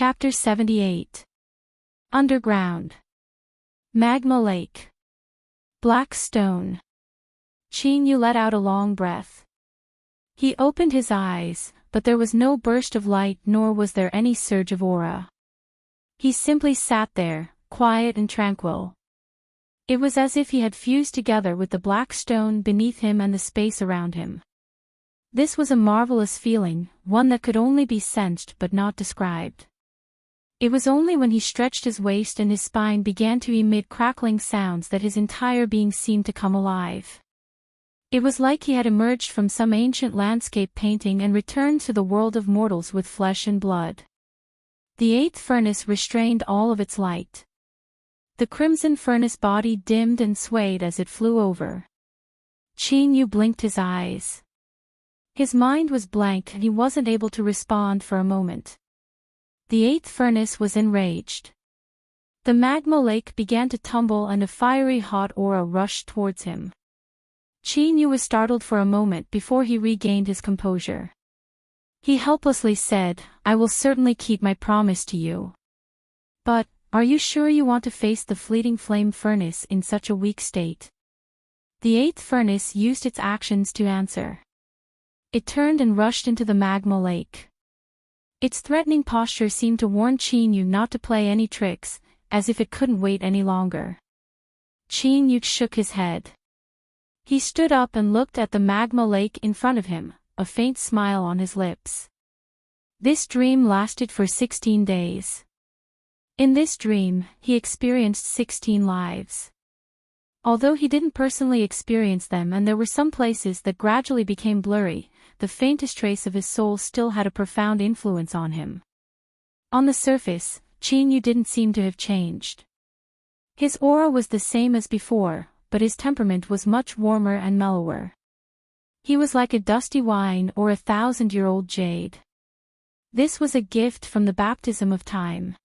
Chapter 78. Underground. Magma Lake. Black Stone. Yu let out a long breath. He opened his eyes, but there was no burst of light nor was there any surge of aura. He simply sat there, quiet and tranquil. It was as if he had fused together with the black stone beneath him and the space around him. This was a marvelous feeling, one that could only be sensed but not described. It was only when he stretched his waist and his spine began to emit crackling sounds that his entire being seemed to come alive. It was like he had emerged from some ancient landscape painting and returned to the world of mortals with flesh and blood. The eighth furnace restrained all of its light. The crimson furnace body dimmed and swayed as it flew over. Yu blinked his eyes. His mind was blank and he wasn't able to respond for a moment. The eighth furnace was enraged. The magma lake began to tumble and a fiery hot aura rushed towards him. Yu was startled for a moment before he regained his composure. He helplessly said, "I will certainly keep my promise to you. But, are you sure you want to face the fleeting flame furnace in such a weak state?" The eighth furnace used its actions to answer. It turned and rushed into the magma lake. Its threatening posture seemed to warn Yu not to play any tricks, as if it couldn't wait any longer. Yu shook his head. He stood up and looked at the magma lake in front of him, a faint smile on his lips. This dream lasted for 16 days. In this dream, he experienced 16 lives. Although he didn't personally experience them and there were some places that gradually became blurry, the faintest trace of his soul still had a profound influence on him. On the surface, Yu didn't seem to have changed. His aura was the same as before, but his temperament was much warmer and mellower. He was like a dusty wine or a 1,000-year-old jade. This was a gift from the baptism of time.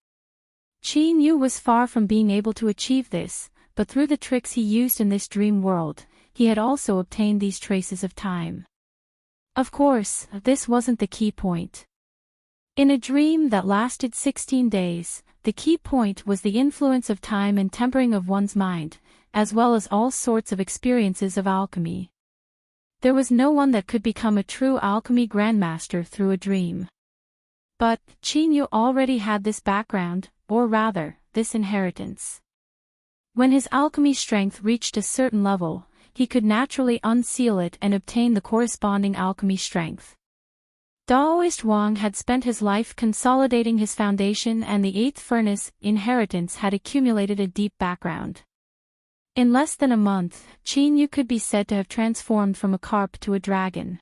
Yu was far from being able to achieve this, but through the tricks he used in this dream world, he had also obtained these traces of time. Of course, this wasn't the key point. In a dream that lasted 16 days, the key point was the influence of time and tempering of one's mind, as well as all sorts of experiences of alchemy. There was no one that could become a true alchemy grandmaster through a dream. But, Yu already had this background, or rather, this inheritance. When his alchemy strength reached a certain level, he could naturally unseal it and obtain the corresponding alchemy strength. Daoist Wang had spent his life consolidating his foundation and the eighth furnace inheritance had accumulated a deep background. In less than a month, Yu could be said to have transformed from a carp to a dragon.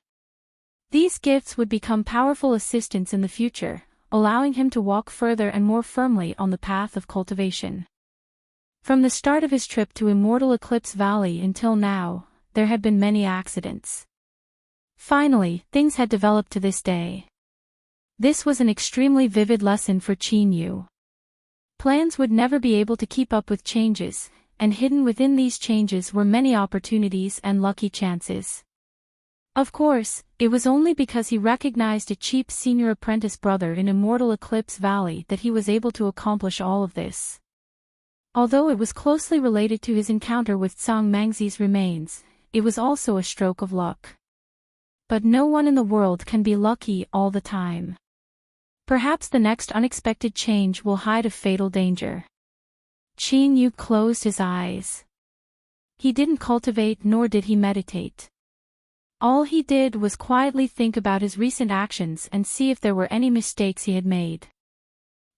These gifts would become powerful assistants in the future, allowing him to walk further and more firmly on the path of cultivation. From the start of his trip to Immortal Eclipse Valley until now, there had been many accidents. Finally, things had developed to this day. This was an extremely vivid lesson for Yu. Plans would never be able to keep up with changes, and hidden within these changes were many opportunities and lucky chances. Of course, it was only because he recognized a cheap senior apprentice brother in Immortal Eclipse Valley that he was able to accomplish all of this. Although it was closely related to his encounter with Tsang Mangzi's remains, it was also a stroke of luck. But no one in the world can be lucky all the time. Perhaps the next unexpected change will hide a fatal danger. Yu closed his eyes. He didn't cultivate nor did he meditate. All he did was quietly think about his recent actions and see if there were any mistakes he had made.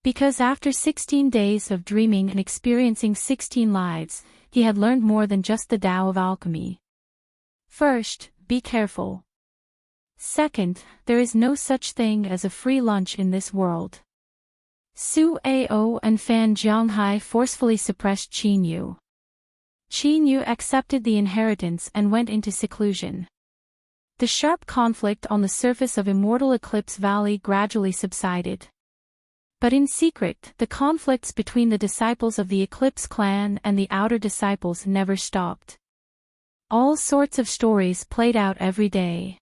Because after 16 days of dreaming and experiencing 16 lives, he had learned more than just the Tao of alchemy. First, be careful. Second, there is no such thing as a free lunch in this world. Su Ao and Fan Jianghai forcefully suppressed Yu. Yu accepted the inheritance and went into seclusion. The sharp conflict on the surface of Immortal Eclipse Valley gradually subsided. But in secret, the conflicts between the disciples of the Eclipse clan and the outer disciples never stopped. All sorts of stories played out every day.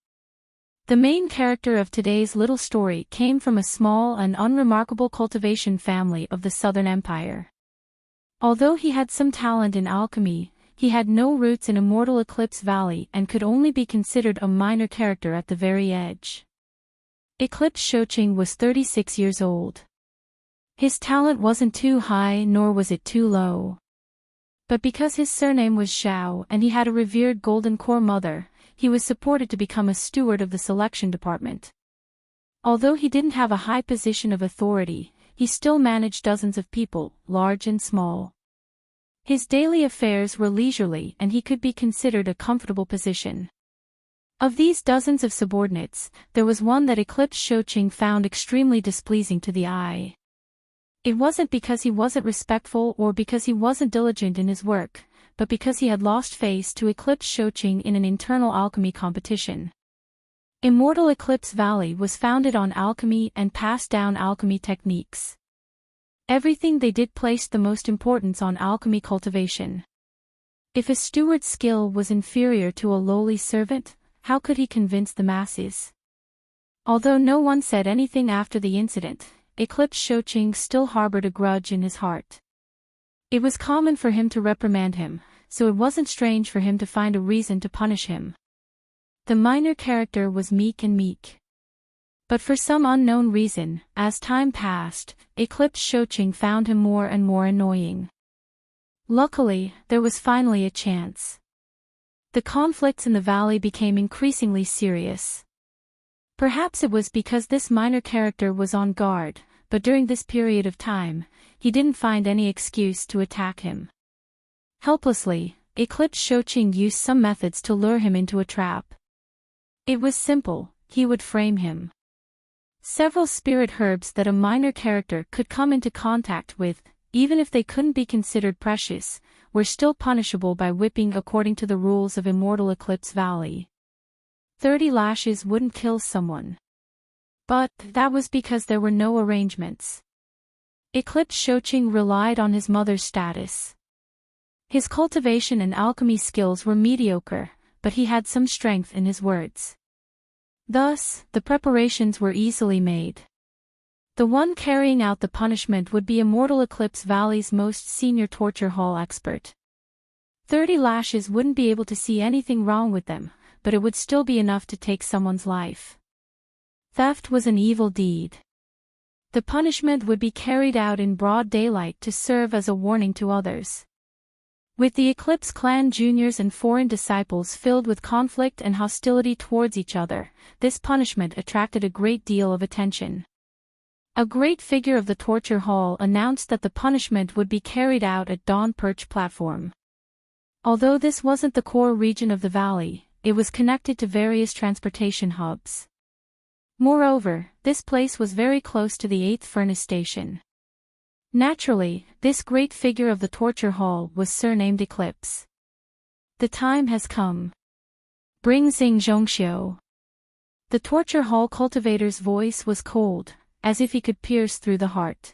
The main character of today's little story came from a small and unremarkable cultivation family of the Southern Empire. Although he had some talent in alchemy, he had no roots in immortal Eclipse Valley and could only be considered a minor character at the very edge. Eclipse Shoching was 36 years old. His talent wasn't too high nor was it too low. But because his surname was Zhao and he had a revered golden core mother, he was supported to become a steward of the selection department. Although he didn't have a high position of authority, he still managed dozens of people, large and small. His daily affairs were leisurely and he could be considered a comfortable position. Of these dozens of subordinates, there was one that Eclipse Shoching found extremely displeasing to the eye. It wasn't because he wasn't respectful or because he wasn't diligent in his work, but because he had lost face to Eclipse Shoching in an internal alchemy competition. Immortal Eclipse Valley was founded on alchemy and passed down alchemy techniques. Everything they did placed the most importance on alchemy cultivation. If a steward's skill was inferior to a lowly servant, how could he convince the masses? Although no one said anything after the incident, Eclipse Shoching still harbored a grudge in his heart. It was common for him to reprimand him, so it wasn't strange for him to find a reason to punish him. The minor character was meek. But for some unknown reason, as time passed, Eclipse Shoching found him more and more annoying. Luckily, there was finally a chance. The conflicts in the valley became increasingly serious. Perhaps it was because this minor character was on guard, but during this period of time, he didn't find any excuse to attack him. Helplessly, Eclipse Shoching used some methods to lure him into a trap. It was simple, he would frame him. Several spirit herbs that a minor character could come into contact with, even if they couldn't be considered precious, were still punishable by whipping according to the rules of Immortal Eclipse Valley. 30 lashes wouldn't kill someone. But that was because there were no arrangements. Eclipse Shoching relied on his mother's status. His cultivation and alchemy skills were mediocre, but he had some strength in his words. Thus, the preparations were easily made. The one carrying out the punishment would be Immortal Eclipse Valley's most senior torture hall expert. 30 lashes wouldn't be able to see anything wrong with them, but it would still be enough to take someone's life. Theft was an evil deed. The punishment would be carried out in broad daylight to serve as a warning to others. With the Eclipse clan juniors and foreign disciples filled with conflict and hostility towards each other, this punishment attracted a great deal of attention. A great figure of the torture hall announced that the punishment would be carried out at Dawn Perch platform. Although this wasn't the core region of the valley, it was connected to various transportation hubs. Moreover, this place was very close to the 8th furnace station. Naturally, this great figure of the torture hall was surnamed Eclipse. The time has come. Bring Xing Zhongxiu. The torture hall cultivator's voice was cold, as if he could pierce through the heart.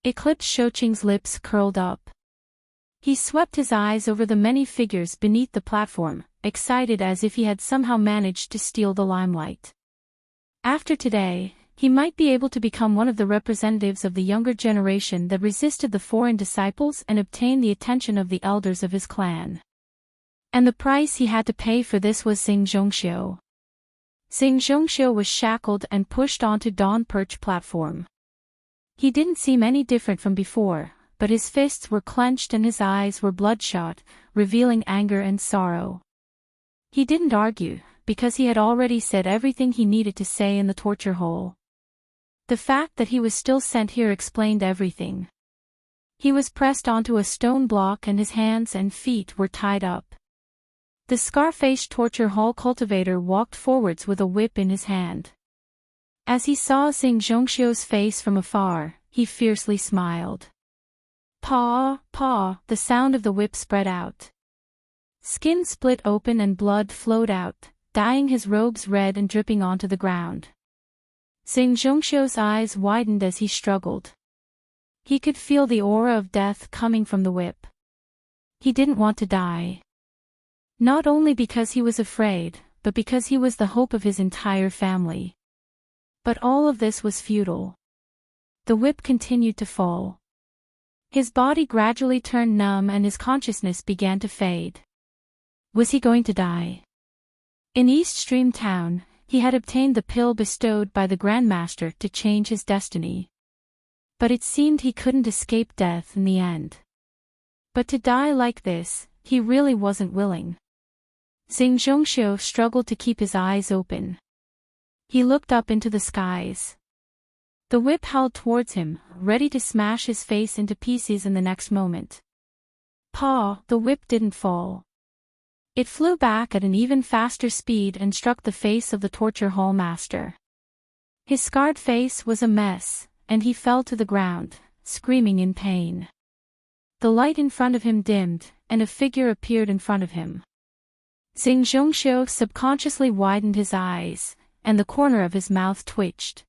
Eclipse Shoching's lips curled up. He swept his eyes over the many figures beneath the platform, excited as if he had somehow managed to steal the limelight. After today, he might be able to become one of the representatives of the younger generation that resisted the foreign disciples and obtain the attention of the elders of his clan. And the price he had to pay for this was Xing Zhongxiu. Xing Zhongxiu was shackled and pushed onto Dawn Perch platform. He didn't seem any different from before, but his fists were clenched and his eyes were bloodshot, revealing anger and sorrow. He didn't argue, because he had already said everything he needed to say in the torture hole. The fact that he was still sent here explained everything. He was pressed onto a stone block and his hands and feet were tied up. The scar-faced torture hall cultivator walked forwards with a whip in his hand. As he saw Xing Zhongxiu's face from afar, he fiercely smiled. Paw, paw, the sound of the whip spread out. Skin split open and blood flowed out, dyeing his robes red and dripping onto the ground. Xing Zhongxiu's eyes widened as he struggled. He could feel the aura of death coming from the whip. He didn't want to die. Not only because he was afraid, but because he was the hope of his entire family. But all of this was futile. The whip continued to fall. His body gradually turned numb and his consciousness began to fade. Was he going to die? In East Stream Town, he had obtained the pill bestowed by the Grandmaster to change his destiny. But it seemed he couldn't escape death in the end. But to die like this, he really wasn't willing. Xing Zhongxiu struggled to keep his eyes open. He looked up into the skies. The whip howled towards him, ready to smash his face into pieces in the next moment. The whip didn't fall. It flew back at an even faster speed and struck the face of the torture hall master. His scarred face was a mess, and he fell to the ground, screaming in pain. The light in front of him dimmed, and a figure appeared in front of him. Xing Zhongxiu subconsciously widened his eyes, and the corner of his mouth twitched.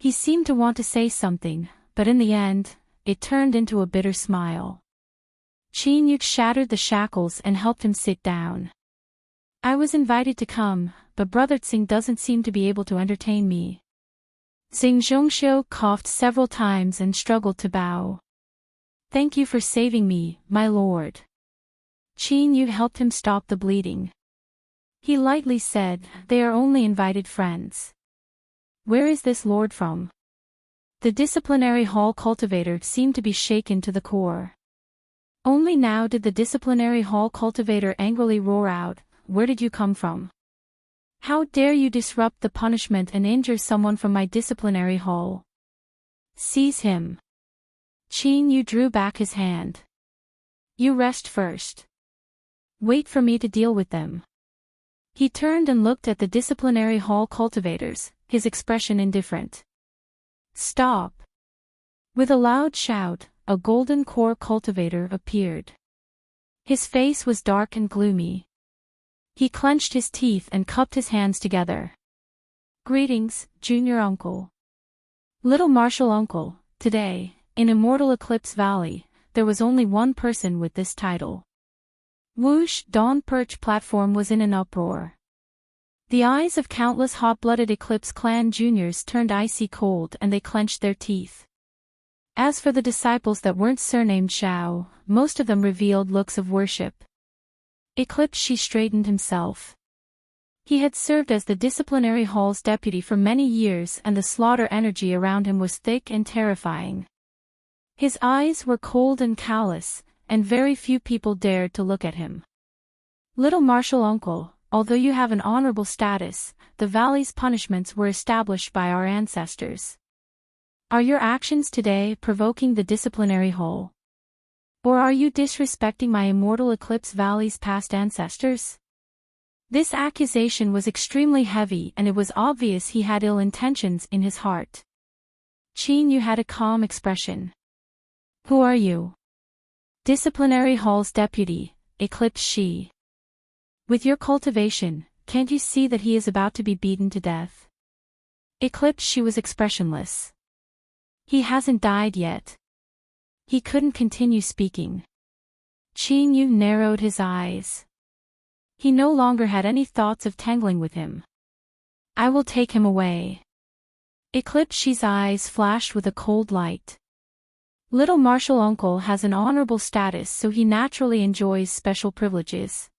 He seemed to want to say something, but in the end, it turned into a bitter smile. Qin Yu shattered the shackles and helped him sit down. I was invited to come, but Brother Tsing doesn't seem to be able to entertain me. Xing Zhongxiu coughed several times and struggled to bow. Thank you for saving me, my lord. Qin Yu helped him stop the bleeding. He lightly said, they are only invited friends. Where is this lord from? The disciplinary hall cultivator seemed to be shaken to the core. Only now did the disciplinary hall cultivator angrily roar out, where did you come from? How dare you disrupt the punishment and injure someone from my disciplinary hall? Seize him. Qin Yu drew back his hand. You rest first. Wait for me to deal with them. He turned and looked at the disciplinary hall cultivators, his expression indifferent. Stop. With a loud shout, a golden core cultivator appeared. His face was dark and gloomy. He clenched his teeth and cupped his hands together. Greetings, junior uncle. Little martial uncle, today, in Immortal Eclipse Valley, there was only one person with this title. Whoosh! Dawn Perch platform was in an uproar. The eyes of countless hot-blooded Eclipse clan juniors turned icy cold and they clenched their teeth. As for the disciples that weren't surnamed Shao, most of them revealed looks of worship. Eclipse Shi straightened himself. He had served as the disciplinary hall's deputy for many years and the slaughter energy around him was thick and terrifying. His eyes were cold and callous, and very few people dared to look at him. Little martial uncle, although you have an honorable status, the valley's punishments were established by our ancestors. Are your actions today provoking the disciplinary hall? Or are you disrespecting my Immortal Eclipse Valley's past ancestors? This accusation was extremely heavy and it was obvious he had ill intentions in his heart. Qin Yu had a calm expression. Who are you? Disciplinary Hall's deputy, Eclipse Shi. With your cultivation, can't you see that he is about to be beaten to death? Eclipse Shi was expressionless. He hasn't died yet. He couldn't continue speaking. Qin Yu narrowed his eyes. He no longer had any thoughts of tangling with him. I will take him away. Eclipse Shi's eyes flashed with a cold light. Little martial uncle has an honorable status so he naturally enjoys special privileges.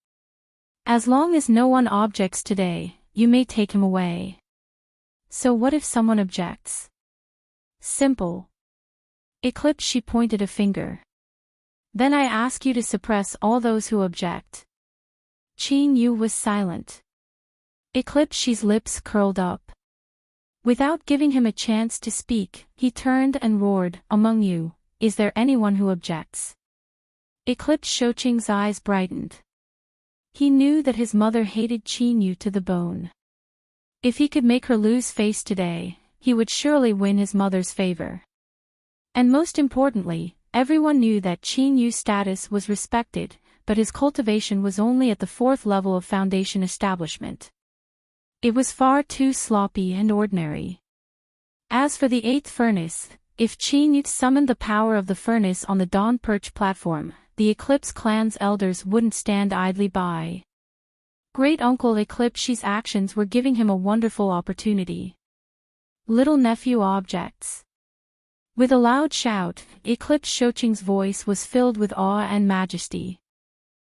As long as no one objects today, you may take him away. So what if someone objects? Simple. Eclipse Shi pointed a finger. Then I ask you to suppress all those who object. Qin Yu was silent. Eclipse Shi's lips curled up. Without giving him a chance to speak, he turned and roared, among you, is there anyone who objects? Eclipse Shouqing's eyes brightened. He knew that his mother hated Qin Yu to the bone. If he could make her lose face today, he would surely win his mother's favor. And most importantly, everyone knew that Qin Yu's status was respected, but his cultivation was only at the 4th level of foundation establishment. It was far too sloppy and ordinary. As for the 8th furnace, if Qin Yu summoned the power of the furnace on the Dawn Perch platform, the Eclipse clan's elders wouldn't stand idly by. Great Uncle Eclipse's actions were giving him a wonderful opportunity. Little nephew objects. With a loud shout, Eclipse Shoching's voice was filled with awe and majesty.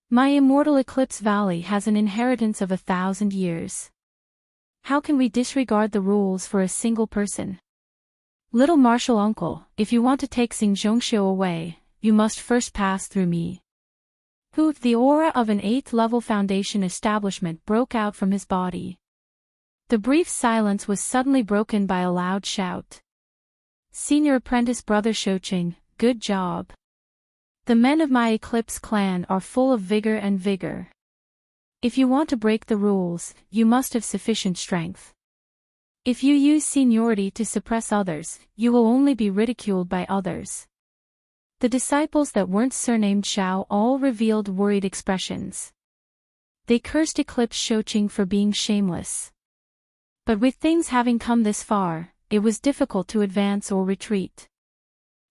My immortal Eclipse Valley has an inheritance of 1,000 years. How can we disregard the rules for a single person? Little Martial Uncle, if you want to take Xingzhongxiu away, you must first pass through me. The aura of an 8th-level foundation establishment broke out from his body. The brief silence was suddenly broken by a loud shout. Senior Apprentice Brother Shoching, good job. The men of my Eclipse clan are full of vigor and vigor. If you want to break the rules, you must have sufficient strength. If you use seniority to suppress others, you will only be ridiculed by others. The disciples that weren't surnamed Xiao all revealed worried expressions. They cursed Eclipse Shoching for being shameless. But with things having come this far, it was difficult to advance or retreat.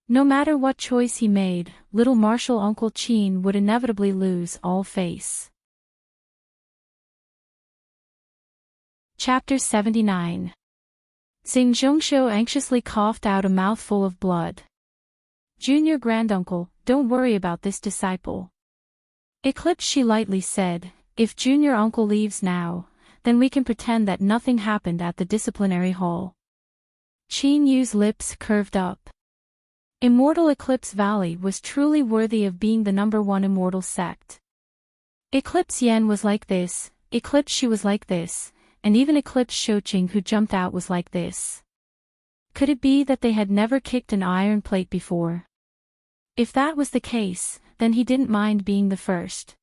No matter what choice he made, little Martial Uncle Qin would inevitably lose all face. Chapter 79. Xingzhongxiu anxiously coughed out a mouthful of blood. Junior Granduncle, don't worry about this disciple. Eclipse she lightly said, if Junior Uncle leaves now, then we can pretend that nothing happened at the disciplinary hall. Qin Yu's lips curved up. Immortal Eclipse Valley was truly worthy of being the #1 immortal sect. Eclipse Yen was like this, Eclipse she was like this, and even Eclipse Shoching who jumped out was like this. Could it be that they had never kicked an iron plate before? If that was the case, then he didn't mind being the first.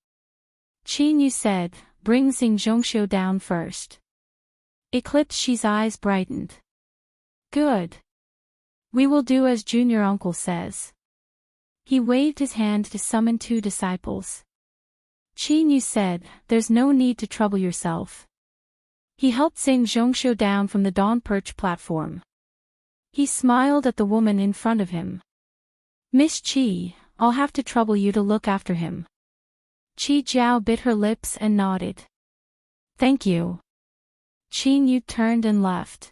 Qin Yu said, bring Xingzhongxiu down first. Eclipse she's eyes brightened. Good. We will do as Junior Uncle says. He waved his hand to summon 2 disciples. Qin Yu said, there's no need to trouble yourself. He helped Xingzhongxiu down from the Dawn Perch platform. He smiled at the woman in front of him. Miss Qi, I'll have to trouble you to look after him. Qi Jiao bit her lips and nodded. Thank you. Qin Yu turned and left.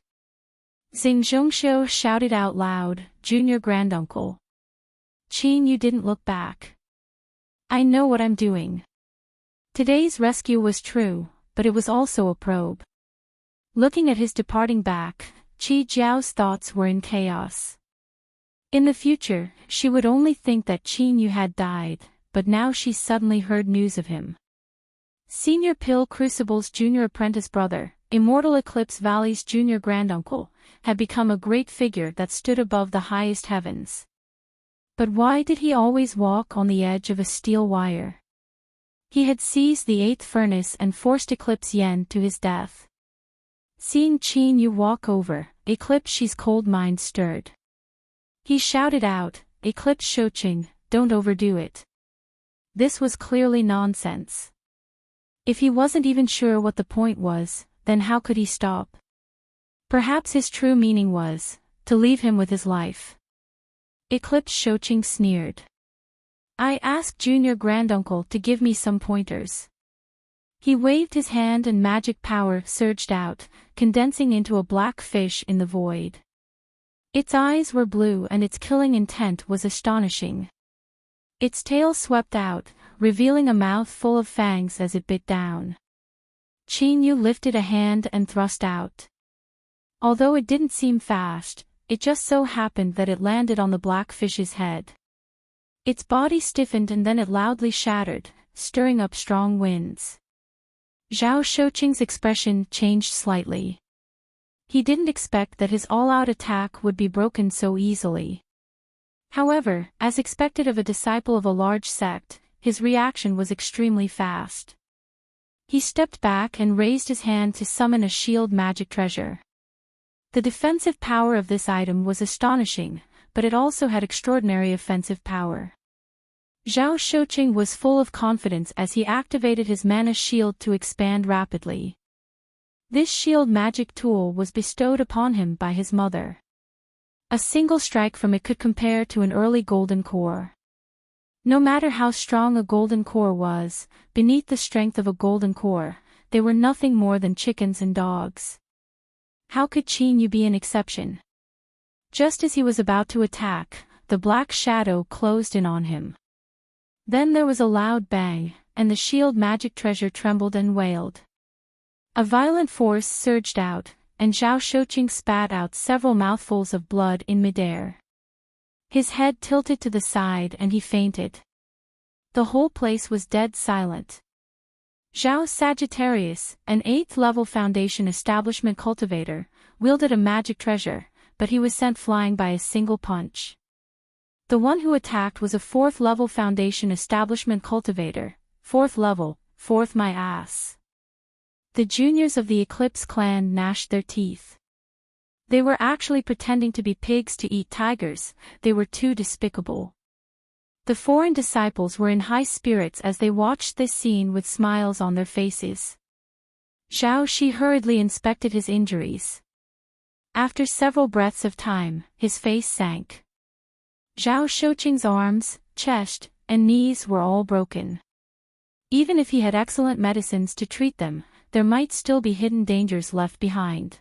Xingzhongxiu shouted out loud, Junior Granduncle. Qin Yu didn't look back. I know what I'm doing. Today's rescue was true, but it was also a probe. Looking at his departing back, Qi Jiao's thoughts were in chaos. In the future, she would only think that Qin Yu had died, but now she suddenly heard news of him. Senior Pill Crucible's junior apprentice brother, Immortal Eclipse Valley's junior granduncle, had become a great figure that stood above the highest heavens. But why did he always walk on the edge of a steel wire? He had seized the 8th furnace and forced Eclipse Yen to his death. Seeing Qin Yu walk over, Eclipse Shi's cold mind stirred. He shouted out, Eclipse Shoching, don't overdo it. This was clearly nonsense. If he wasn't even sure what the point was, then how could he stop? Perhaps his true meaning was, to leave him with his life. Eclipse Shoching sneered. I asked Junior Granduncle to give me some pointers. He waved his hand and magic power surged out, condensing into a black fish in the void. Its eyes were blue and its killing intent was astonishing. Its tail swept out, revealing a mouth full of fangs as it bit down. Qin Yu lifted a hand and thrust out. Although it didn't seem fast, it just so happened that it landed on the black fish's head. Its body stiffened and then it loudly shattered, stirring up strong winds. Zhao Shoqing's expression changed slightly. He didn't expect that his all-out attack would be broken so easily. However, as expected of a disciple of a large sect, his reaction was extremely fast. He stepped back and raised his hand to summon a shield magic treasure. The defensive power of this item was astonishing, but it also had extraordinary offensive power. Zhao Shoqing was full of confidence as he activated his mana shield to expand rapidly. This shield magic tool was bestowed upon him by his mother. A single strike from it could compare to an early golden core. No matter how strong a golden core was, beneath the strength of a golden core, they were nothing more than chickens and dogs. How could Qin Yu be an exception? Just as he was about to attack, the black shadow closed in on him. Then there was a loud bang, and the shield magic treasure trembled and wailed. A violent force surged out, and Zhao Shouqing spat out several mouthfuls of blood in midair. His head tilted to the side and he fainted. The whole place was dead silent. Zhao Sagittarius, an 8th-level Foundation Establishment cultivator, wielded a magic treasure, but he was sent flying by a single punch. The one who attacked was a 4th-level Foundation Establishment cultivator. 4th level, 4th my ass. The juniors of the Eclipse clan gnashed their teeth. They were actually pretending to be pigs to eat tigers, they were too despicable. The foreign disciples were in high spirits as they watched this scene with smiles on their faces. Zhao Shi hurriedly inspected his injuries. After several breaths of time, his face sank. Zhao Shouqing's arms, chest, and knees were all broken. Even if he had excellent medicines to treat them, there might still be hidden dangers left behind.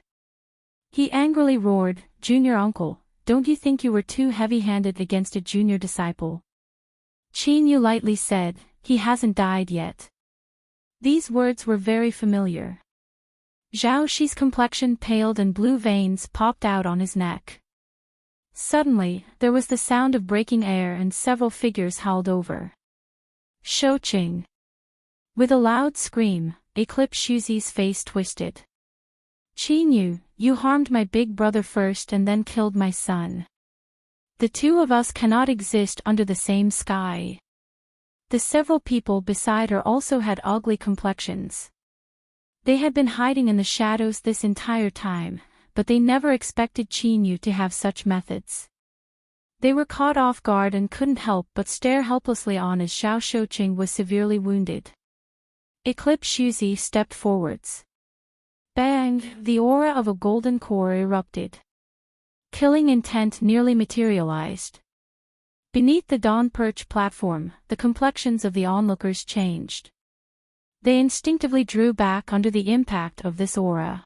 He angrily roared, "Junior uncle, don't you think you were too heavy-handed against a junior disciple?" Qin Yu lightly said, "He hasn't died yet." These words were very familiar. Zhao Shi's complexion paled and blue veins popped out on his neck. Suddenly, there was the sound of breaking air and several figures howled over. Shouqing. With a loud scream, Eclipse Shuzi's face twisted. "Qin Yu, you harmed my big brother first and then killed my son. The two of us cannot exist under the same sky." The several people beside her also had ugly complexions. They had been hiding in the shadows this entire time, but they never expected Qin Yu to have such methods. They were caught off guard and couldn't help but stare helplessly on as Zhao Shouqing was severely wounded. Eclipse Shuzi stepped forwards. Bang! The aura of a golden core erupted. Killing intent nearly materialized. Beneath the Dawn Perch platform, the complexions of the onlookers changed. They instinctively drew back under the impact of this aura.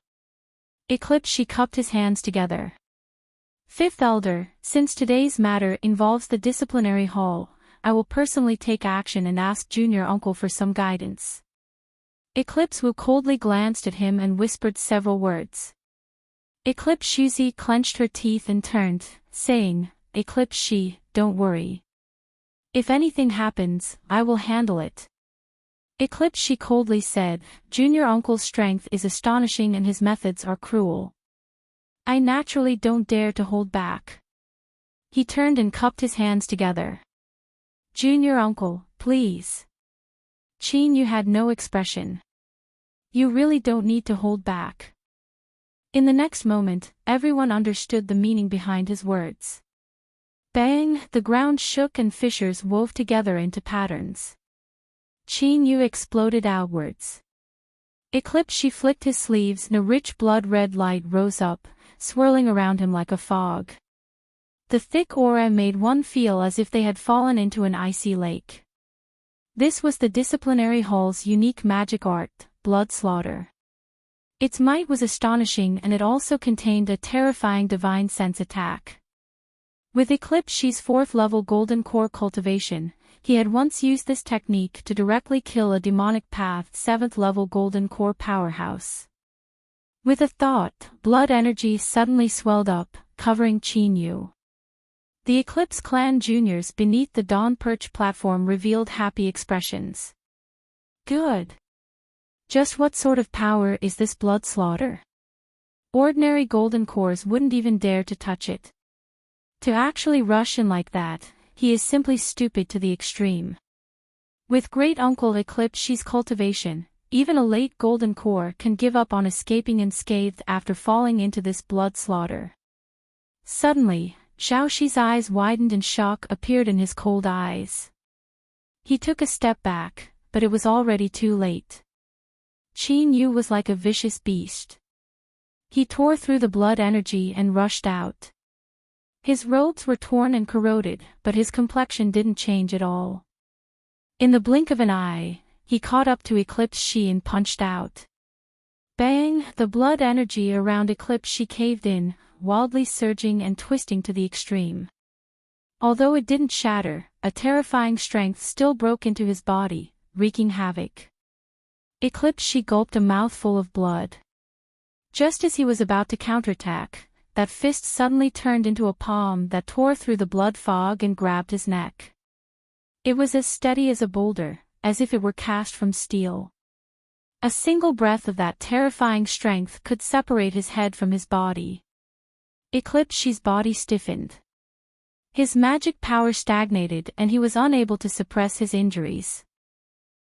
Eclipse Shi cupped his hands together. "Fifth Elder, since today's matter involves the disciplinary hall, I will personally take action and ask Junior Uncle for some guidance." Eclipse Wu coldly glanced at him and whispered several words. Eclipse Shuzi clenched her teeth and turned, saying, "Eclipse Shi, don't worry. If anything happens, I will handle it." Eclipse Shi coldly said, "Junior Uncle's strength is astonishing and his methods are cruel. I naturally don't dare to hold back." He turned and cupped his hands together. "Junior Uncle, please." Qin Yu had no expression. "You really don't need to hold back." In the next moment, everyone understood the meaning behind his words. Bang! The ground shook and fissures wove together into patterns. Qin Yu exploded outwards. Eclipse Shi flicked his sleeves and a rich blood-red light rose up, swirling around him like a fog. The thick aura made one feel as if they had fallen into an icy lake. This was the disciplinary hall's unique magic art, blood slaughter. Its might was astonishing and it also contained a terrifying divine sense attack. With Eclipse Shi's 4th-level golden core cultivation, he had once used this technique to directly kill a demonic path 7th-level golden core powerhouse. With a thought, blood energy suddenly swelled up, covering Qin Yu. The Eclipse clan juniors beneath the Dawn Perch platform revealed happy expressions. "Good. Just what sort of power is this blood slaughter? Ordinary golden cores wouldn't even dare to touch it. To actually rush in like that, he is simply stupid to the extreme." With Great Uncle Eclipse Shi's cultivation, even a late golden core can give up on escaping unscathed after falling into this blood slaughter. Suddenly, Zhao Shi's eyes widened and shock appeared in his cold eyes. He took a step back, but it was already too late. Qin Yu was like a vicious beast. He tore through the blood energy and rushed out. His robes were torn and corroded, but his complexion didn't change at all. In the blink of an eye, he caught up to Eclipse Shi and punched out. Bang! The blood energy around Eclipse she caved in, wildly surging and twisting to the extreme. Although it didn't shatter, a terrifying strength still broke into his body, wreaking havoc. Eclipse she gulped a mouthful of blood. Just as he was about to counterattack, that fist suddenly turned into a palm that tore through the blood fog and grabbed his neck. It was as steady as a boulder, as if it were cast from steel. A single breath of that terrifying strength could separate his head from his body. Eclipse she's body stiffened. His magic power stagnated and he was unable to suppress his injuries.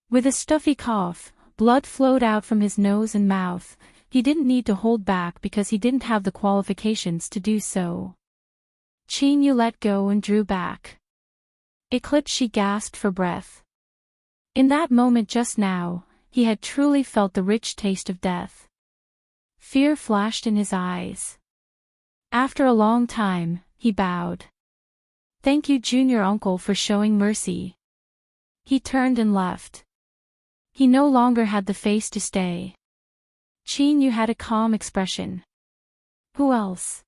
With a stuffy cough, blood flowed out from his nose and mouth. He didn't need to hold back because he didn't have the qualifications to do so. Yu let go and drew back. Eclipse she gasped for breath. In that moment just now, he had truly felt the rich taste of death. Fear flashed in his eyes. After a long time, he bowed. Thank you, Junior Uncle, for showing mercy. He turned and left. He no longer had the face to stay. Yu had a calm expression. Who else?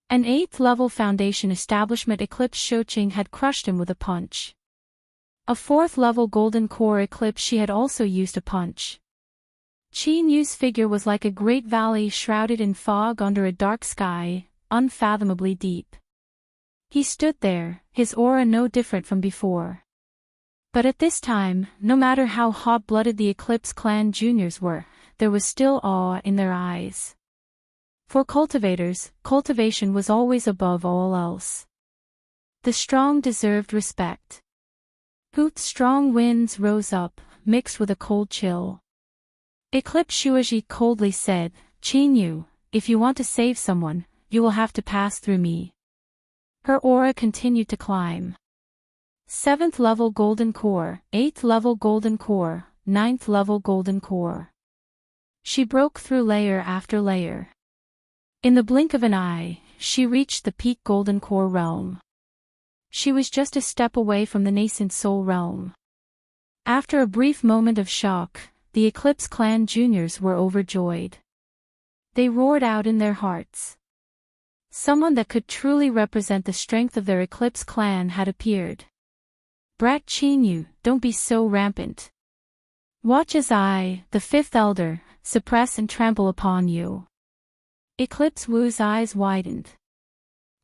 An 8th level foundation establishment Eclipse Shoching had crushed him with a punch. A 4th level golden core Eclipse she had also used a punch. Yu's figure was like a great valley shrouded in fog under a dark sky, unfathomably deep. He stood there, his aura no different from before. But at this time, no matter how hot-blooded the Eclipse clan juniors were, there was still awe in their eyes. For cultivators, cultivation was always above all else. The strong deserved respect. Hoot's strong winds rose up, mixed with a cold chill. Eclipse Shuaji coldly said, Yu, if you want to save someone, you will have to pass through me. Her aura continued to climb. 7th level golden core, 8th level golden core, 9th level golden core. She broke through layer after layer. In the blink of an eye, she reached the peak golden core realm. She was just a step away from the nascent soul realm. After a brief moment of shock, the Eclipse clan juniors were overjoyed. They roared out in their hearts. Someone that could truly represent the strength of their Eclipse clan had appeared. Brat Yu, don't be so rampant. Watch as I, the 5th elder, suppress and trample upon you. Eclipse Wu's eyes widened.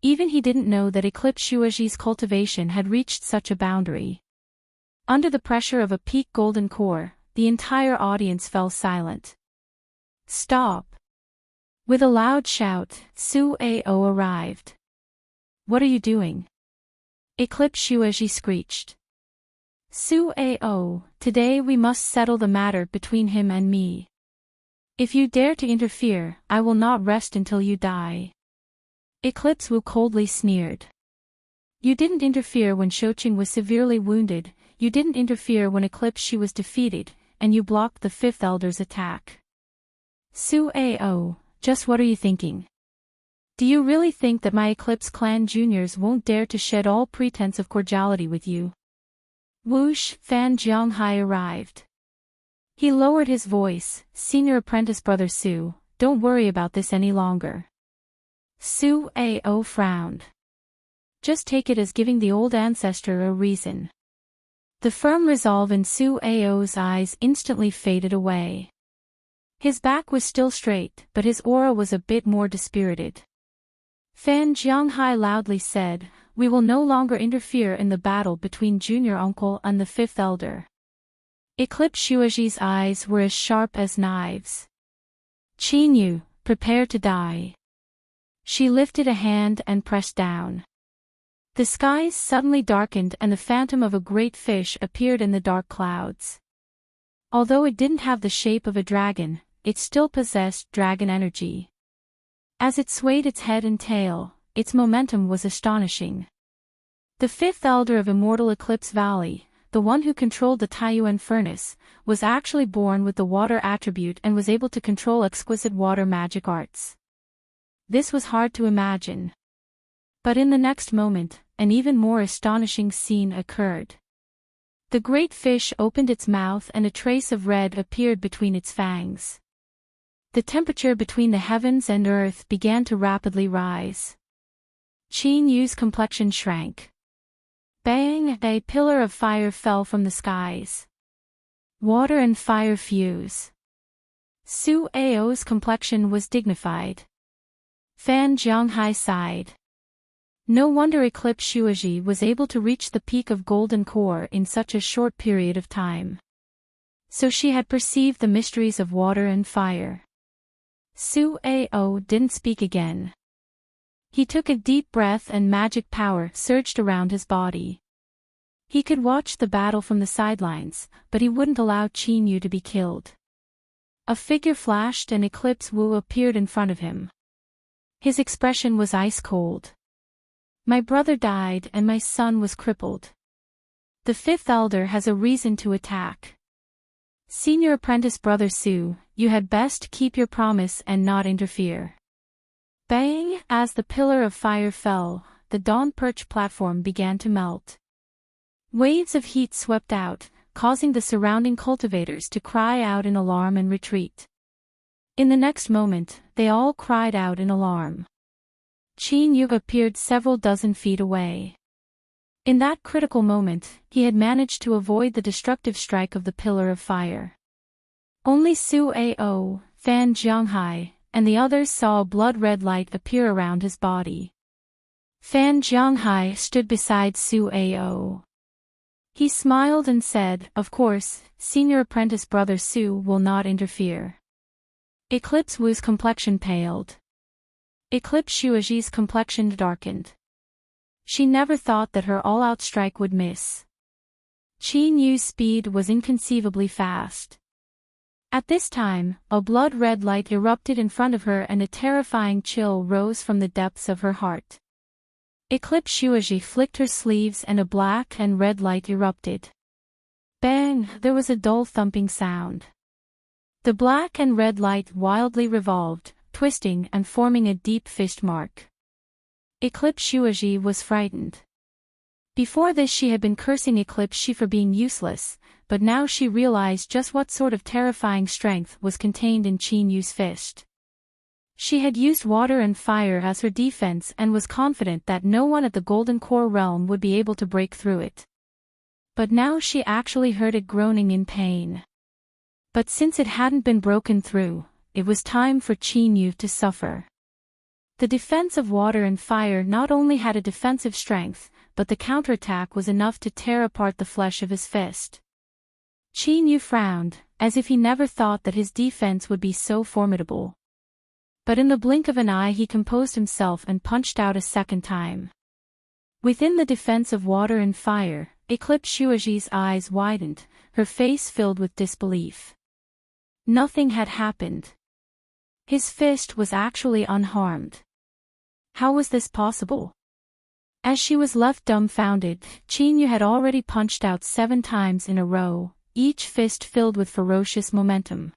Even he didn't know that Eclipse Shuaji's cultivation had reached such a boundary. Under the pressure of a peak golden core, the entire audience fell silent. Stop! With a loud shout, Su Ao arrived. What are you doing? Eclipse Shuaji screeched. Su Ao, today we must settle the matter between him and me. If you dare to interfere, I will not rest until you die. Eclipse Wu coldly sneered. You didn't interfere when Shoching was severely wounded, you didn't interfere when Eclipse she was defeated, and you blocked the 5th elder's attack. Su Ao, just what are you thinking? Do you really think that my Eclipse clan juniors won't dare to shed all pretense of cordiality with you? Whoosh, Fan Jianghai arrived. He lowered his voice, Senior Apprentice Brother Su, don't worry about this any longer. Su Ao frowned. Just take it as giving the old ancestor a reason. The firm resolve in Su Ao's eyes instantly faded away. His back was still straight, but his aura was a bit more dispirited. Fan Jianghai loudly said, we will no longer interfere in the battle between Junior Uncle and the 5th elder. Eclipse Shuaji's eyes were as sharp as knives. Yu, prepare to die. She lifted a hand and pressed down. The skies suddenly darkened and the phantom of a great fish appeared in the dark clouds. Although it didn't have the shape of a dragon, it still possessed dragon energy. As it swayed its head and tail, its momentum was astonishing. The 5th elder of Immortal Eclipse Valley, the one who controlled the Taiyuan furnace, was actually born with the water attribute and was able to control exquisite water magic arts. This was hard to imagine. But in the next moment, an even more astonishing scene occurred. The great fish opened its mouth and a trace of red appeared between its fangs. The temperature between the heavens and earth began to rapidly rise. Qin Yu's complexion shrank. Bang! A pillar of fire fell from the skies. Water and fire fuse. Su Ao's complexion was dignified. Fan Jianghai sighed. No wonder Eclipse Shuaji was able to reach the peak of golden core in such a short period of time. So she had perceived the mysteries of water and fire. Su Ao didn't speak again. He took a deep breath and magic power surged around his body. He could watch the battle from the sidelines, but he wouldn't allow Qin Yu to be killed. A figure flashed and Eclipse Wu appeared in front of him. His expression was ice cold. My brother died and my son was crippled. The fifth elder has a reason to attack. Senior apprentice brother Su, you had best keep your promise and not interfere. Bang! As the pillar of fire fell, the dawn perch platform began to melt. Waves of heat swept out, causing the surrounding cultivators to cry out in alarm and retreat. In the next moment, they all cried out in alarm. Qin Yu appeared several dozen feet away. In that critical moment, he had managed to avoid the destructive strike of the pillar of fire. Only Su Ao, Fan Jianghai, and the others saw a blood-red light appear around his body. Fan Jianghai stood beside Su Ao. He smiled and said, "Of course, senior apprentice brother Su will not interfere." Eclipse Wu's complexion paled. Eclipse Shuaji's complexion darkened. She never thought that her all-out strike would miss. Qin Yu's speed was inconceivably fast. At this time, a blood-red light erupted in front of her and a terrifying chill rose from the depths of her heart. Eclipse Shuaji flicked her sleeves and a black and red light erupted. Bang! There was a dull thumping sound. The black and red light wildly revolved, twisting and forming a deep fist mark. Eclipse Shuaji was frightened. Before this she had been cursing Eclipse Shi for being useless, but now she realized just what sort of terrifying strength was contained in Qin Yu's fist. She had used water and fire as her defense and was confident that no one at the Golden Core realm would be able to break through it. But now she actually heard it groaning in pain. But since it hadn't been broken through, it was time for Qin Yu to suffer. The defense of water and fire not only had a defensive strength, but the counterattack was enough to tear apart the flesh of his fist. Qin Yu frowned, as if he never thought that his defense would be so formidable. But in the blink of an eye he composed himself and punched out a second time. Within the defense of water and fire, Eclipse Shuaji's eyes widened, her face filled with disbelief. Nothing had happened. His fist was actually unharmed. How was this possible? As she was left dumbfounded, Qin Yu had already punched out 7 times in a row, each fist filled with ferocious momentum.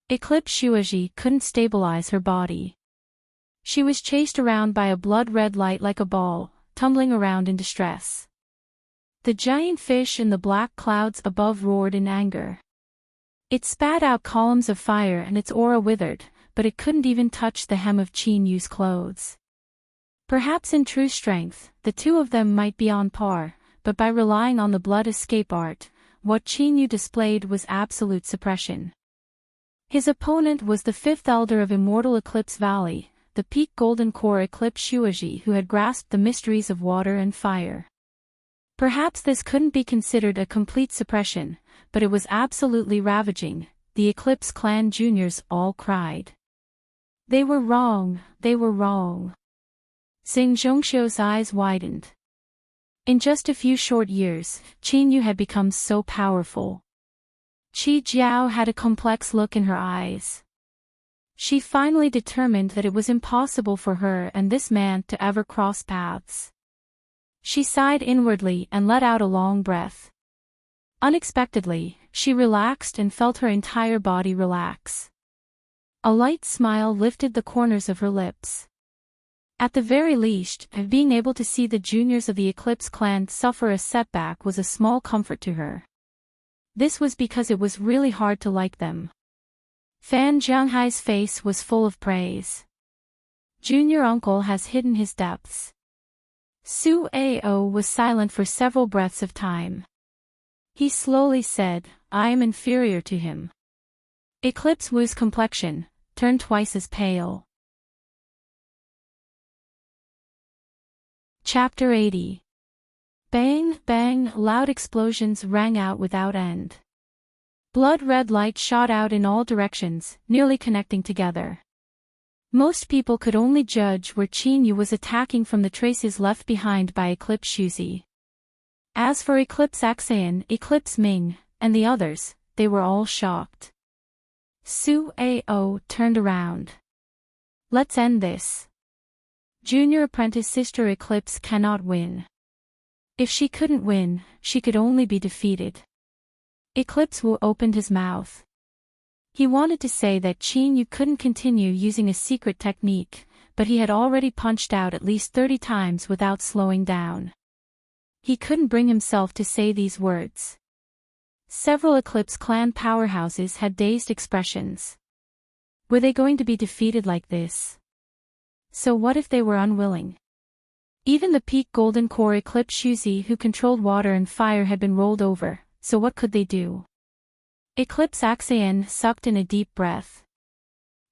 Eclipse Shuaji couldn't stabilize her body. She was chased around by a blood-red light like a ball, tumbling around in distress. The giant fish in the black clouds above roared in anger. It spat out columns of fire and its aura withered, but it couldn't even touch the hem of Qin Yu's clothes. Perhaps in true strength, the two of them might be on par, but by relying on the blood escape art, what Qin Yu displayed was absolute suppression. His opponent was the fifth elder of Immortal Eclipse Valley, the peak Golden Core Eclipse Shuaji who had grasped the mysteries of water and fire. Perhaps this couldn't be considered a complete suppression, but it was absolutely ravaging. The Eclipse Clan juniors all cried. They were wrong, they were wrong. Xing Zhongxiu's eyes widened. In just a few short years, Qin Yu had become so powerful. Qi Jiao had a complex look in her eyes. She finally determined that it was impossible for her and this man to ever cross paths. She sighed inwardly and let out a long breath. Unexpectedly, she relaxed and felt her entire body relax. A light smile lifted the corners of her lips. At the very least, being able to see the juniors of the Eclipse clan suffer a setback was a small comfort to her. This was because it was really hard to like them. Fan Jianghai's face was full of praise. Junior uncle has hidden his depths. Su Ao was silent for several breaths of time. He slowly said, I am inferior to him. Eclipse Wu's complexion turned twice as pale. Chapter 80. Bang, bang, loud explosions rang out without end. Blood-red light shot out in all directions, nearly connecting together. Most people could only judge where Qin Yu was attacking from the traces left behind by Eclipse Shuzi. As for Eclipse Axayan, Eclipse Ming, and the others, they were all shocked. Su Ao turned around. Let's end this. Junior apprentice sister Eclipse cannot win. If she couldn't win, she could only be defeated. Eclipse Wu opened his mouth. He wanted to say that Qin Yu couldn't continue using a secret technique, but he had already punched out at least 30 times without slowing down. He couldn't bring himself to say these words. Several Eclipse clan powerhouses had dazed expressions. Were they going to be defeated like this? So what if they were unwilling? Even the peak golden core Eclipse Shuzi who controlled water and fire had been rolled over, so what could they do? Eclipse Axayan sucked in a deep breath.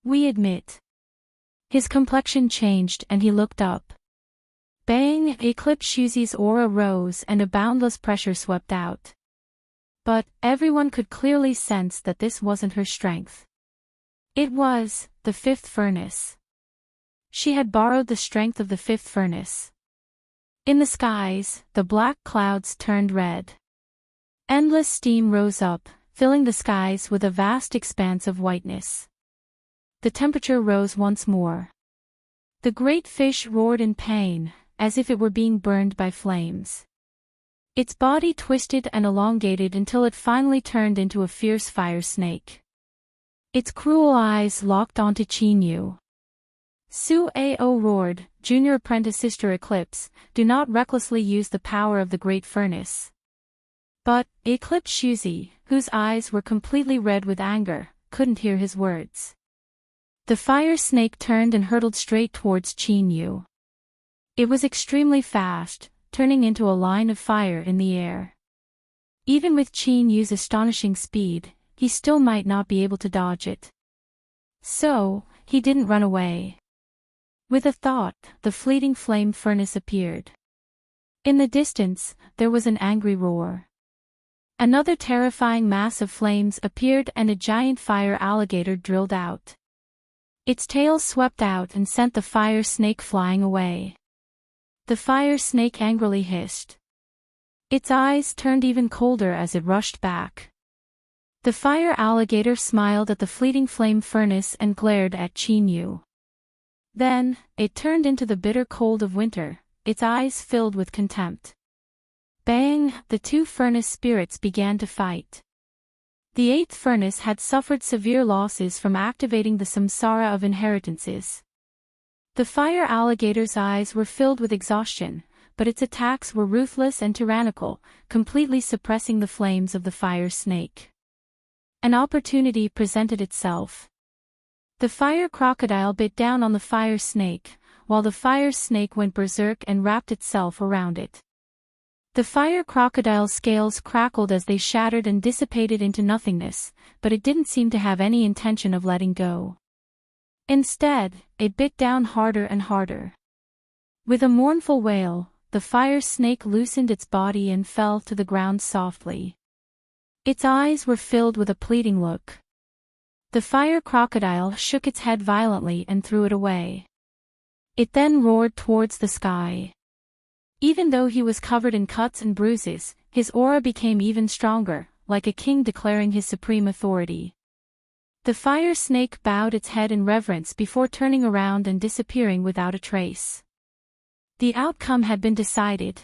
We admit. His complexion changed and he looked up. Bang! Eclipse Shuzi's aura rose and a boundless pressure swept out. But everyone could clearly sense that this wasn't her strength. It was the fifth furnace. She had borrowed the strength of the fifth furnace. In the skies, the black clouds turned red. Endless steam rose up, filling the skies with a vast expanse of whiteness. The temperature rose once more. The great fish roared in pain, as if it were being burned by flames. Its body twisted and elongated until it finally turned into a fierce fire snake. Its cruel eyes locked onto Qin Yu. Su Ao roared, Junior apprentice sister Eclipse, do not recklessly use the power of the great furnace. But Eclipse Shuzi, whose eyes were completely red with anger, couldn't hear his words. The fire snake turned and hurtled straight towards Qin Yu. It was extremely fast, turning into a line of fire in the air. Even with Qin Yu's astonishing speed, he still might not be able to dodge it. So, he didn't run away. With a thought, the fleeting flame furnace appeared. In the distance, there was an angry roar. Another terrifying mass of flames appeared and a giant fire alligator drilled out. Its tail swept out and sent the fire snake flying away. The fire snake angrily hissed. Its eyes turned even colder as it rushed back. The fire alligator smiled at the fleeting flame furnace and glared at Qin Yu. Then, it turned into the bitter cold of winter, its eyes filled with contempt. Bang! The two furnace spirits began to fight. The eighth furnace had suffered severe losses from activating the samsara of inheritances. The fire alligator's eyes were filled with exhaustion, but its attacks were ruthless and tyrannical, completely suppressing the flames of the fire snake. An opportunity presented itself. The fire crocodile bit down on the fire snake, while the fire snake went berserk and wrapped itself around it. The fire crocodile's scales crackled as they shattered and dissipated into nothingness, but it didn't seem to have any intention of letting go. Instead, it bit down harder and harder. With a mournful wail, the fire snake loosened its body and fell to the ground softly. Its eyes were filled with a pleading look. The fire crocodile shook its head violently and threw it away. It then roared towards the sky. Even though he was covered in cuts and bruises, his aura became even stronger, like a king declaring his supreme authority. The fire snake bowed its head in reverence before turning around and disappearing without a trace. The outcome had been decided.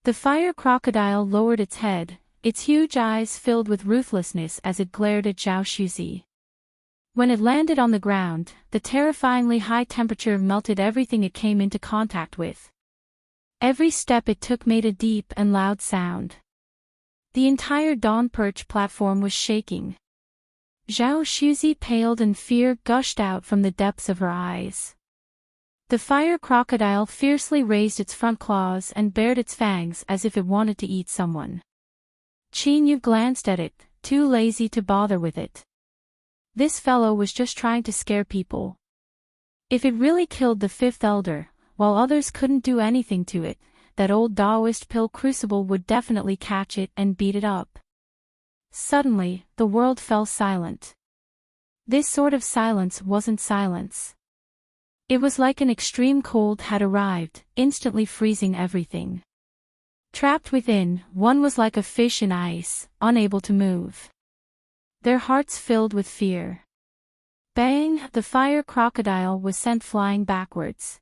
The fire crocodile lowered its head, its huge eyes filled with ruthlessness as it glared at Zhao Shuzi. When it landed on the ground, the terrifyingly high temperature melted everything it came into contact with. Every step it took made a deep and loud sound. The entire Dawn Perch platform was shaking. Zhao Shuzi paled and fear gushed out from the depths of her eyes. The fire crocodile fiercely raised its front claws and bared its fangs as if it wanted to eat someone. Qin Yu glanced at it, too lazy to bother with it. This fellow was just trying to scare people. If it really killed the fifth elder, while others couldn't do anything to it, that old Taoist pill crucible would definitely catch it and beat it up. Suddenly, the world fell silent. This sort of silence wasn't silence. It was like an extreme cold had arrived, instantly freezing everything. Trapped within, one was like a fish in ice, unable to move. Their hearts filled with fear. Bang! The fire crocodile was sent flying backwards.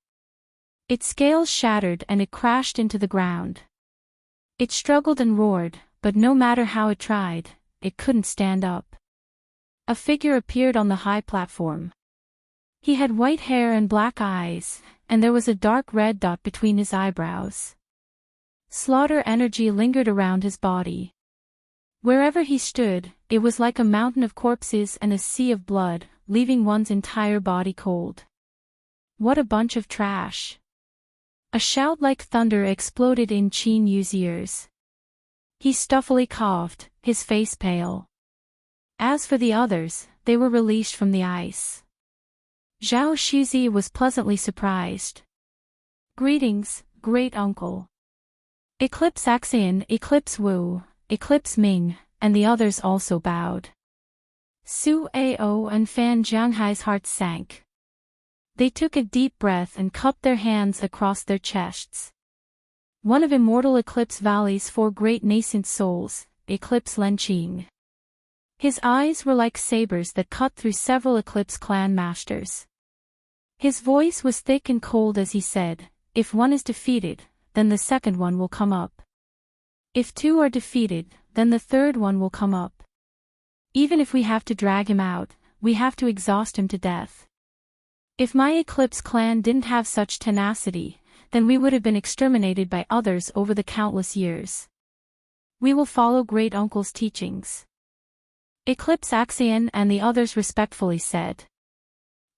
Its scales shattered and it crashed into the ground. It struggled and roared, but no matter how it tried, it couldn't stand up. A figure appeared on the high platform. He had white hair and black eyes, and there was a dark red dot between his eyebrows. Slaughter energy lingered around his body. Wherever he stood, it was like a mountain of corpses and a sea of blood, leaving one's entire body cold. What a bunch of trash! A shout like thunder exploded in Qin Yu's ears. He stuffily coughed, his face pale. As for the others, they were released from the ice. Zhao Shuzi was pleasantly surprised. Greetings, great uncle. Eclipse Axian, Eclipse Wu, Eclipse Ming, and the others also bowed. Su Ao and Fan Jianghai's hearts sank. They took a deep breath and cupped their hands across their chests. One of Immortal Eclipse Valley's 4 great nascent souls, Eclipse Lenqing. His eyes were like sabers that cut through several Eclipse clan masters. His voice was thick and cold as he said, "If one is defeated, then the second one will come up. If 2 are defeated, then the third one will come up. Even if we have to drag him out, we have to exhaust him to death. If my Eclipse clan didn't have such tenacity, then we would have been exterminated by others over the countless years. We will follow Great Uncle's teachings." Eclipse Axian and the others respectfully said.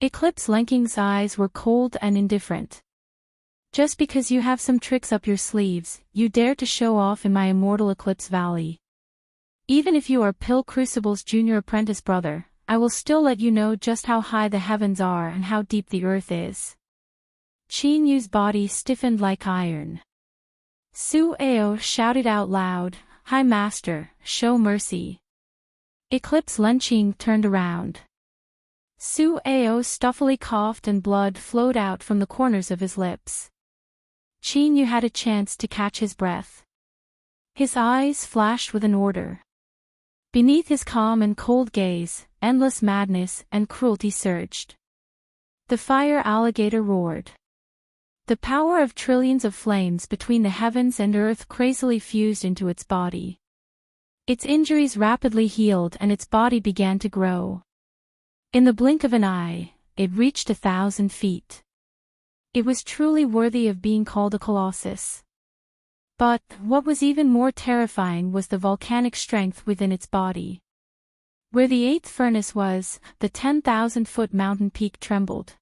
Eclipse Lenqing's eyes were cold and indifferent. "Just because you have some tricks up your sleeves, you dare to show off in my Immortal Eclipse Valley. Even if you are Pill Crucible's junior apprentice brother, I will still let you know just how high the heavens are and how deep the earth is." Qin Yu's body stiffened like iron. Su Ao shouted out loud, "High Master, show mercy." Eclipse Lenqing turned around. Su Ao stuffily coughed and blood flowed out from the corners of his lips. Qin Yu had a chance to catch his breath. His eyes flashed with an order. Beneath his calm and cold gaze, endless madness and cruelty surged. The fire alligator roared. The power of trillions of flames between the heavens and earth crazily fused into its body. Its injuries rapidly healed and its body began to grow. In the blink of an eye, it reached 1,000 feet. It was truly worthy of being called a colossus. But, what was even more terrifying was the volcanic strength within its body. Where the 8th furnace was, the 10,000-foot mountain peak trembled.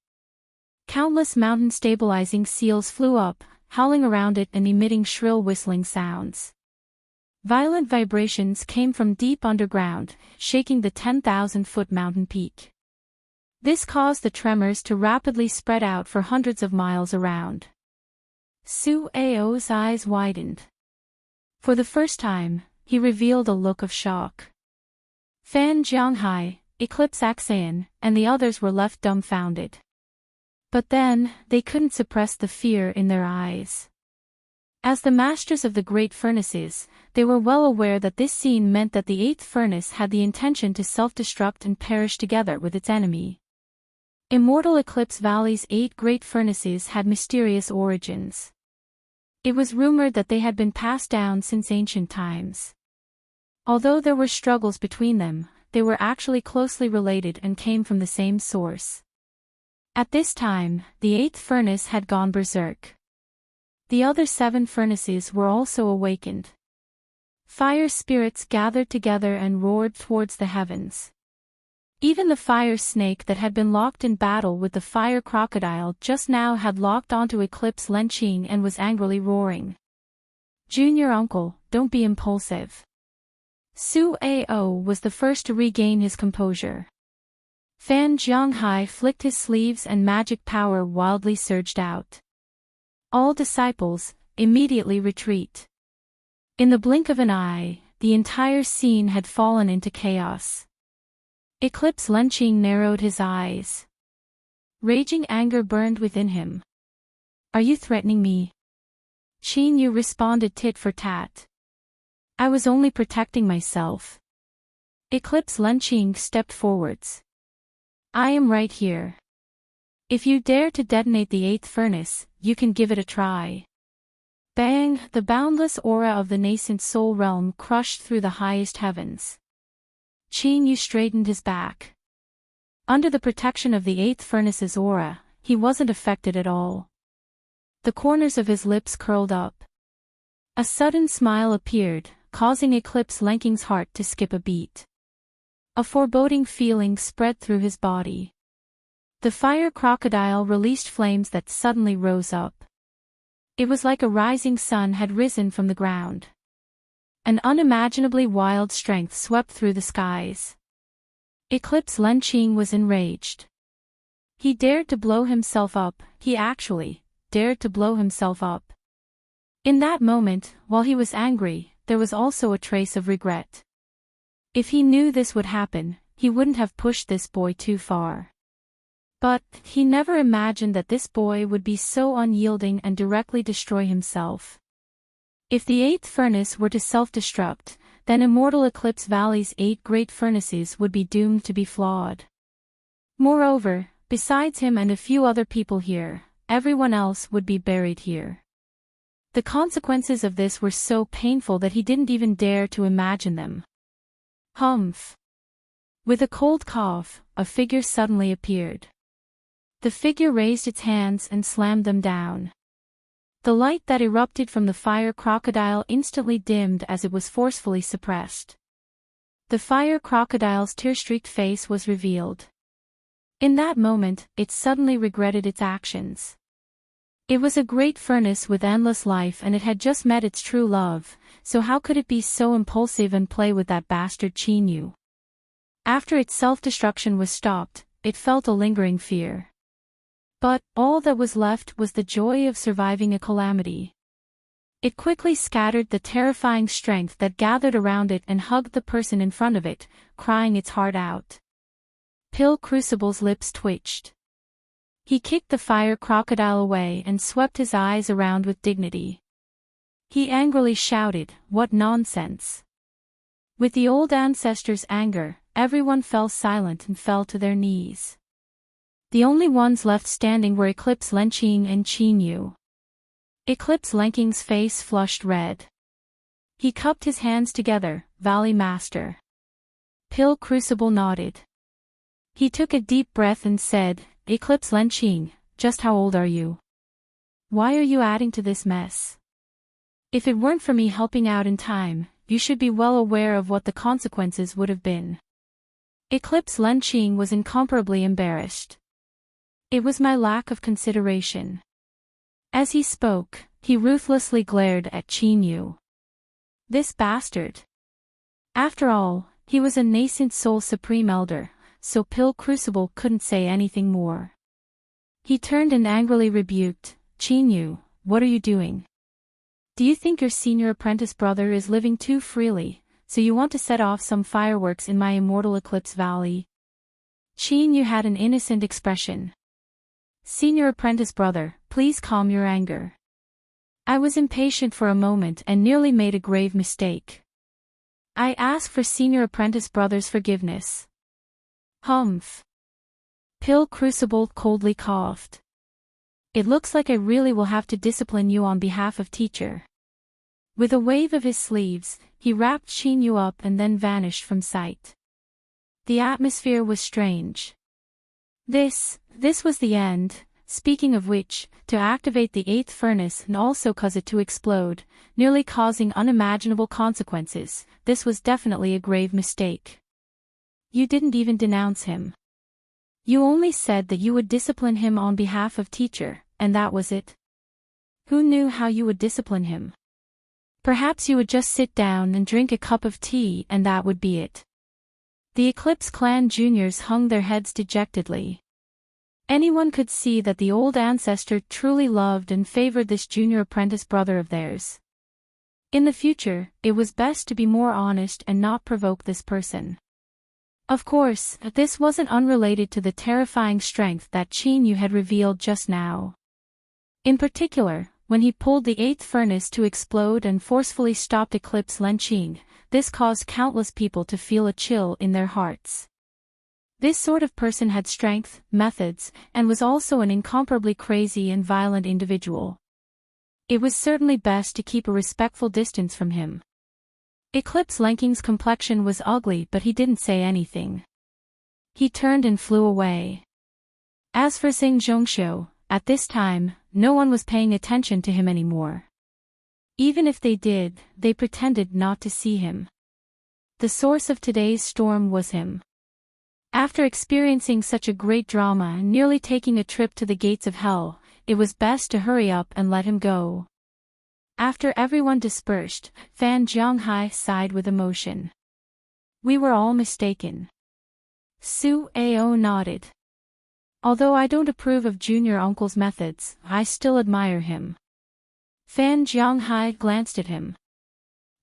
Countless mountain stabilizing seals flew up, howling around it and emitting shrill whistling sounds. Violent vibrations came from deep underground, shaking the 10,000-foot mountain peak. This caused the tremors to rapidly spread out for hundreds of miles around. Su Ao's eyes widened. For the first time, he revealed a look of shock. Fan Jianghai, Eclipse Axian, and the others were left dumbfounded. But then, they couldn't suppress the fear in their eyes. As the masters of the great furnaces, they were well aware that this scene meant that the 8th furnace had the intention to self-destruct and perish together with its enemy. Immortal Eclipse Valley's 8 great furnaces had mysterious origins. It was rumored that they had been passed down since ancient times. Although there were struggles between them, they were actually closely related and came from the same source. At this time, the 8th furnace had gone berserk. The other 7 furnaces were also awakened. Fire spirits gathered together and roared towards the heavens. Even the fire snake that had been locked in battle with the fire crocodile just now had locked onto Eclipse Lenching and was angrily roaring. "Junior uncle, don't be impulsive." Su Ao was the first to regain his composure. Fan Zhonghai flicked his sleeves and magic power wildly surged out. "All disciples, immediately retreat." In the blink of an eye, the entire scene had fallen into chaos. Eclipse Lenching narrowed his eyes. Raging anger burned within him. "Are you threatening me?" Qin Yu responded tit for tat. "I was only protecting myself." Eclipse Lenching stepped forwards. "I am right here. If you dare to detonate the 8th furnace, you can give it a try." Bang! The boundless aura of the nascent soul realm crushed through the highest heavens. Qin Yu straightened his back. Under the protection of the 8th furnace's aura, he wasn't affected at all. The corners of his lips curled up. A sudden smile appeared, causing Eclipse Lenching's heart to skip a beat. A foreboding feeling spread through his body. The fire crocodile released flames that suddenly rose up. It was like a rising sun had risen from the ground. An unimaginably wild strength swept through the skies. Eclipse Lenching was enraged. He dared to blow himself up, he actually dared to blow himself up. In that moment, while he was angry, there was also a trace of regret. If he knew this would happen, he wouldn't have pushed this boy too far. But he never imagined that this boy would be so unyielding and directly destroy himself. If the 8th furnace were to self-destruct, then Immortal Eclipse Valley's 8 great furnaces would be doomed to be flawed. Moreover, besides him and a few other people here, everyone else would be buried here. The consequences of this were so painful that he didn't even dare to imagine them. Humph! With a cold cough, a figure suddenly appeared. The figure raised its hands and slammed them down. The light that erupted from the fire crocodile instantly dimmed as it was forcefully suppressed. The fire crocodile's tear-streaked face was revealed. In that moment, it suddenly regretted its actions. It was a great furnace with endless life and it had just met its true love, so how could it be so impulsive and play with that bastard Qin Yu? After its self-destruction was stopped, it felt a lingering fear. But all that was left was the joy of surviving a calamity. It quickly scattered the terrifying strength that gathered around it and hugged the person in front of it, crying its heart out. Pill Crucible's lips twitched. He kicked the fire crocodile away and swept his eyes around with dignity. He angrily shouted, "What nonsense!" With the old ancestor's anger, everyone fell silent and fell to their knees. The only ones left standing were Eclipse Lenching and Qin Yu. Eclipse Lenching's face flushed red. He cupped his hands together, "Valley Master." Pill Crucible nodded. He took a deep breath and said, "Eclipse Lenching, just how old are you? Why are you adding to this mess? If it weren't for me helping out in time, you should be well aware of what the consequences would have been." Eclipse Lenching was incomparably embarrassed. "It was my lack of consideration." As he spoke, he ruthlessly glared at Qin Yu. This bastard. After all, he was a nascent soul supreme elder, so Pill Crucible couldn't say anything more. He turned and angrily rebuked, "Qin Yu, what are you doing? Do you think your senior apprentice brother is living too freely, so you want to set off some fireworks in my immortal Eclipse Valley?" Qin Yu had an innocent expression. "Senior apprentice brother, please calm your anger. I was impatient for a moment and nearly made a grave mistake. I ask for senior apprentice brother's forgiveness." Humph. Pill Crucible coldly coughed. "It looks like I really will have to discipline you on behalf of teacher." With a wave of his sleeves, he wrapped Qin Yu up and then vanished from sight. The atmosphere was strange. This was the end, speaking of which, to activate the 8th furnace and also cause it to explode, nearly causing unimaginable consequences, this was definitely a grave mistake. You didn't even denounce him. You only said that you would discipline him on behalf of teacher, and that was it. Who knew how you would discipline him? Perhaps you would just sit down and drink a cup of tea and that would be it. The Eclipse Clan juniors hung their heads dejectedly. Anyone could see that the old ancestor truly loved and favored this junior apprentice brother of theirs. In the future, it was best to be more honest and not provoke this person. Of course, this wasn't unrelated to the terrifying strength that Qin Yu had revealed just now. In particular, when he pulled the 8th furnace to explode and forcefully stopped Eclipse Lenqing, this caused countless people to feel a chill in their hearts. This sort of person had strength, methods, and was also an incomparably crazy and violent individual. It was certainly best to keep a respectful distance from him. Eclipse Lenqing's complexion was ugly but he didn't say anything. He turned and flew away. As for Xing Zhongxiu, at this time, no one was paying attention to him anymore. Even if they did, they pretended not to see him. The source of today's storm was him. After experiencing such a great drama and nearly taking a trip to the gates of hell, it was best to hurry up and let him go. After everyone dispersed, Fan Jianghai sighed with emotion. We were all mistaken. Su Ao nodded. Although I don't approve of Junior Uncle's methods, I still admire him. Fan Jianghai glanced at him.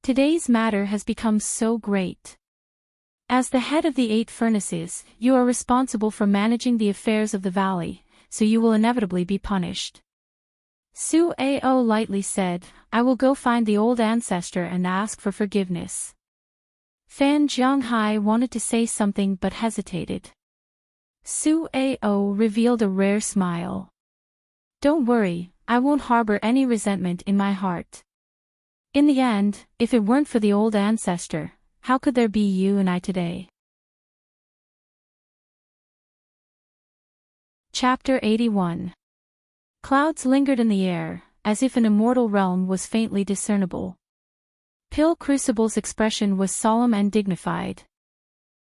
Today's matter has become so great. As the head of the 8 furnaces, you are responsible for managing the affairs of the valley, so you will inevitably be punished. Su Ao lightly said, I will go find the old ancestor and ask for forgiveness. Fan Jianghai wanted to say something but hesitated. Su Ao revealed a rare smile. Don't worry, I won't harbor any resentment in my heart. In the end, if it weren't for the old ancestor, how could there be you and I today? Chapter 81. Clouds lingered in the air, as if an immortal realm was faintly discernible. Pill Crucible's expression was solemn and dignified.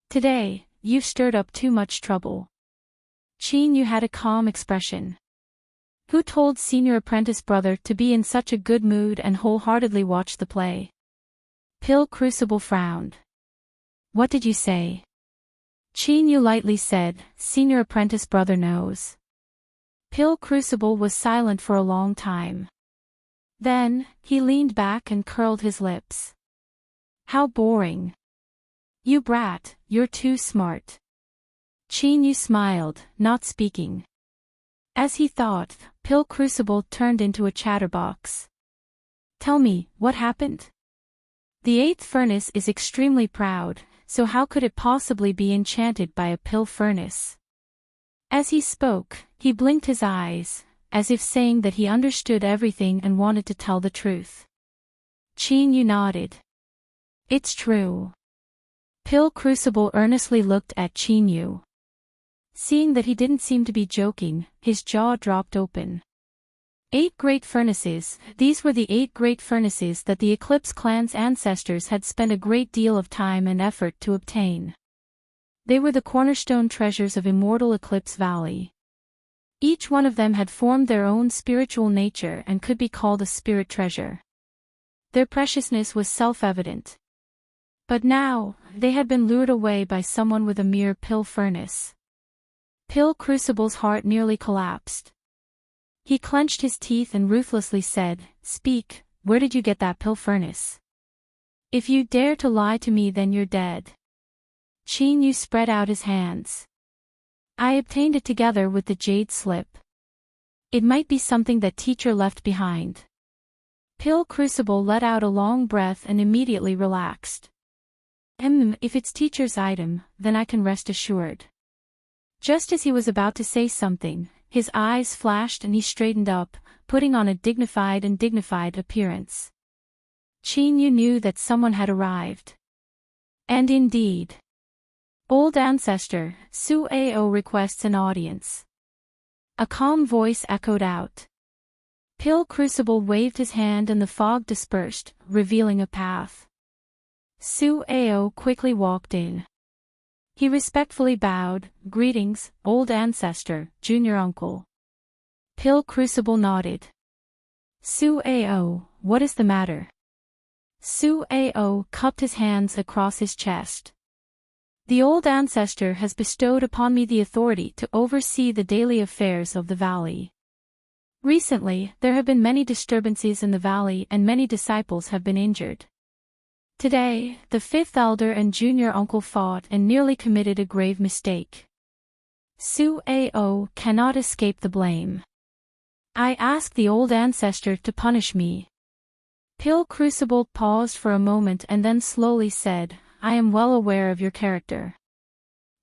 Today, you've stirred up too much trouble. Qin Yu had a calm expression. Who told senior apprentice brother to be in such a good mood and wholeheartedly watch the play? Pill Crucible frowned. What did you say? Qin Yu lightly said, senior apprentice brother knows. Pill Crucible was silent for a long time. Then, he leaned back and curled his lips. How boring. You brat, you're too smart. Qin Yu smiled, not speaking. As he thought, Pill Crucible turned into a chatterbox. Tell me, what happened? The 8th furnace is extremely proud, so how could it possibly be enchanted by a pill furnace? As he spoke, he blinked his eyes, as if saying that he understood everything and wanted to tell the truth. Qin Yu nodded. It's true. Pill Crucible earnestly looked at Qin Yu. Seeing that he didn't seem to be joking, his jaw dropped open. 8 great furnaces, these were the 8 great furnaces that the Eclipse clan's ancestors had spent a great deal of time and effort to obtain. They were the cornerstone treasures of immortal Eclipse Valley. Each one of them had formed their own spiritual nature and could be called a spirit treasure. Their preciousness was self-evident. But now, they had been lured away by someone with a mere pill furnace. Pill Crucible's heart nearly collapsed. He clenched his teeth and ruthlessly said, Speak, where did you get that pill furnace? If you dare to lie to me then you're dead. Qin Yu spread out his hands. I obtained it together with the jade slip. It might be something that teacher left behind. Pill Crucible let out a long breath and immediately relaxed. If it's teacher's item, then I can rest assured. Just as he was about to say something, his eyes flashed and he straightened up, putting on a dignified appearance. Qin Yu knew that someone had arrived. And indeed. Old ancestor, Su Ao requests an audience. A calm voice echoed out. Pill Crucible waved his hand and the fog dispersed, revealing a path. Su Ao quickly walked in. He respectfully bowed. Greetings, old ancestor, junior uncle. Pill Crucible nodded. Su-ao, what is the matter? Su-ao cupped his hands across his chest. The old ancestor has bestowed upon me the authority to oversee the daily affairs of the valley. Recently, there have been many disturbances in the valley and many disciples have been injured. Today, the fifth elder and junior uncle fought and nearly committed a grave mistake. Su-ao cannot escape the blame. I ask the old ancestor to punish me. Pill Crucible paused for a moment and then slowly said, I am well aware of your character.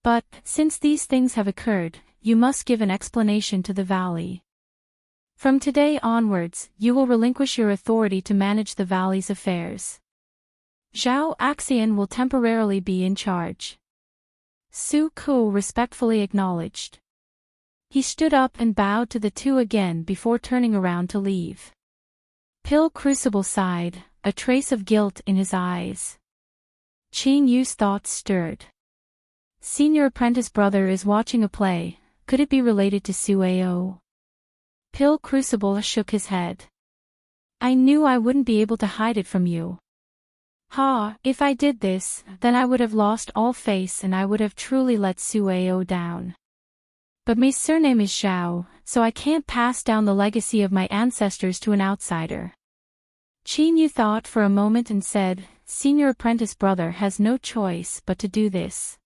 But, since these things have occurred, you must give an explanation to the valley. From today onwards, you will relinquish your authority to manage the valley's affairs. Zhao Axian will temporarily be in charge. Su Ku respectfully acknowledged. He stood up and bowed to the two again before turning around to leave. Pill Crucible sighed, a trace of guilt in his eyes. Qin Yu's thoughts stirred. Senior apprentice brother is watching a play, could it be related to Su-ao? Pill Crucible shook his head. I knew I wouldn't be able to hide it from you. If I did this, then I would have lost all face and I would have truly let Su-ao down. But my surname is Zhao, so I can't pass down the legacy of my ancestors to an outsider. Qin Yu thought for a moment and said, Senior apprentice brother has no choice but to do this.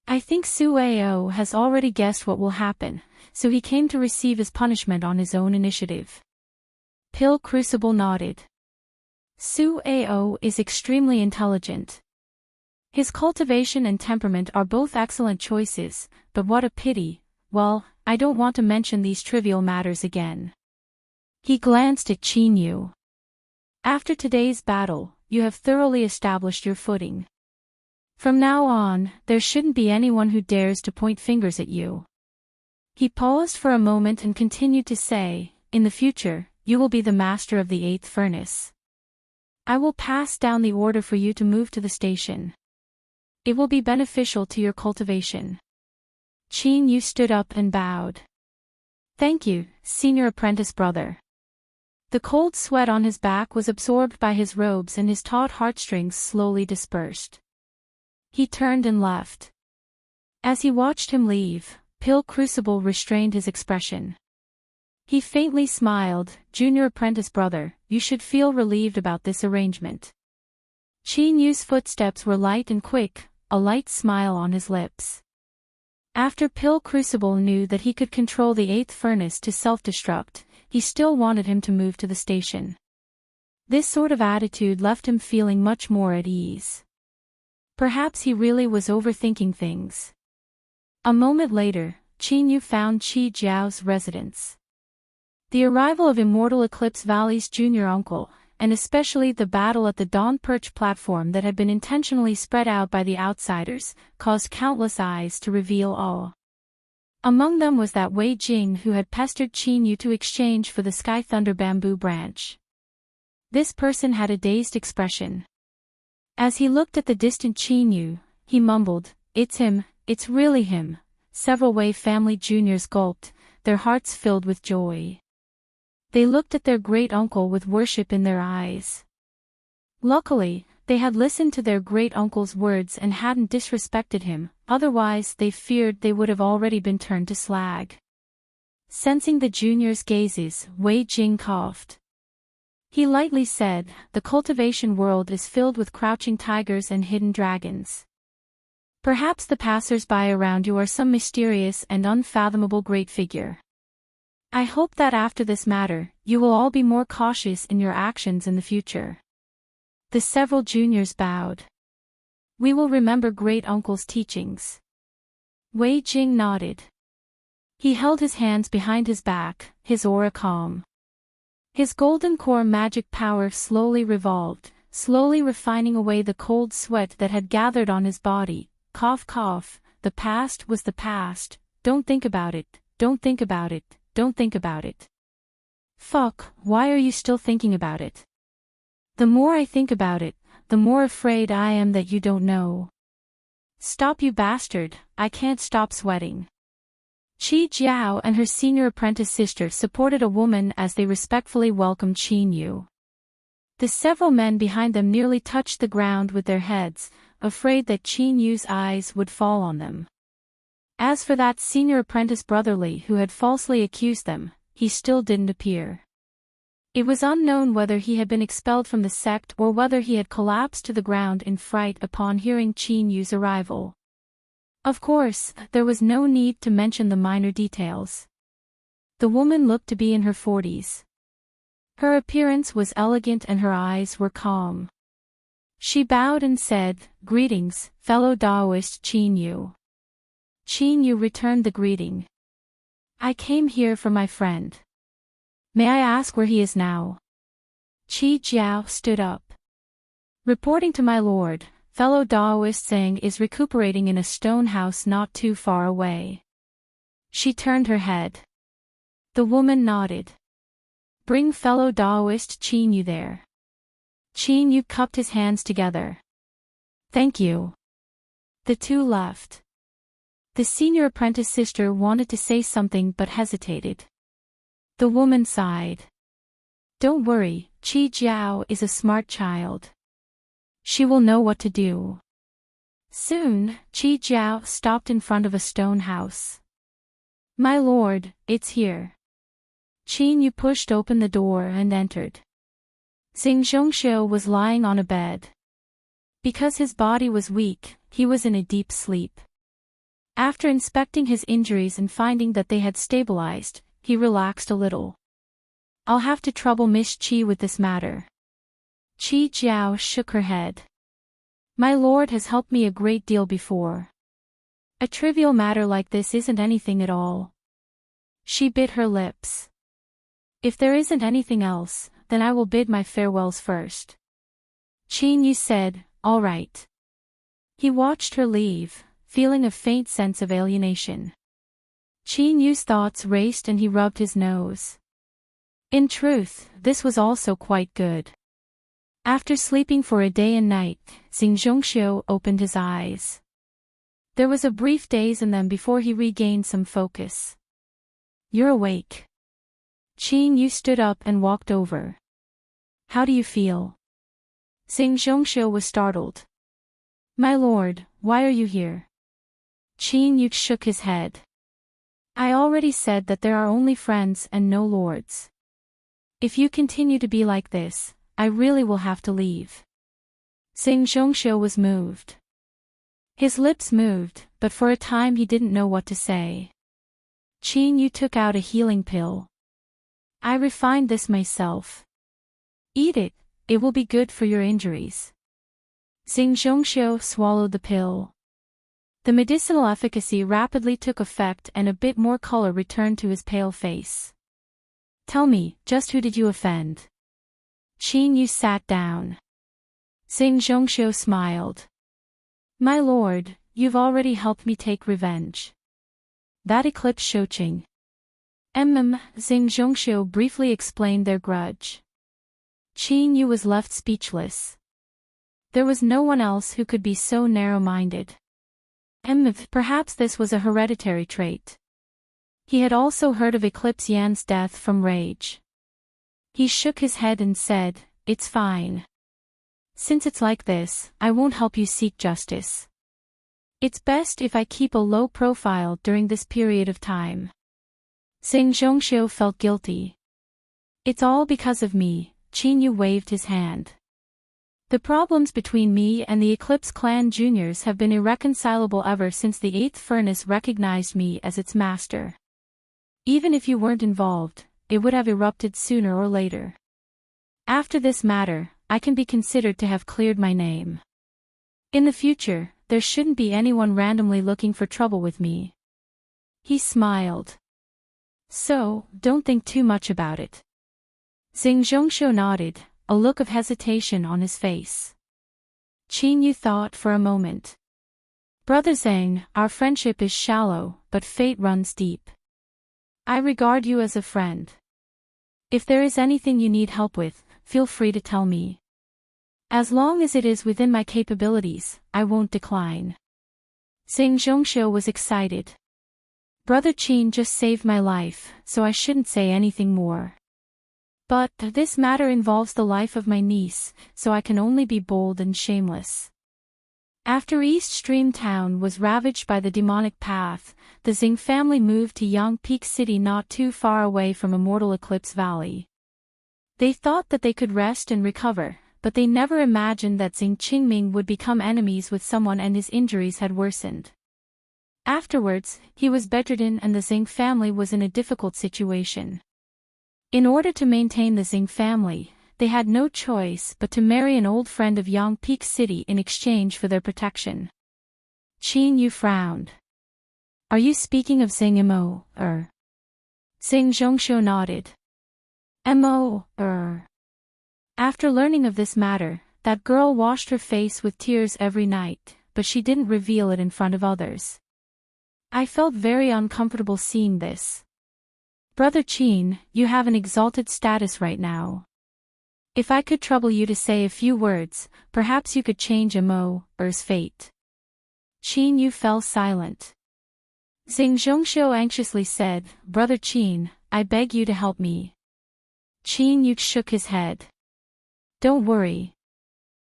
I think Su-ao has already guessed what will happen, so he came to receive his punishment on his own initiative. Pill Crucible nodded. Su-ao is extremely intelligent. His cultivation and temperament are both excellent choices, but what a pity, well, I don't want to mention these trivial matters again. He glanced at Qin Yu. After today's battle, you have thoroughly established your footing. From now on, there shouldn't be anyone who dares to point fingers at you. He paused for a moment and continued to say, in the future, you will be the master of the 8th furnace. I will pass down the order for you to move to the station. It will be beneficial to your cultivation. Qin Yu stood up and bowed. Thank you, senior apprentice brother. The cold sweat on his back was absorbed by his robes and his taut heartstrings slowly dispersed. He turned and left. As he watched him leave, Pill Crucible restrained his expression. He faintly smiled, Junior apprentice brother, you should feel relieved about this arrangement. Qin Yu's footsteps were light and quick, a light smile on his lips. After Pill Crucible knew that he could control the 8th furnace to self-destruct, he still wanted him to move to the station. This sort of attitude left him feeling much more at ease. Perhaps he really was overthinking things. A moment later, Qin Yu found Qi Jiao's residence. The arrival of Immortal Eclipse Valley's junior uncle, and especially the battle at the Dawn Perch platform that had been intentionally spread out by the outsiders, caused countless eyes to reveal awe. Among them was that Wei Jing who had pestered Qin Yu to exchange for the Sky Thunder bamboo branch. This person had a dazed expression. As he looked at the distant Qin Yu, he mumbled, "It's him, it's really him." Several Wei family juniors gulped, their hearts filled with joy. They looked at their great-uncle with worship in their eyes. Luckily, they had listened to their great-uncle's words and hadn't disrespected him, otherwise they feared they would have already been turned to slag. Sensing the juniors' gazes, Wei Jing coughed. He lightly said, "The cultivation world is filled with crouching tigers and hidden dragons. Perhaps the passers-by around you are some mysterious and unfathomable great figure. I hope that after this matter, you will all be more cautious in your actions in the future." The several juniors bowed. "We will remember great-uncle's teachings." Wei Jing nodded. He held his hands behind his back, his aura calm. His golden core magic power slowly revolved, slowly refining away the cold sweat that had gathered on his body. Cough cough, the past was the past, don't think about it, don't think about it, don't think about it. Fuck, why are you still thinking about it? The more I think about it, the more afraid I am that you don't know. Stop, you bastard, I can't stop sweating. Qi Jiao and her senior apprentice sister supported a woman as they respectfully welcomed Qin Yu. The several men behind them nearly touched the ground with their heads, afraid that Qin Yu's eyes would fall on them. As for that senior apprentice brotherly who had falsely accused them, he still didn't appear. It was unknown whether he had been expelled from the sect or whether he had collapsed to the ground in fright upon hearing Qin Yu's arrival. Of course, there was no need to mention the minor details. The woman looked to be in her 40s. Her appearance was elegant and her eyes were calm. She bowed and said, "Greetings, fellow Taoist Qin Yu." Qin Yu returned the greeting. "I came here for my friend. May I ask where he is now?" Qi Jiao stood up. "Reporting to my lord, fellow Taoist Zhang is recuperating in a stone house not too far away." She turned her head. The woman nodded. "Bring fellow Taoist Qin Yu there." Qin Yu cupped his hands together. "Thank you." The two left. The senior apprentice sister wanted to say something but hesitated. The woman sighed. "Don't worry, Qi Jiao is a smart child. She will know what to do." Soon, Qi Jiao stopped in front of a stone house. "My lord, it's here." Qin Yu pushed open the door and entered. Xing Zhongxiu was lying on a bed. Because his body was weak, he was in a deep sleep. After inspecting his injuries and finding that they had stabilized, he relaxed a little. "I'll have to trouble Miss Qi with this matter." Qi Jiao shook her head. "My lord has helped me a great deal before. A trivial matter like this isn't anything at all." She bit her lips. "If there isn't anything else, then I will bid my farewells first." Qin Yu said, "All right." He watched her leave, feeling a faint sense of alienation. Qin Yu's thoughts raced and he rubbed his nose. In truth, this was also quite good. After sleeping for a day and night, Xing Zhongxiu opened his eyes. There was a brief daze in them before he regained some focus. "You're awake." Qin Yu stood up and walked over. "How do you feel?" Xing Zhongxiu was startled. "My lord, why are you here?" Qin Yu shook his head. "I already said that there are only friends and no lords. If you continue to be like this, I really will have to leave." Xing Zhongxiu was moved. His lips moved, but for a time he didn't know what to say. Qin Yu took out a healing pill. "I refined this myself. Eat it, it will be good for your injuries." Xing Zhongxiu swallowed the pill. The medicinal efficacy rapidly took effect and a bit more color returned to his pale face. "Tell me, just who did you offend?" Qin Yu sat down. Xing Zhongxiu smiled. "My lord, you've already helped me take revenge. That eclipse Shouqing." Xing Zhongxiu briefly explained their grudge. Qin Yu was left speechless. There was no one else who could be so narrow-minded. Perhaps this was a hereditary trait. He had also heard of Eclipse Yan's death from rage. He shook his head and said, "It's fine. Since it's like this, I won't help you seek justice. It's best if I keep a low profile during this period of time." Xing Zhongxiu felt guilty. "It's all because of me," Qin Yu waved his hand. "The problems between me and the Eclipse Clan Juniors have been irreconcilable ever since the 8th Furnace recognized me as its master. Even if you weren't involved, it would have erupted sooner or later. After this matter, I can be considered to have cleared my name. In the future, there shouldn't be anyone randomly looking for trouble with me." He smiled. "So, don't think too much about it." Xing Zhongxiu nodded, a look of hesitation on his face. Qin Yu thought for a moment. "Brother Zhang, our friendship is shallow, but fate runs deep. I regard you as a friend. If there is anything you need help with, feel free to tell me. As long as it is within my capabilities, I won't decline." Xing Zhongxiu was excited. Brother Qin just saved my life, so I shouldn't say anything more. But this matter involves the life of my niece, so I can only be bold and shameless. After East Stream Town was ravaged by the demonic path, the Xing family moved to Yang Peak City not too far away from Immortal Eclipse Valley. They thought that they could rest and recover, but they never imagined that Xing Qingming would become enemies with someone and his injuries had worsened. Afterwards, he was bedridden and the Xing family was in a difficult situation. In order to maintain the Xing family, they had no choice but to marry an old friend of Yang Peak City in exchange for their protection. Qin Yu frowned. Are you speaking of Xing Mo, Xing Zhongxiu nodded. Mo, After learning of this matter, that girl washed her face with tears every night, but she didn't reveal it in front of others. I felt very uncomfortable seeing this. Brother Qin, you have an exalted status right now. If I could trouble you to say a few words, perhaps you could change Mo's fate. Qin Yu fell silent. Xing Zhongxiu anxiously said, Brother Qin, I beg you to help me. Qin Yu shook his head. Don't worry.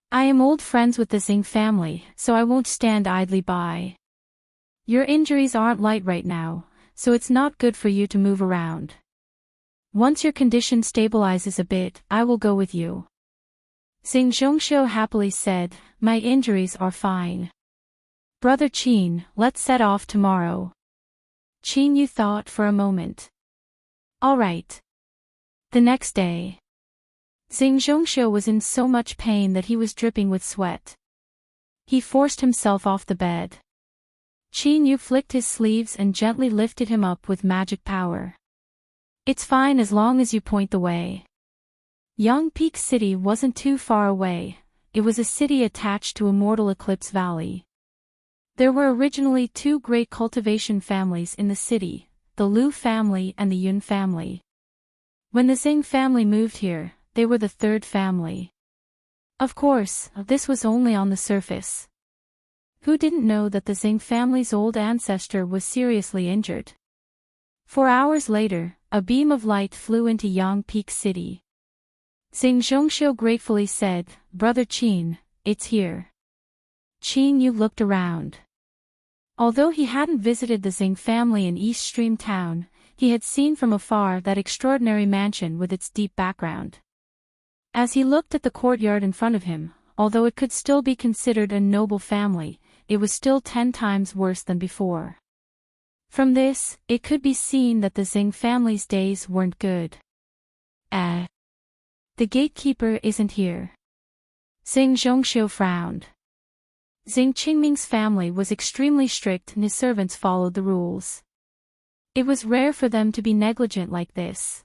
I am old friends with the Xing family, so I won't stand idly by. Your injuries aren't light right now, so it's not good for you to move around. Once your condition stabilizes a bit, I will go with you. Xing Zhongxiu happily said, My injuries are fine. Brother Qin, let's set off tomorrow. Qin Yu thought for a moment. All right. The next day. Xing Zhongxiu was in so much pain that he was dripping with sweat. He forced himself off the bed. Qin Yu flicked his sleeves and gently lifted him up with magic power. It's fine as long as you point the way. Yang Peak City wasn't too far away, it was a city attached to Immortal Eclipse Valley. There were originally two great cultivation families in the city, the Liu family and the Yun family. When the Xing family moved here, they were the third family. Of course, this was only on the surface. Who didn't know that the Xing family's old ancestor was seriously injured? 4 hours later, a beam of light flew into Yang Peak City. Xing Zhongxiu gratefully said, Brother Qin, it's here. Qin Yu looked around. Although he hadn't visited the Xing family in East Stream Town, he had seen from afar that extraordinary mansion with its deep background. As he looked at the courtyard in front of him, although it could still be considered a noble family, it was still 10 times worse than before. From this, it could be seen that the Xing family's days weren't good. The gatekeeper isn't here. Xing Zhongxiu frowned. Xing Qingming's family was extremely strict and his servants followed the rules. It was rare for them to be negligent like this.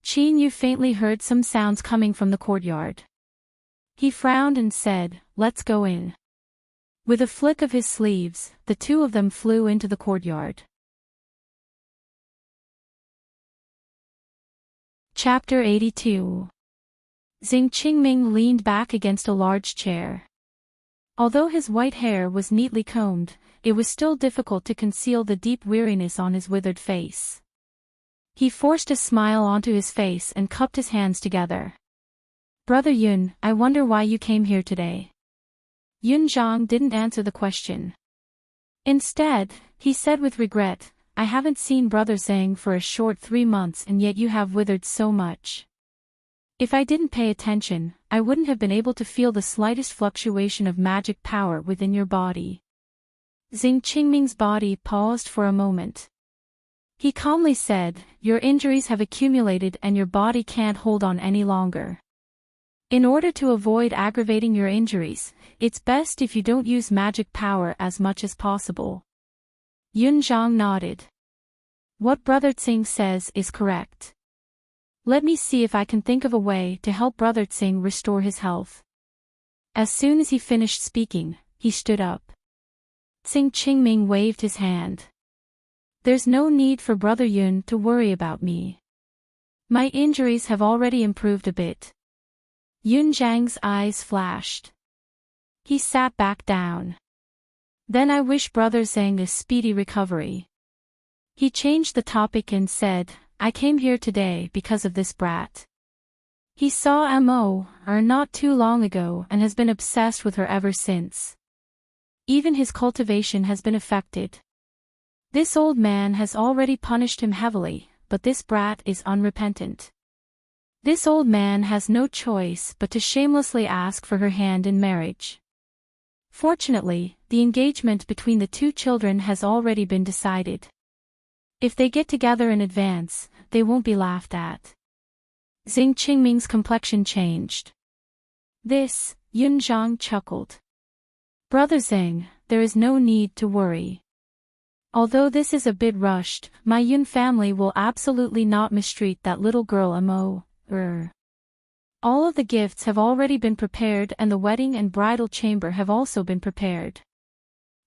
Qin Yu faintly heard some sounds coming from the courtyard. He frowned and said, Let's go in. With a flick of his sleeves, the two of them flew into the courtyard. Chapter 82. Xing Qingming leaned back against a large chair. Although his white hair was neatly combed, it was still difficult to conceal the deep weariness on his withered face. He forced a smile onto his face and cupped his hands together. Brother Yun, I wonder why you came here today. Yun Zhang didn't answer the question. Instead, he said with regret, I haven't seen Brother Zhang for a short 3 months and yet you have withered so much. If I didn't pay attention, I wouldn't have been able to feel the slightest fluctuation of magic power within your body. Xing Qingming's body paused for a moment. He calmly said, Your injuries have accumulated and your body can't hold on any longer. In order to avoid aggravating your injuries, it's best if you don't use magic power as much as possible. Yun Zhang nodded. What Brother Tsing says is correct. Let me see if I can think of a way to help Brother Tsing restore his health. As soon as he finished speaking, he stood up. Xing Qingming waved his hand. There's no need for Brother Yun to worry about me. My injuries have already improved a bit. Yun Zhang's eyes flashed. He sat back down. Then I wish Brother Zhang a speedy recovery. He changed the topic and said, I came here today because of this brat. He saw Mo not too long ago and has been obsessed with her ever since. Even his cultivation has been affected. This old man has already punished him heavily, but this brat is unrepentant. This old man has no choice but to shamelessly ask for her hand in marriage. Fortunately, the engagement between the two children has already been decided. If they get together in advance, they won't be laughed at. Xing Qingming's complexion changed. This, Yun Zhang chuckled. Brother Xing, there is no need to worry. Although this is a bit rushed, my Yun family will absolutely not mistreat that little girl Mo. All of the gifts have already been prepared and the wedding and bridal chamber have also been prepared.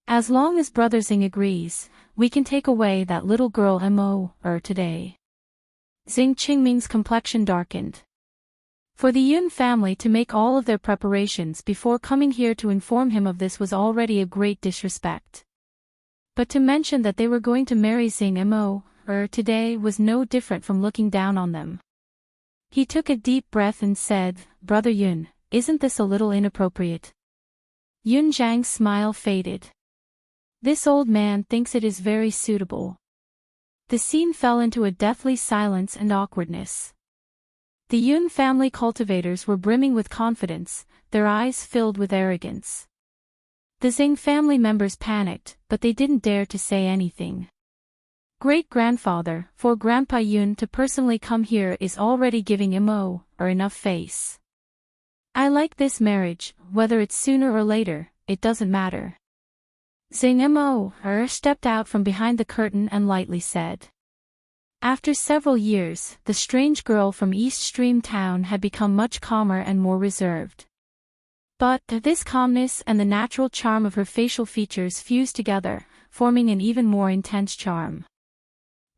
As long as Brother Xing agrees, we can take away that little girl Mo today. Xing Qingming's complexion darkened. For the Yun family to make all of their preparations before coming here to inform him of this was already a great disrespect. But to mention that they were going to marry Xing Mo today was no different from looking down on them. He took a deep breath and said, Brother Yun, isn't this a little inappropriate? Yun Zhang's smile faded. This old man thinks it is very suitable. The scene fell into a deathly silence and awkwardness. The Yun family cultivators were brimming with confidence, their eyes filled with arrogance. The Xing family members panicked, but they didn't dare to say anything. Great-grandfather, for Grandpa Yun to personally come here is already giving Mo enough face. I like this marriage, whether it's sooner or later, it doesn't matter. Xing Mo stepped out from behind the curtain and lightly said. After several years, the strange girl from East Stream Town had become much calmer and more reserved. But this calmness and the natural charm of her facial features fused together, forming an even more intense charm.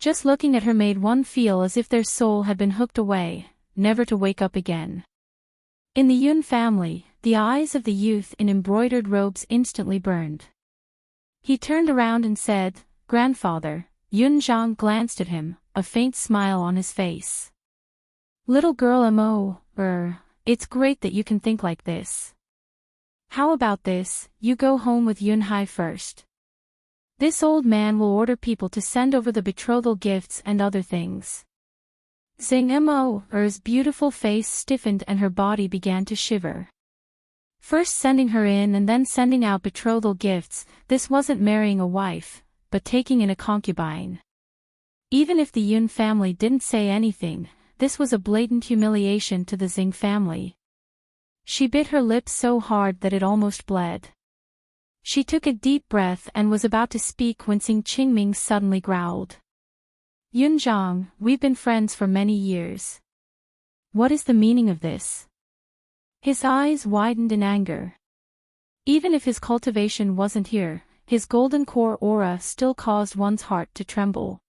Just looking at her made one feel as if their soul had been hooked away, never to wake up again. In the Yun family, the eyes of the youth in embroidered robes instantly burned. He turned around and said, Grandfather. Yun Zhang glanced at him, a faint smile on his face. Little girl Mo, it's great that you can think like this. How about this, you go home with Yun Hai first. This old man will order people to send over the betrothal gifts and other things. Xing Mo's beautiful face stiffened and her body began to shiver. First sending her in and then sending out betrothal gifts, this wasn't marrying a wife, but taking in a concubine. Even if the Yun family didn't say anything, this was a blatant humiliation to the Xing family. She bit her lips so hard that it almost bled. She took a deep breath and was about to speak when Xing Qingming suddenly growled. Yun Zhang, we've been friends for many years. What is the meaning of this? His eyes widened in anger. Even if his cultivation wasn't here, his golden core aura still caused one's heart to tremble.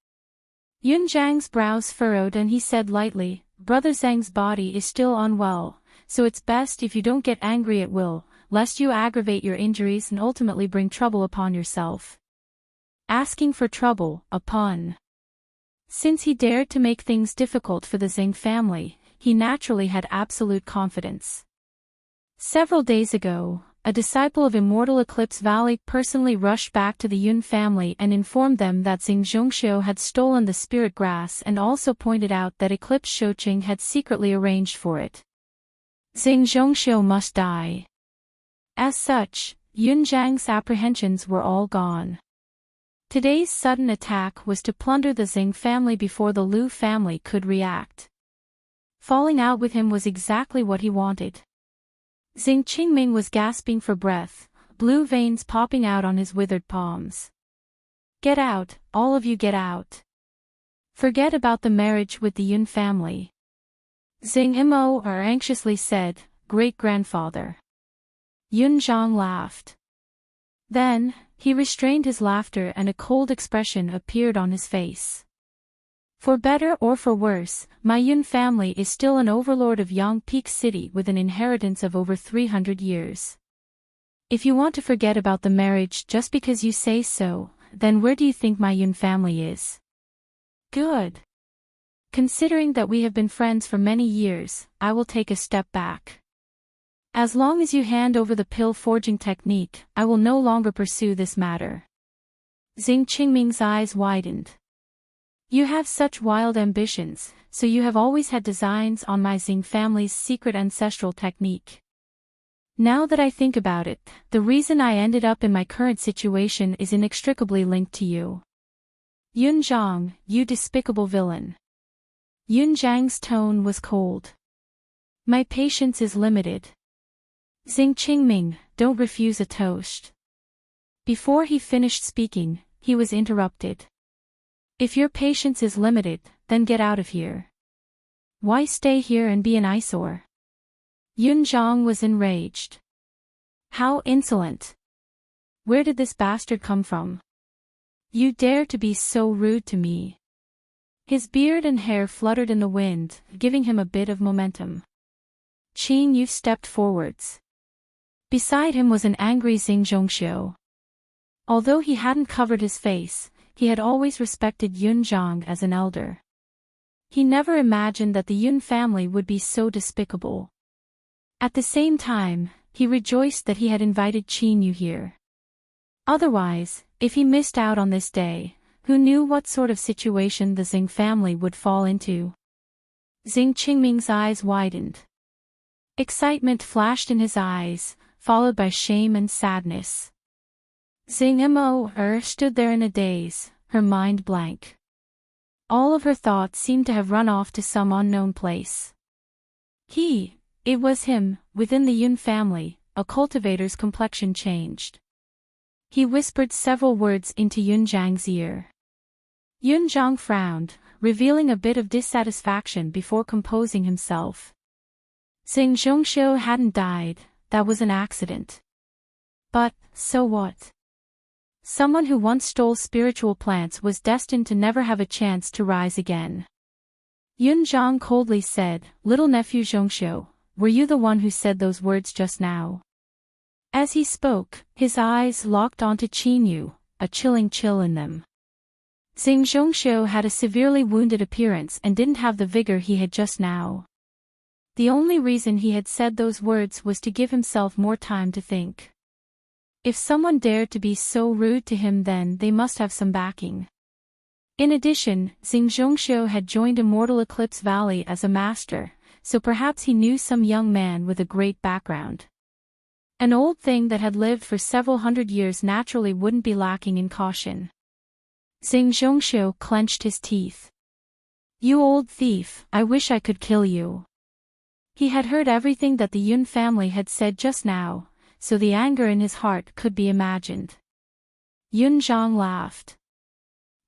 Yun Zhang's brows furrowed and he said lightly, Brother Zhang's body is still unwell, so it's best if you don't get angry at will, lest you aggravate your injuries and ultimately bring trouble upon yourself. Asking for trouble, a pun. Since he dared to make things difficult for the Xing family, he naturally had absolute confidence. Several days ago, a disciple of Immortal Eclipse Valley personally rushed back to the Yun family and informed them that Xing Zhongxiu had stolen the spirit grass and also pointed out that Eclipse Shouqing had secretly arranged for it. Xing Zhongxiu must die. As such, Yun Zhang's apprehensions were all gone. Today's sudden attack was to plunder the Xing family before the Lu family could react. Falling out with him was exactly what he wanted. Xing Qingming was gasping for breath, blue veins popping out on his withered palms. Get out, all of you get out. Forget about the marriage with the Yun family. Xing Mo anxiously said, Great-grandfather. Yun Zhang laughed. Then, he restrained his laughter and a cold expression appeared on his face. For better or for worse, my Yun family is still an overlord of Yang Peak City with an inheritance of over 300 years. If you want to forget about the marriage just because you say so, then where do you think my Yun family is? Good. Considering that we have been friends for many years, I will take a step back. As long as you hand over the pill forging technique, I will no longer pursue this matter. Xing Qingming's eyes widened. You have such wild ambitions, so you have always had designs on my Xing family's secret ancestral technique. Now that I think about it, the reason I ended up in my current situation is inextricably linked to you. Yun Zhang, you despicable villain. Yun Zhang's tone was cold. My patience is limited. Xing Qingming, don't refuse a toast. Before he finished speaking, he was interrupted. If your patience is limited, then get out of here. Why stay here and be an eyesore? Yun Zhang was enraged. How insolent! Where did this bastard come from? You dare to be so rude to me. His beard and hair fluttered in the wind, giving him a bit of momentum. Qin Yu stepped forwards. Beside him was an angry Xing Zhongxiu. Although he hadn't covered his face, he had always respected Yun Zhang as an elder. He never imagined that the Yun family would be so despicable. At the same time, he rejoiced that he had invited Qin Yu here. Otherwise, if he missed out on this day, who knew what sort of situation the Xing family would fall into? Xing Qingming's eyes widened. Excitement flashed in his eyes, followed by shame and sadness. Xing Mo stood there in a daze, her mind blank. All of her thoughts seemed to have run off to some unknown place. It was him, within the Yun family, a cultivator's complexion changed. He whispered several words into Yun Zhang's ear. Yun Zhang frowned, revealing a bit of dissatisfaction before composing himself. Xing Zhongxiu hadn't died, that was an accident. But, so what? Someone who once stole spiritual plants was destined to never have a chance to rise again. Yun Zhang coldly said, "Little nephew Zhongxiu, were you the one who said those words just now?" As he spoke, his eyes locked onto Qin Yu, a chilling chill in them. Xing Zhongxiu had a severely wounded appearance and didn't have the vigor he had just now. The only reason he had said those words was to give himself more time to think. If someone dared to be so rude to him, then they must have some backing. In addition, Xing Zhongxiu had joined Immortal Eclipse Valley as a master, so perhaps he knew some young man with a great background. An old thing that had lived for several hundred years naturally wouldn't be lacking in caution. Xing Zhongxiu clenched his teeth. You old thief, I wish I could kill you. He had heard everything that the Yun family had said just now, so the anger in his heart could be imagined. Yun Zhang laughed.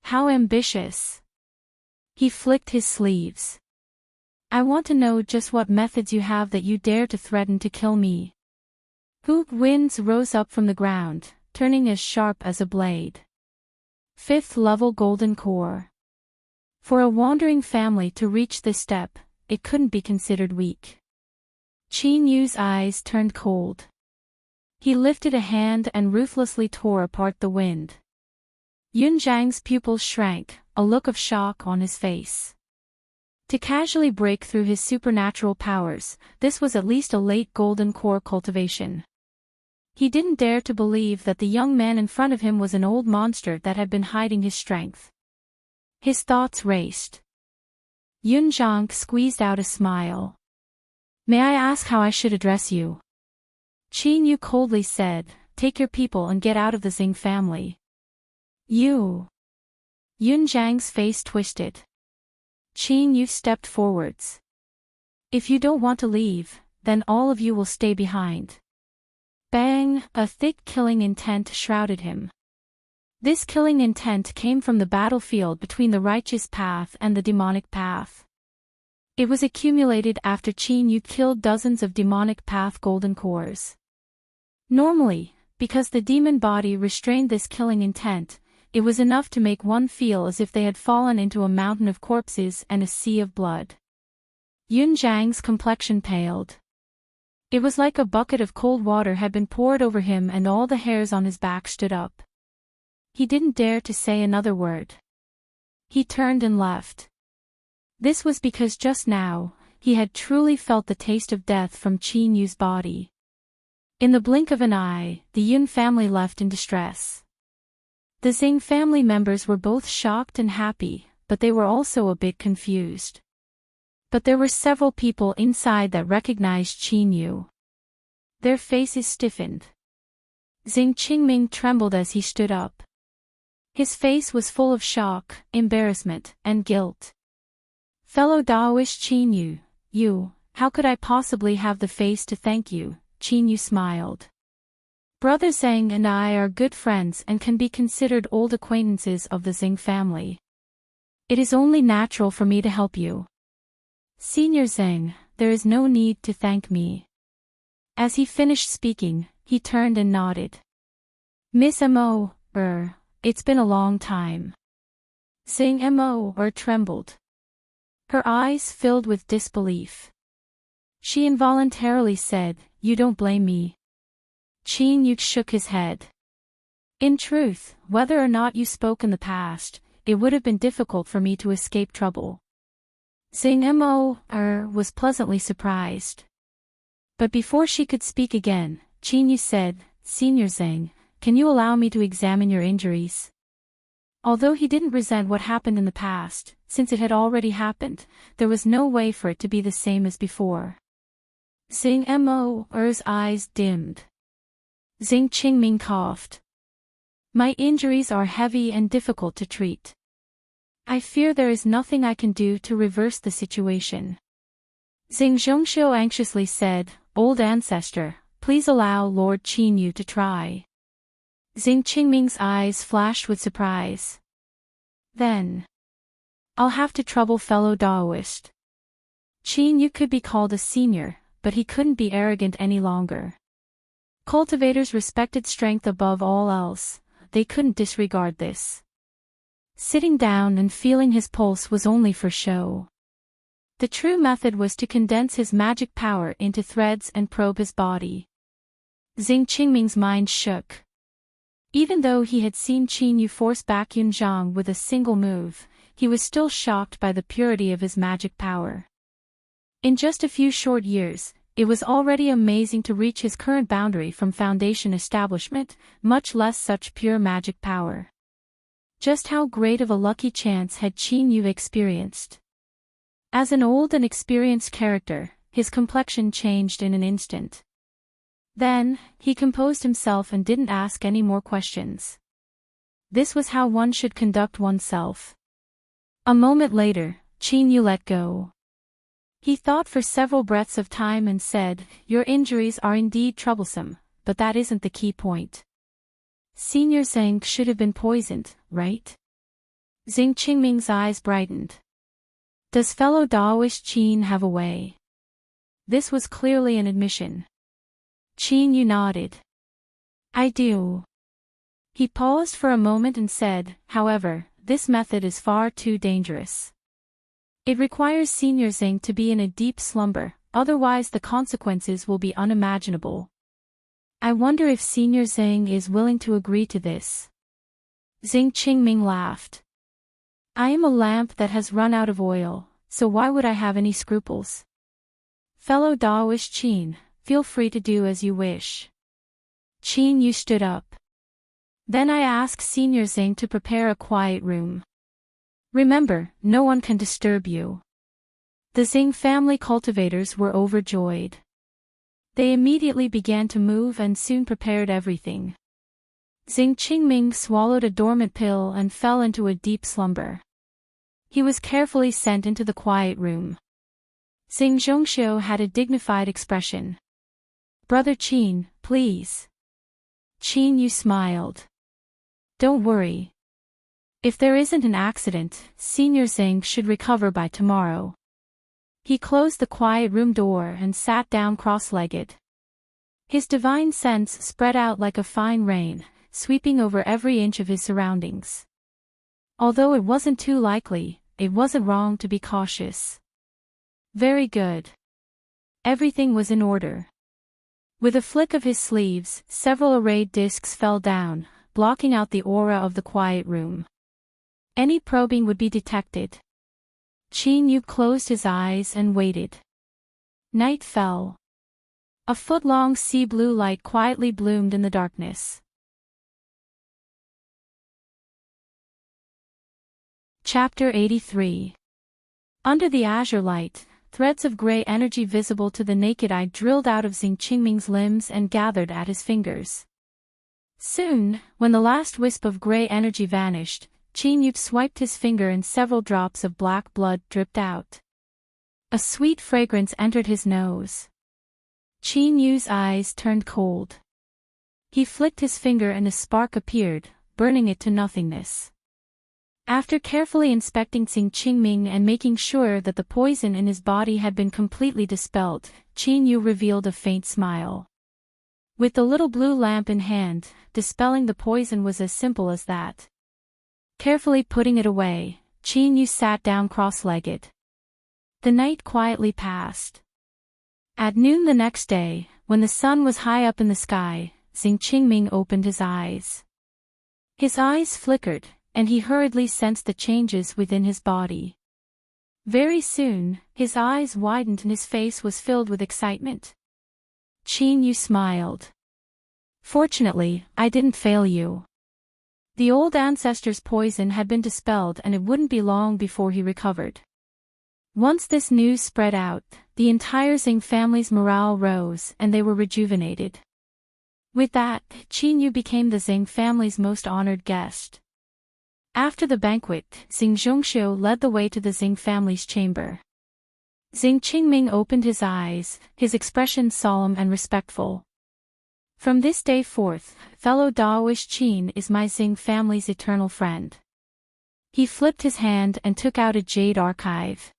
How ambitious. He flicked his sleeves. I want to know just what methods you have that you dare to threaten to kill me. Hu winds rose up from the ground, turning as sharp as a blade. 5th level golden core. For a wandering family to reach this step, it couldn't be considered weak. Qin Yu's eyes turned cold. He lifted a hand and ruthlessly tore apart the wind. Yun Zhang's pupils shrank, a look of shock on his face. To casually break through his supernatural powers, this was at least a late golden core cultivation. He didn't dare to believe that the young man in front of him was an old monster that had been hiding his strength. His thoughts raced. Yun Zhang squeezed out a smile. May I ask how I should address you? Qin Yu coldly said, take your people and get out of the Xing family. You. Yun Zhang's face twisted. Qin Yu stepped forwards. If you don't want to leave, then all of you will stay behind. Bang! A thick killing intent shrouded him. This killing intent came from the battlefield between the righteous path and the demonic path. It was accumulated after Qin Yu killed dozens of demonic path golden cores. Normally, because the demon body restrained this killing intent, it was enough to make one feel as if they had fallen into a mountain of corpses and a sea of blood. Yun Zhang's complexion paled. It was like a bucket of cold water had been poured over him and all the hairs on his back stood up. He didn't dare to say another word. He turned and left. This was because just now, he had truly felt the taste of death from Qin Yu's body. In the blink of an eye, the Yun family left in distress. The Xing family members were both shocked and happy, but they were also a bit confused. But there were several people inside that recognized Qin Yu. Their faces stiffened. Xing Qingming trembled as he stood up. His face was full of shock, embarrassment, and guilt. Fellow Daoist Qin Yu, how could I possibly have the face to thank you? Qin Yu smiled. Brother Zhang and I are good friends and can be considered old acquaintances of the Xing family. It is only natural for me to help you. Senior Zhang, there is no need to thank me. As he finished speaking, he turned and nodded. Miss Mo, it's been a long time. Xing Mo trembled. Her eyes filled with disbelief. She involuntarily said, "You don't blame me." Qin Yu shook his head. In truth, whether or not you spoke in the past, it would have been difficult for me to escape trouble. Xing Mo was pleasantly surprised. But before she could speak again, Qin Yu said, "Senior Zhang, can you allow me to examine your injuries?" Although he didn't resent what happened in the past, since it had already happened, there was no way for it to be the same as before. Xing Mo's eyes dimmed. Xing Qingming coughed. My injuries are heavy and difficult to treat. I fear there is nothing I can do to reverse the situation. Xing Zhongxiu anxiously said, Old ancestor, please allow Lord Qin Yu to try. Xing Qingming's eyes flashed with surprise. Then, I'll have to trouble fellow Daoist. Qin Yu could be called a senior, but he couldn't be arrogant any longer. Cultivators respected strength above all else, they couldn't disregard this. Sitting down and feeling his pulse was only for show. The true method was to condense his magic power into threads and probe his body. Xing Qingming's mind shook. Even though he had seen Qin Yu force back Yun Zhang with a single move, he was still shocked by the purity of his magic power. In just a few short years, it was already amazing to reach his current boundary from Foundation establishment, much less such pure magic power. Just how great of a lucky chance had Qin Yu experienced? As an old and experienced character, his complexion changed in an instant. Then, he composed himself and didn't ask any more questions. This was how one should conduct oneself. A moment later, Qin Yu let go. He thought for several breaths of time and said, Your injuries are indeed troublesome, but that isn't the key point. Senior Zhang should have been poisoned, right? Xing Qingming's eyes brightened. Does fellow Daoist Qin have a way? This was clearly an admission. Qin Yu nodded. I do. He paused for a moment and said, however, this method is far too dangerous. It requires Senior Zhang to be in a deep slumber, otherwise the consequences will be unimaginable. I wonder if Senior Zhang is willing to agree to this. Xing Qingming laughed. I am a lamp that has run out of oil, so why would I have any scruples? Fellow Daoist Qin, feel free to do as you wish. Qin Yu stood up. Then I ask Senior Zhang to prepare a quiet room. Remember, no one can disturb you. The Xing family cultivators were overjoyed. They immediately began to move and soon prepared everything. Xing Qingming swallowed a dormant pill and fell into a deep slumber. He was carefully sent into the quiet room. Xing Zhongxiu had a dignified expression. Brother Qin, please. Qin Yu smiled. Don't worry. If there isn't an accident, Senior Zhang should recover by tomorrow. He closed the quiet room door and sat down cross-legged. His divine sense spread out like a fine rain, sweeping over every inch of his surroundings. Although it wasn't too likely, it wasn't wrong to be cautious. Very good. Everything was in order. With a flick of his sleeves, several arrayed discs fell down, blocking out the aura of the quiet room. Any probing would be detected. Qin Yu closed his eyes and waited. Night fell. A foot-long sea blue light quietly bloomed in the darkness. Chapter 83. Under the azure light, threads of gray energy visible to the naked eye drilled out of Xing Qingming's limbs and gathered at his fingers. Soon, when the last wisp of gray energy vanished, Qin Yu swiped his finger and several drops of black blood dripped out. A sweet fragrance entered his nose. Qin Yu's eyes turned cold. He flicked his finger and a spark appeared, burning it to nothingness. After carefully inspecting Xing Qingming and making sure that the poison in his body had been completely dispelled, Qin Yu revealed a faint smile. With the little blue lamp in hand, dispelling the poison was as simple as that. Carefully putting it away, Qin Yu sat down cross-legged. The night quietly passed. At noon the next day, when the sun was high up in the sky, Xing Qingming opened his eyes. His eyes flickered, and he hurriedly sensed the changes within his body. Very soon, his eyes widened and his face was filled with excitement. Qin Yu smiled. Fortunately, I didn't fail you. The old ancestor's poison had been dispelled and it wouldn't be long before he recovered. Once this news spread out, the entire Xing family's morale rose and they were rejuvenated. With that, Qin Yu became the Xing family's most honored guest. After the banquet, Xing Zhongxiu led the way to the Xing family's chamber. Xing Qingming opened his eyes, his expression solemn and respectful. From this day forth, fellow Daoist Qin is my Xing family's eternal friend. He flipped his hand and took out a jade archive.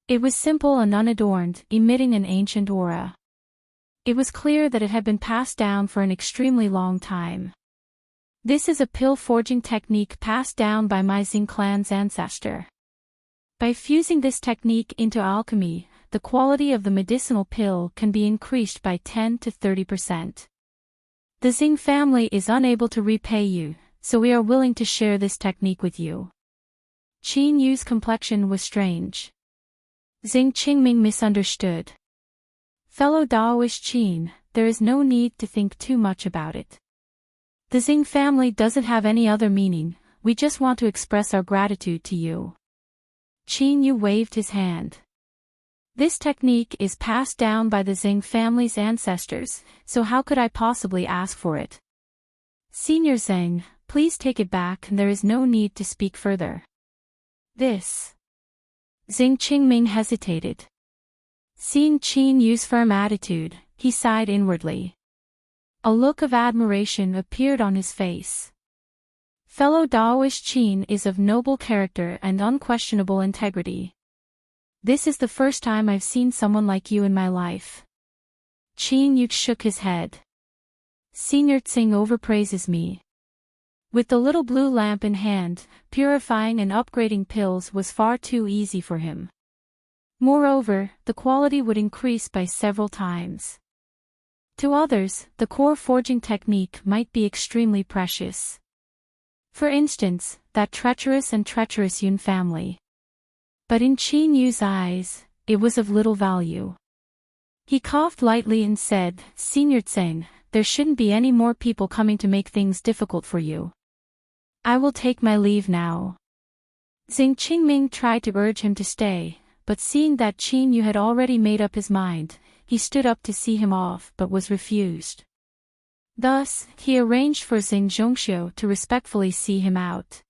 It was simple and unadorned, emitting an ancient aura. It was clear that it had been passed down for an extremely long time. This is a pill forging technique passed down by my Xing clan's ancestor. By fusing this technique into alchemy, the quality of the medicinal pill can be increased by 10 to 30%. The Xing family is unable to repay you, so we are willing to share this technique with you. Qin Yu's complexion was strange. Xing Qingming misunderstood. Fellow Daoist Qin, there is no need to think too much about it. The Xing family doesn't have any other meaning, we just want to express our gratitude to you. Qin Yu waved his hand. This technique is passed down by the Xing family's ancestors, so how could I possibly ask for it? Senior Xing, please take it back and there is no need to speak further. This. Xing Qingming hesitated. Seeing Qin Yu's firm attitude, he sighed inwardly. A look of admiration appeared on his face. Fellow Daoist Qin is of noble character and unquestionable integrity. This is the first time I've seen someone like you in my life. Qin Yu shook his head. Senior Xing overpraises me. With the little blue lamp in hand, purifying and upgrading pills was far too easy for him. Moreover, the quality would increase by several times. To others, the core forging technique might be extremely precious. For instance, that treacherous Yun family. But in Qin Yu's eyes, it was of little value. He coughed lightly and said, Senior Tseng, there shouldn't be any more people coming to make things difficult for you. I will take my leave now. Xing Qingming tried to urge him to stay, but seeing that Qin Yu had already made up his mind, he stood up to see him off but was refused. Thus, he arranged for Xing Zhongxiu to respectfully see him out.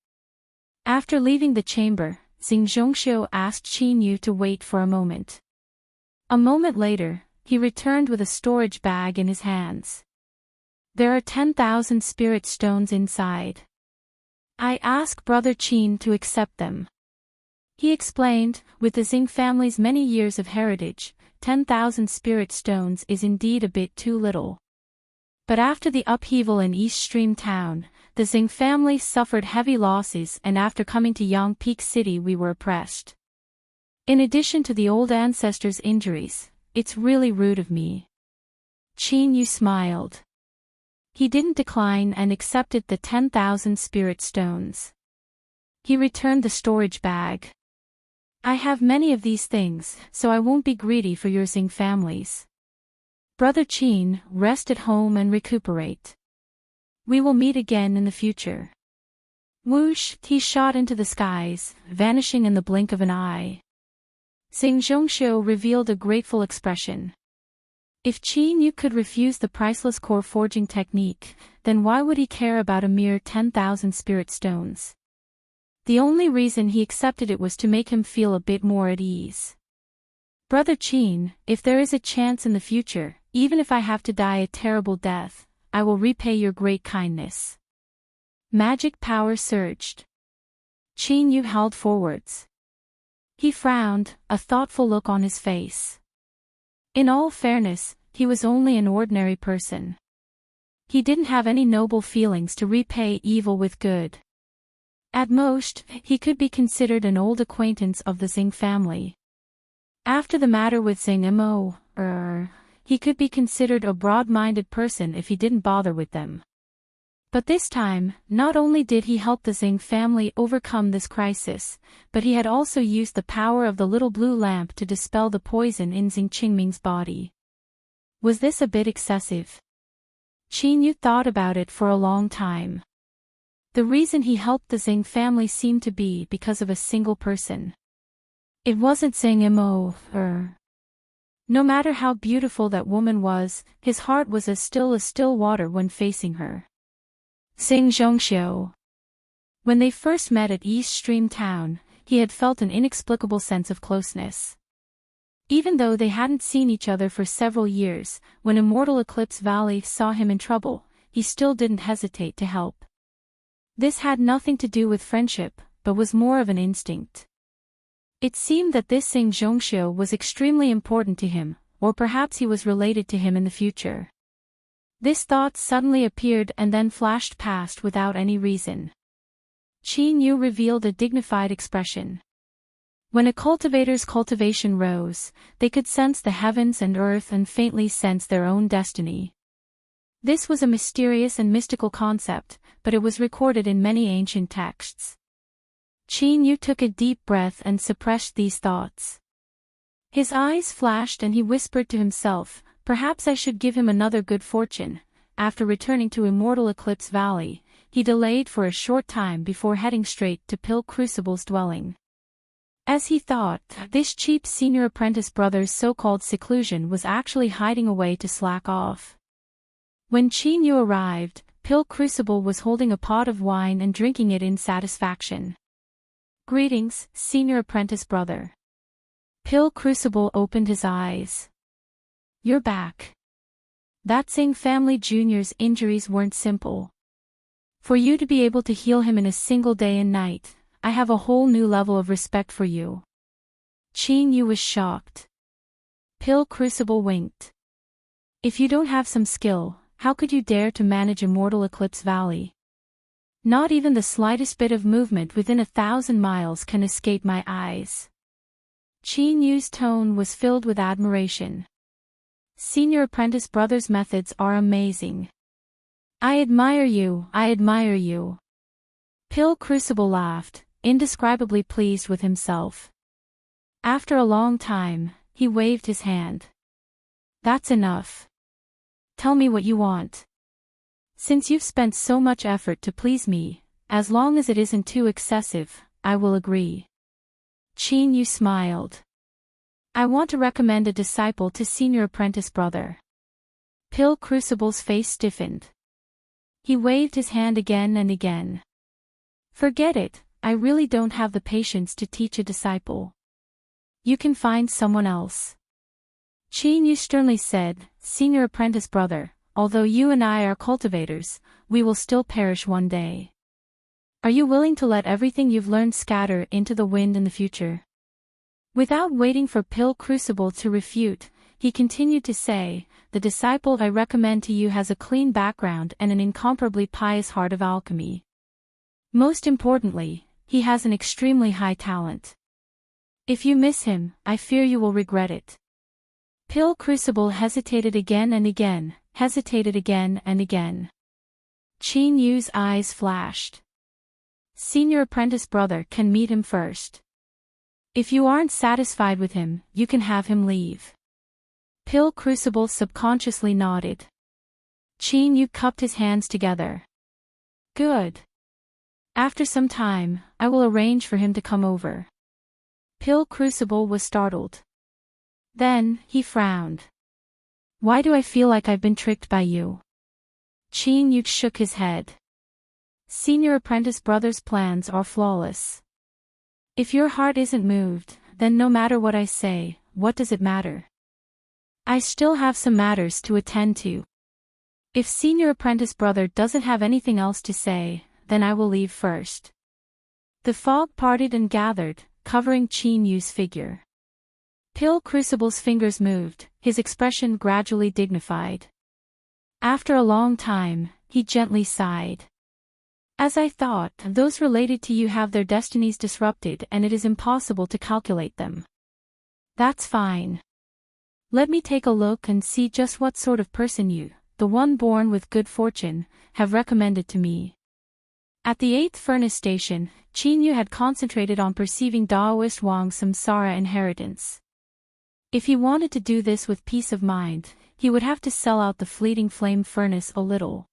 After leaving the chamber, Xing Zhongxiu asked Qin Yu to wait for a moment. A moment later, he returned with a storage bag in his hands. There are 10,000 spirit stones inside. I ask Brother Qin to accept them. He explained, with the Xing family's many years of heritage, 10,000 spirit stones is indeed a bit too little. But after the upheaval in East Stream Town, the Xing family suffered heavy losses and after coming to Yang Peak City we were oppressed. In addition to the old ancestors' injuries, it's really rude of me. Qin Yu smiled. He didn't decline and accepted the 10,000 spirit stones. He returned the storage bag. I have many of these things, so I won't be greedy for your Xing families. Brother Qin, rest at home and recuperate. We will meet again in the future. Whoosh, he shot into the skies, vanishing in the blink of an eye. Xing Zhongxiu revealed a grateful expression. If Qin Yu could refuse the priceless core forging technique, then why would he care about a mere 10,000 spirit stones? The only reason he accepted it was to make him feel a bit more at ease. Brother Qin, if there is a chance in the future, even if I have to die a terrible death, I will repay your great kindness. Magic power surged. Qin Yu held forwards. He frowned, a thoughtful look on his face. In all fairness, he was only an ordinary person. He didn't have any noble feelings to repay evil with good. At most, he could be considered an old acquaintance of the Xing family. After the matter with Xing Mo, he could be considered a broad-minded person if he didn't bother with them. But this time, not only did he help the Xing family overcome this crisis, but he had also used the power of the little blue lamp to dispel the poison in Xing Qingming's body. Was this a bit excessive? Qin Yu thought about it for a long time. The reason he helped the Xing family seemed to be because of a single person. It wasn't Xing Mo. No matter how beautiful that woman was, his heart was as still water when facing her. Xing Zhongxiu. When they first met at East Stream Town, he had felt an inexplicable sense of closeness. Even though they hadn't seen each other for several years, when Immortal Eclipse Valley saw him in trouble, he still didn't hesitate to help. This had nothing to do with friendship, but was more of an instinct. It seemed that this Xing Zhongxiu was extremely important to him, or perhaps he was related to him in the future. This thought suddenly appeared and then flashed past without any reason. Qin Yu revealed a dignified expression. When a cultivator's cultivation rose, they could sense the heavens and earth and faintly sense their own destiny. This was a mysterious and mystical concept, but it was recorded in many ancient texts. Qin Yu took a deep breath and suppressed these thoughts. His eyes flashed and he whispered to himself, perhaps I should give him another good fortune. After returning to Immortal Eclipse Valley, he delayed for a short time before heading straight to Pill Crucible's dwelling. As he thought, this cheap senior apprentice brother's so-called seclusion was actually hiding away to slack off. When Qin Yu arrived, Pill Crucible was holding a pot of wine and drinking it in satisfaction. Greetings, senior apprentice brother. Pill Crucible opened his eyes. You're back. That Xing family junior's injuries weren't simple. For you to be able to heal him in a single day and night, I have a whole new level of respect for you. Qin Yu was shocked. Pill Crucible winked. If you don't have some skill, how could you dare to manage Immortal Eclipse Valley? Not even the slightest bit of movement within 1,000 miles can escape my eyes. Qin Yu's tone was filled with admiration. Senior apprentice brother's methods are amazing. I admire you, I admire you. Pill Crucible laughed, indescribably pleased with himself. After a long time, he waved his hand. That's enough. Tell me what you want. Since you've spent so much effort to please me, as long as it isn't too excessive, I will agree. Qin Yu smiled. I want to recommend a disciple to senior apprentice brother. Pill Crucible's face stiffened. He waved his hand again and again. Forget it, I really don't have the patience to teach a disciple. You can find someone else. Qin Yu sternly said, Senior apprentice brother, although you and I are cultivators, we will still perish one day. Are you willing to let everything you've learned scatter into the wind in the future? Without waiting for Pill Crucible to refute, he continued to say, the disciple I recommend to you has a clean background and an incomparably pious heart of alchemy. Most importantly, he has an extremely high talent. If you miss him, I fear you will regret it. Pill Crucible hesitated again and again, hesitated again and again. Qin Yu's eyes flashed. Senior apprentice brother can meet him first. If you aren't satisfied with him, you can have him leave. Pill Crucible subconsciously nodded. Qin Yu cupped his hands together. Good. After some time, I will arrange for him to come over. Pill Crucible was startled. Then, he frowned. Why do I feel like I've been tricked by you? Qin Yu shook his head. Senior apprentice brother's plans are flawless. If your heart isn't moved, then no matter what I say, what does it matter? I still have some matters to attend to. If senior apprentice brother doesn't have anything else to say, then I will leave first. The fog parted and gathered, covering Qin Yu's figure. Pill Crucible's fingers moved, his expression gradually dignified. After a long time, he gently sighed. As I thought, those related to you have their destinies disrupted and it is impossible to calculate them. That's fine. Let me take a look and see just what sort of person you, the one born with good fortune, have recommended to me. At the 8th furnace station, Qin Yu had concentrated on perceiving Daoist Wang's samsara inheritance. If he wanted to do this with peace of mind, he would have to sell out the fleeting flame furnace a little.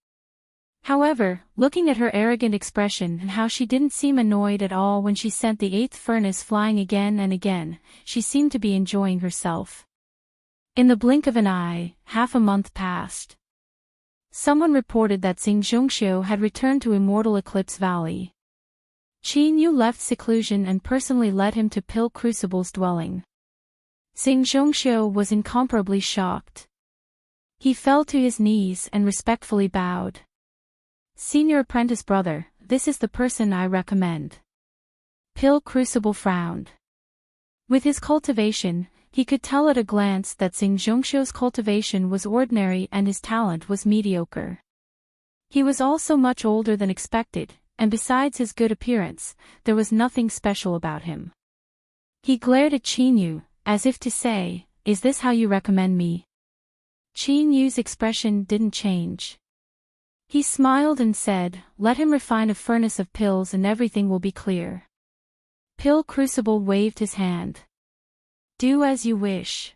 However, looking at her arrogant expression and how she didn't seem annoyed at all when she sent the 8th furnace flying again and again, she seemed to be enjoying herself. In the blink of an eye, half a month passed. Someone reported that Xingzhongxiu had returned to Immortal Eclipse Valley. Qin Yu left seclusion and personally led him to Pill Crucible's dwelling. Xingzhongxiu was incomparably shocked. He fell to his knees and respectfully bowed. Senior apprentice brother, this is the person I recommend. Pill Crucible frowned. With his cultivation, he could tell at a glance that Xingzhongxiu's cultivation was ordinary and his talent was mediocre. He was also much older than expected, and besides his good appearance, there was nothing special about him. He glared at Qin Yu, as if to say, is this how you recommend me? Qin Yu's expression didn't change. He smiled and said, let him refine a furnace of pills and everything will be clear. Pill Crucible waved his hand. Do as you wish.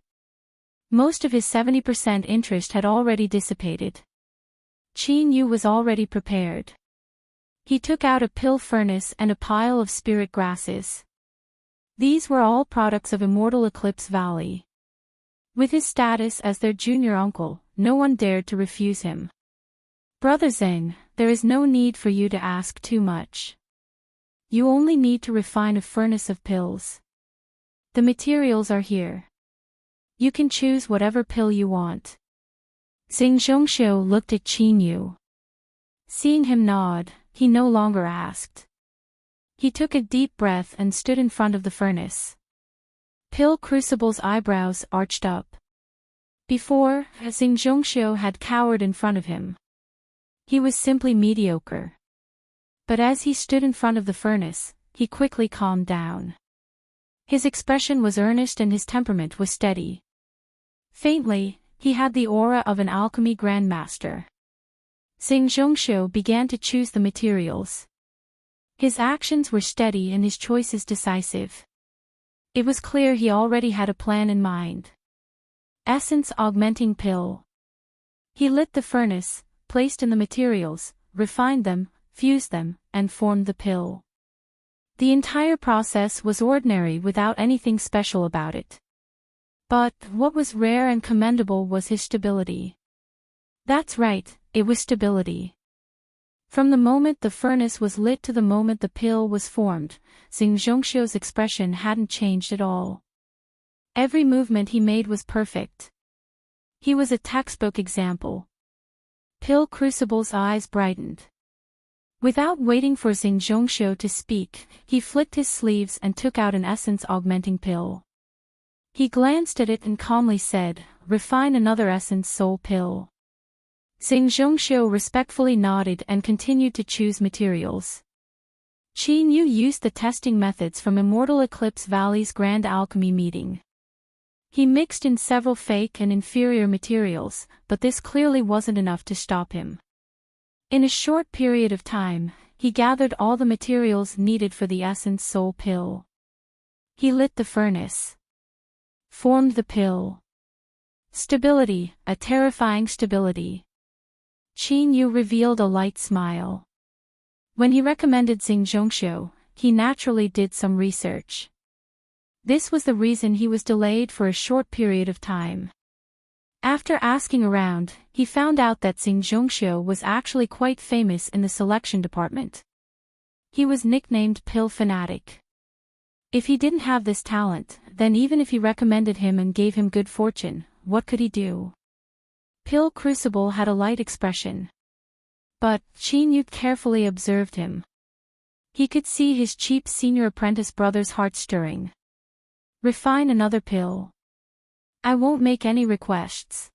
Most of his 70% interest had already dissipated. Qin Yu was already prepared. He took out a pill furnace and a pile of spirit grasses. These were all products of Immortal Eclipse Valley. With his status as their junior uncle, no one dared to refuse him. Brother Zeng, there is no need for you to ask too much. You only need to refine a furnace of pills. The materials are here. You can choose whatever pill you want. Xingzhongxiu looked at Qin Yu. Seeing him nod, he no longer asked. He took a deep breath and stood in front of the furnace. Pill Crucible's eyebrows arched up. Before, Xingzhongxiu had cowered in front of him. He was simply mediocre. But as he stood in front of the furnace, he quickly calmed down. His expression was earnest and his temperament was steady. Faintly, he had the aura of an alchemy grandmaster. Xingzhongxiu began to choose the materials. His actions were steady and his choices decisive. It was clear he already had a plan in mind. Essence augmenting pill. He lit the furnace, placed in the materials, refined them, fused them, and formed the pill. The entire process was ordinary without anything special about it. But what was rare and commendable was his stability. That's right, it was stability. From the moment the furnace was lit to the moment the pill was formed, Xingzhongxiu's expression hadn't changed at all. Every movement he made was perfect. He was a textbook example. Pill Crucible's eyes brightened. Without waiting for Xingzhongxiu to speak, he flicked his sleeves and took out an essence-augmenting pill. He glanced at it and calmly said, refine another essence soul pill. Xingzhongxiu respectfully nodded and continued to choose materials. Qin Yu used the testing methods from Immortal Eclipse Valley's Grand Alchemy meeting. He mixed in several fake and inferior materials, but this clearly wasn't enough to stop him. In a short period of time, he gathered all the materials needed for the Essence Soul pill. He lit the furnace. Formed the pill. Stability, a terrifying stability. Qin Yu revealed a light smile. When he recommended Xingzhongxiu, he naturally did some research. This was the reason he was delayed for a short period of time. After asking around, he found out that Xingzhongxiu was actually quite famous in the selection department. He was nicknamed Pill Fanatic. If he didn't have this talent, then even if he recommended him and gave him good fortune, what could he do? Pill Crucible had a light expression. But Qin Yu carefully observed him. He could see his cheap senior apprentice brother's heart stirring. Refine another pill. I won't make any requests.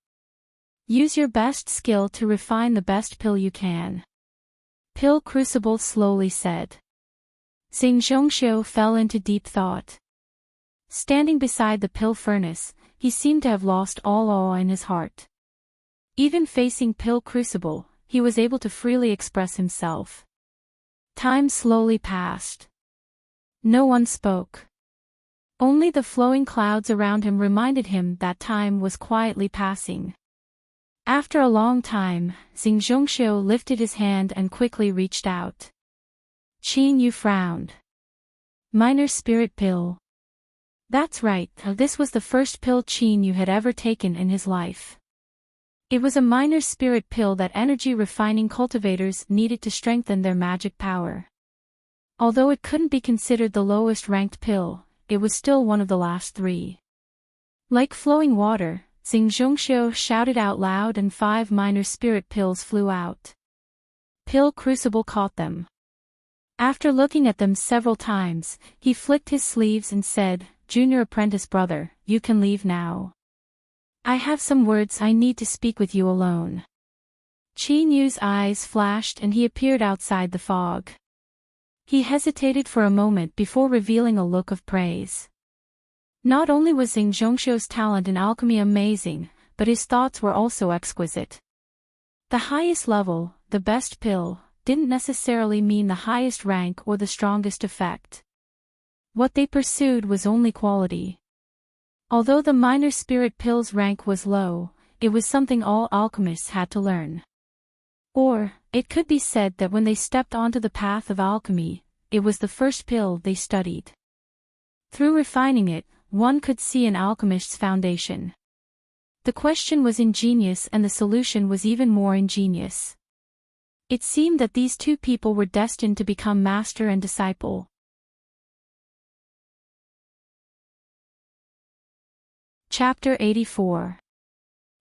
Use your best skill to refine the best pill you can. Pill Crucible slowly said. Xingzhongxiu fell into deep thought. Standing beside the pill furnace, he seemed to have lost all awe in his heart. Even facing Pill Crucible, he was able to freely express himself. Time slowly passed. No one spoke. Only the flowing clouds around him reminded him that time was quietly passing. After a long time, Xingzhongxiu lifted his hand and quickly reached out. Qin Yu frowned. Minor Spirit Pill. That's right, this was the first pill Qin Yu had ever taken in his life. It was a minor spirit pill that energy refining cultivators needed to strengthen their magic power. Although it couldn't be considered the lowest ranked pill, it was still one of the last three. Like flowing water, Xingzhongxiu shouted out loud and 5 minor spirit pills flew out. Pill Crucible caught them. After looking at them several times, he flicked his sleeves and said, "Junior apprentice brother, you can leave now. I have some words I need to speak with you alone." Qin Yu's eyes flashed and he appeared outside the fog. He hesitated for a moment before revealing a look of praise. Not only was Xingzhongxiu's talent in alchemy amazing, but his thoughts were also exquisite. The highest level, the best pill, didn't necessarily mean the highest rank or the strongest effect. What they pursued was only quality. Although the minor spirit pill's rank was low, it was something all alchemists had to learn. Or, it could be said that when they stepped onto the path of alchemy, it was the first pill they studied. Through refining it, one could see an alchemist's foundation. The question was ingenious and the solution was even more ingenious. It seemed that these two people were destined to become master and disciple. Chapter 84.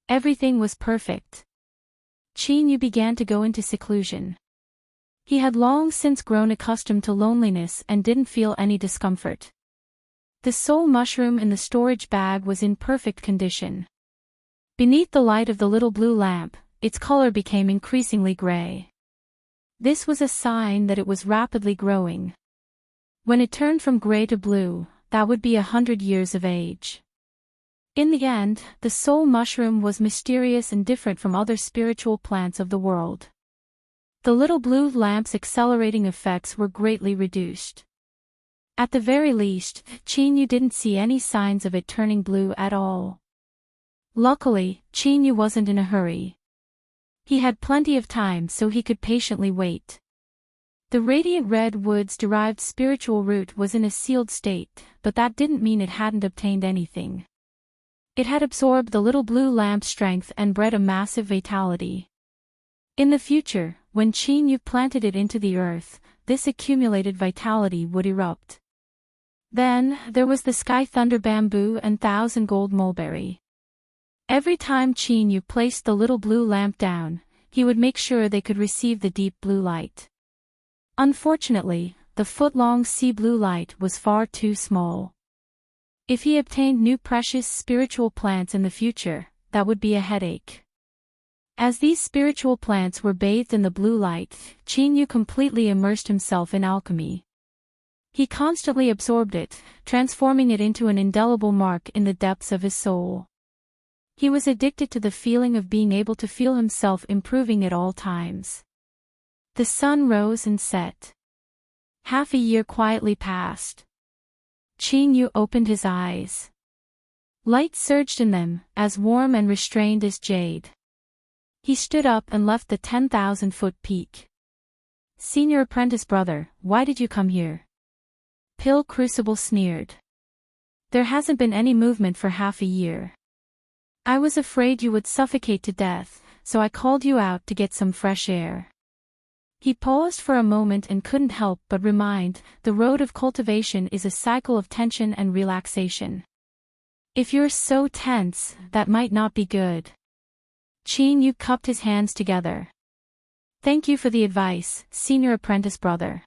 Everything was perfect. Qin Yu began to go into seclusion. He had long since grown accustomed to loneliness and didn't feel any discomfort. The soul mushroom in the storage bag was in perfect condition. Beneath the light of the little blue lamp, its color became increasingly gray. This was a sign that it was rapidly growing. When it turned from gray to blue, that would be 100 years of age. In the end, the soul mushroom was mysterious and different from other spiritual plants of the world. The little blue lamp's accelerating effects were greatly reduced. At the very least, Qin Yu didn't see any signs of it turning blue at all. Luckily, Qin Yu wasn't in a hurry. He had plenty of time so he could patiently wait. The radiant red woods-derived spiritual root was in a sealed state, but that didn't mean it hadn't obtained anything. It had absorbed the little blue lamp's strength and bred a massive vitality. In the future, when Qin Yu planted it into the earth, this accumulated vitality would erupt. Then, there was the Sky Thunder Bamboo and Thousand Gold Mulberry. Every time Qin Yu placed the little blue lamp down, he would make sure they could receive the deep blue light. Unfortunately, the foot-long sea blue light was far too small. If he obtained new precious spiritual plants in the future, that would be a headache. As these spiritual plants were bathed in the blue light, Qin Yu completely immersed himself in alchemy. He constantly absorbed it, transforming it into an indelible mark in the depths of his soul. He was addicted to the feeling of being able to feel himself improving at all times. The sun rose and set. Half a year quietly passed. Qin Yu opened his eyes. Light surged in them, as warm and restrained as jade. He stood up and left the 10,000-foot peak. Senior apprentice brother, why did you come here? Pill Crucible sneered. There hasn't been any movement for half a year. I was afraid you would suffocate to death, so I called you out to get some fresh air. He paused for a moment and couldn't help but remind, the road of cultivation is a cycle of tension and relaxation. If you're so tense, that might not be good. Qin Yu cupped his hands together. Thank you for the advice, senior apprentice brother.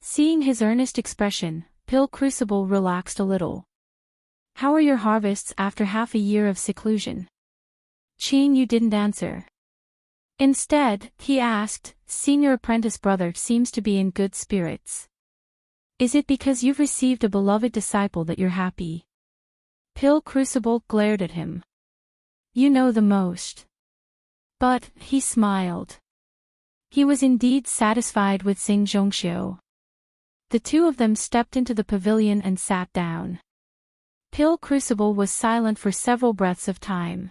Seeing his earnest expression, Pill Crucible relaxed a little. How are your harvests after half a year of seclusion? Qin Yu didn't answer. Instead, he asked, Senior apprentice brother seems to be in good spirits. Is it because you've received a beloved disciple that you're happy? Pill Crucible glared at him. You know the most. But, he smiled. He was indeed satisfied with Xing Zhongxiu. The two of them stepped into the pavilion and sat down. Pill Crucible was silent for several breaths of time.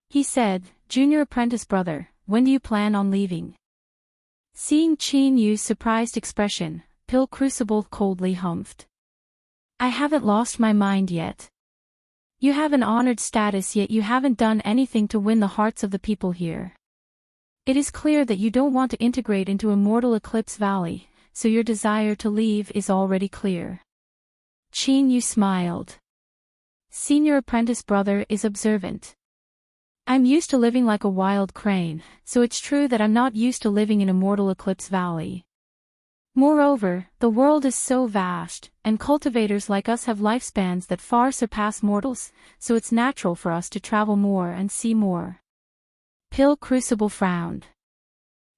He said, Junior apprentice brother, when do you plan on leaving? Seeing Qin Yu's surprised expression, Pill Crucible coldly humphed. I haven't lost my mind yet. You have an honored status, yet you haven't done anything to win the hearts of the people here. It is clear that you don't want to integrate into Immortal Eclipse Valley, so your desire to leave is already clear. Qin Yu smiled. Senior apprentice brother is observant. I'm used to living like a wild crane, so it's true that I'm not used to living in Immortal Eclipse Valley. Moreover, the world is so vast, and cultivators like us have lifespans that far surpass mortals, so it's natural for us to travel more and see more. Pill Crucible frowned.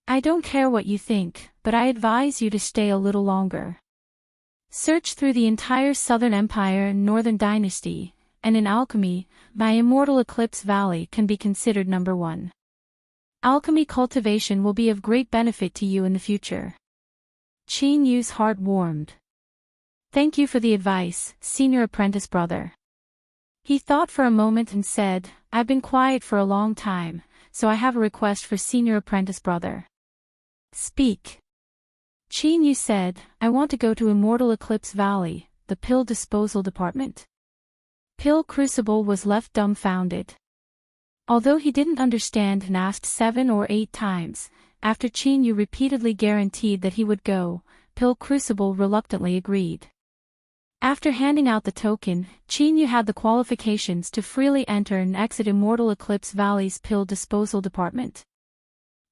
I don't care what you think, but I advise you to stay a little longer. Search through the entire Southern Empire and Northern Dynasty, and in alchemy, my Immortal Eclipse Valley can be considered number one. Alchemy cultivation will be of great benefit to you in the future. Qin Yu's heart warmed. Thank you for the advice, senior apprentice brother. He thought for a moment and said, I've been quiet for a long time, so I have a request for senior apprentice brother. Speak. Qin Yu said, I want to go to Immortal Eclipse Valley, the pill disposal department. Pill Crucible was left dumbfounded. Although he didn't understand and asked 7 or 8 times, after Qin Yu repeatedly guaranteed that he would go, Pill Crucible reluctantly agreed. After handing out the token, Qin Yu had the qualifications to freely enter and exit Immortal Eclipse Valley's pill disposal department.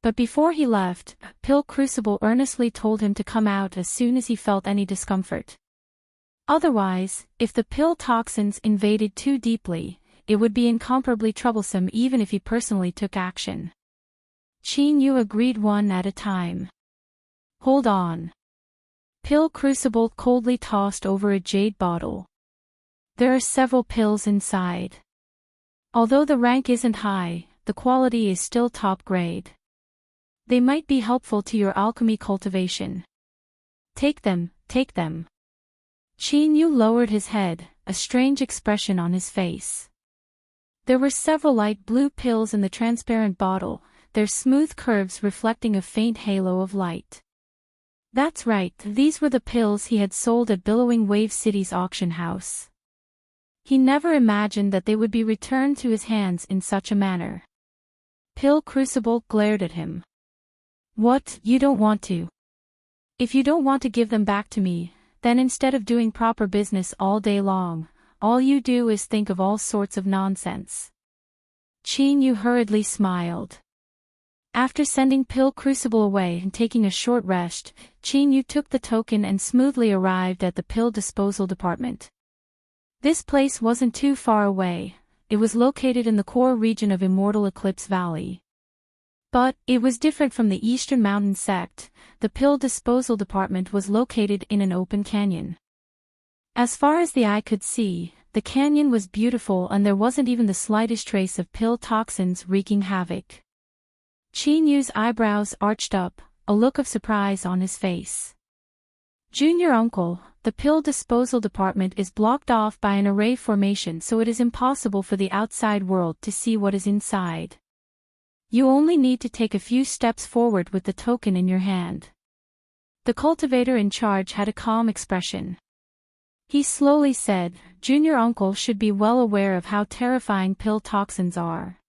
But before he left, Pill Crucible earnestly told him to come out as soon as he felt any discomfort. Otherwise, if the pill toxins invaded too deeply, it would be incomparably troublesome even if he personally took action. Qin Yu agreed one at a time. Hold on. Pill Crucible coldly tossed over a jade bottle. There are several pills inside. Although the rank isn't high, the quality is still top grade. They might be helpful to your alchemy cultivation. Take them, take them. Qin Yu lowered his head, a strange expression on his face. There were several light blue pills in the transparent bottle, their smooth curves reflecting a faint halo of light. That's right, these were the pills he had sold at Billowing Wave City's auction house. He never imagined that they would be returned to his hands in such a manner. Pill Crucible glared at him. What, you don't want to? If you don't want to give them back to me, then instead of doing proper business all day long, all you do is think of all sorts of nonsense. Qin Yu hurriedly smiled. After sending Pill Crucible away and taking a short rest, Qin Yu took the token and smoothly arrived at the pill disposal department. This place wasn't too far away, it was located in the core region of Immortal Eclipse Valley. But it was different from the Eastern Mountain sect. The pill disposal department was located in an open canyon. As far as the eye could see, the canyon was beautiful and there wasn't even the slightest trace of pill toxins wreaking havoc. Chi-Yu's eyebrows arched up, a look of surprise on his face. Junior uncle, the pill disposal department is blocked off by an array formation, so it is impossible for the outside world to see what is inside. You only need to take a few steps forward with the token in your hand. The cultivator in charge had a calm expression. He slowly said, Junior uncle should be well aware of how terrifying pill toxins are.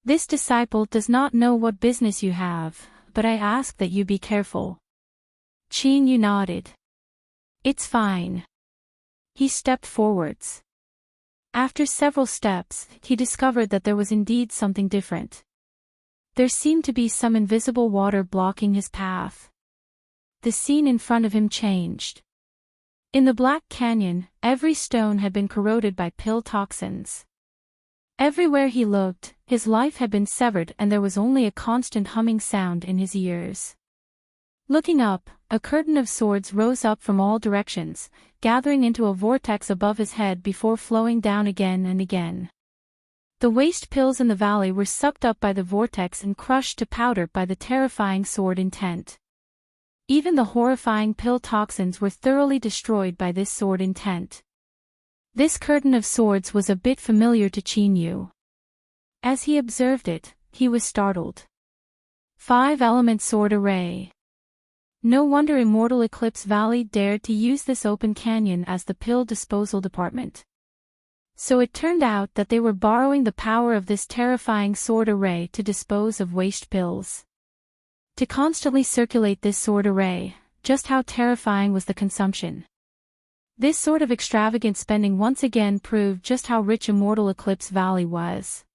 This disciple does not know what business you have, but I ask that you be careful. Chi-Yu nodded. It's fine. He stepped forwards. After several steps, he discovered that there was indeed something different. There seemed to be some invisible water blocking his path. The scene in front of him changed. In the Black Canyon, every stone had been corroded by pill toxins. Everywhere he looked, his life had been severed and there was only a constant humming sound in his ears. Looking up, a curtain of swords rose up from all directions, gathering into a vortex above his head before flowing down again and again. The waste pills in the valley were sucked up by the vortex and crushed to powder by the terrifying sword intent. Even the horrifying pill toxins were thoroughly destroyed by this sword intent. This curtain of swords was a bit familiar to Chi-Yu. As he observed it, he was startled. 5-element sword array. No wonder Immortal Eclipse Valley dared to use this open canyon as the pill disposal department. So it turned out that they were borrowing the power of this terrifying sword array to dispose of waste pills. To constantly circulate this sword array, just how terrifying was the consumption. This sort of extravagant spending once again proved just how rich Immortal Eclipse Valley was.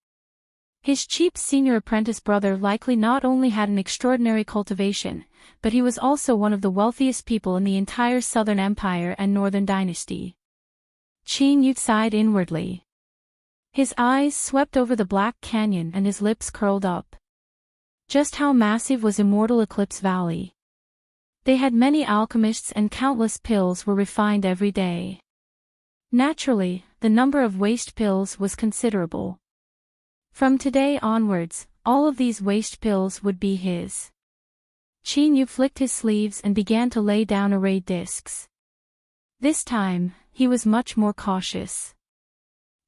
His cheap senior apprentice brother likely not only had an extraordinary cultivation, but he was also one of the wealthiest people in the entire Southern Empire and Northern Dynasty. Chi-Yu sighed inwardly. His eyes swept over the Black Canyon and his lips curled up. Just how massive was Immortal Eclipse Valley? They had many alchemists and countless pills were refined every day. Naturally, the number of waste pills was considerable. From today onwards, all of these waste pills would be his. Chi-Yu flicked his sleeves and began to lay down array discs. This time, he was much more cautious.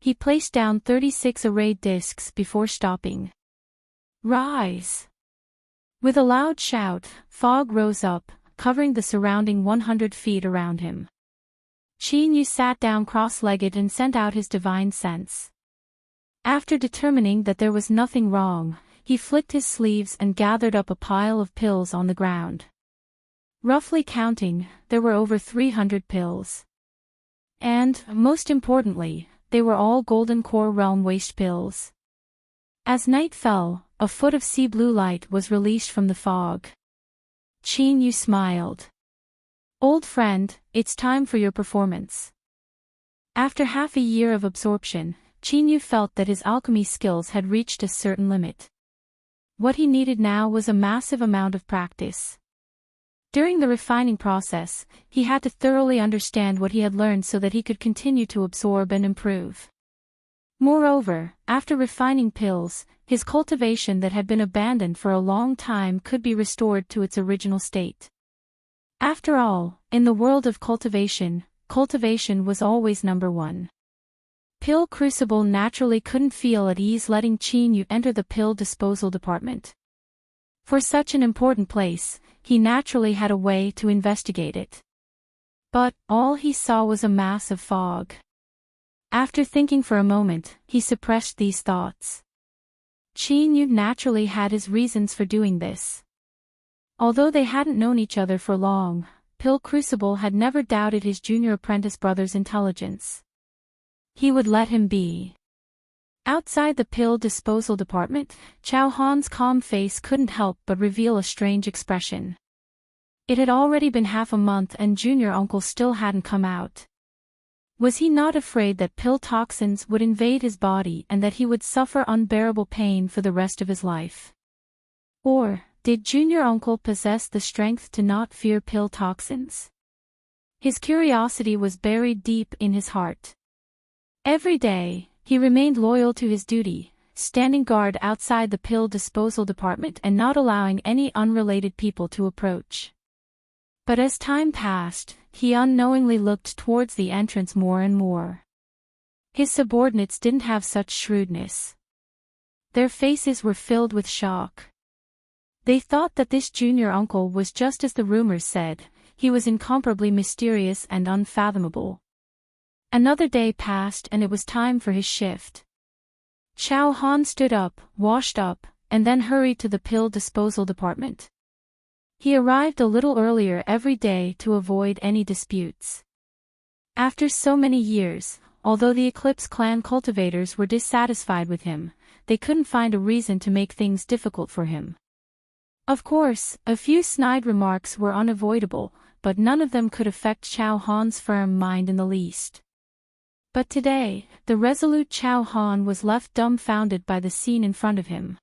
He placed down 36 array discs before stopping. Rise! With a loud shout, fog rose up, covering the surrounding 100 feet around him. Chi-Yu sat down cross-legged and sent out his divine sense. After determining that there was nothing wrong, he flicked his sleeves and gathered up a pile of pills on the ground. Roughly counting, there were over 300 pills. And, most importantly, they were all Golden Core Realm waste pills. As night fell, a foot of sea blue light was released from the fog. Chi-Yu smiled. Old friend, it's time for your performance. After half a year of absorption, Chi-Yu felt that his alchemy skills had reached a certain limit. What he needed now was a massive amount of practice. During the refining process, he had to thoroughly understand what he had learned so that he could continue to absorb and improve. Moreover, after refining pills, his cultivation that had been abandoned for a long time could be restored to its original state. After all, in the world of cultivation was always number one. Pill Crucible naturally couldn't feel at ease letting Chi-Yu enter the pill disposal department. For such an important place, he naturally had a way to investigate it. But, all he saw was a mass of fog. After thinking for a moment, he suppressed these thoughts. Chi-Yu naturally had his reasons for doing this. Although they hadn't known each other for long, Pill Crucible had never doubted his junior apprentice brother's intelligence. He would let him be. Outside the pill disposal department, Chao Han's calm face couldn't help but reveal a strange expression. It had already been half a month and junior uncle still hadn't come out. Was he not afraid that pill toxins would invade his body and that he would suffer unbearable pain for the rest of his life? Or, did junior uncle possess the strength to not fear pill toxins? His curiosity was buried deep in his heart. Every day, he remained loyal to his duty, standing guard outside the pill disposal department and not allowing any unrelated people to approach. But as time passed, he unknowingly looked towards the entrance more and more. His subordinates didn't have such shrewdness. Their faces were filled with shock. They thought that this junior uncle was just as the rumors said, he was incomparably mysterious and unfathomable. Another day passed and it was time for his shift. Chow Han stood up, washed up, and then hurried to the pill disposal department. He arrived a little earlier every day to avoid any disputes. After so many years, although the Eclipse clan cultivators were dissatisfied with him, they couldn't find a reason to make things difficult for him. Of course, a few snide remarks were unavoidable, but none of them could affect Chow Han's firm mind in the least. But today, the resolute Chow Han was left dumbfounded by the scene in front of him.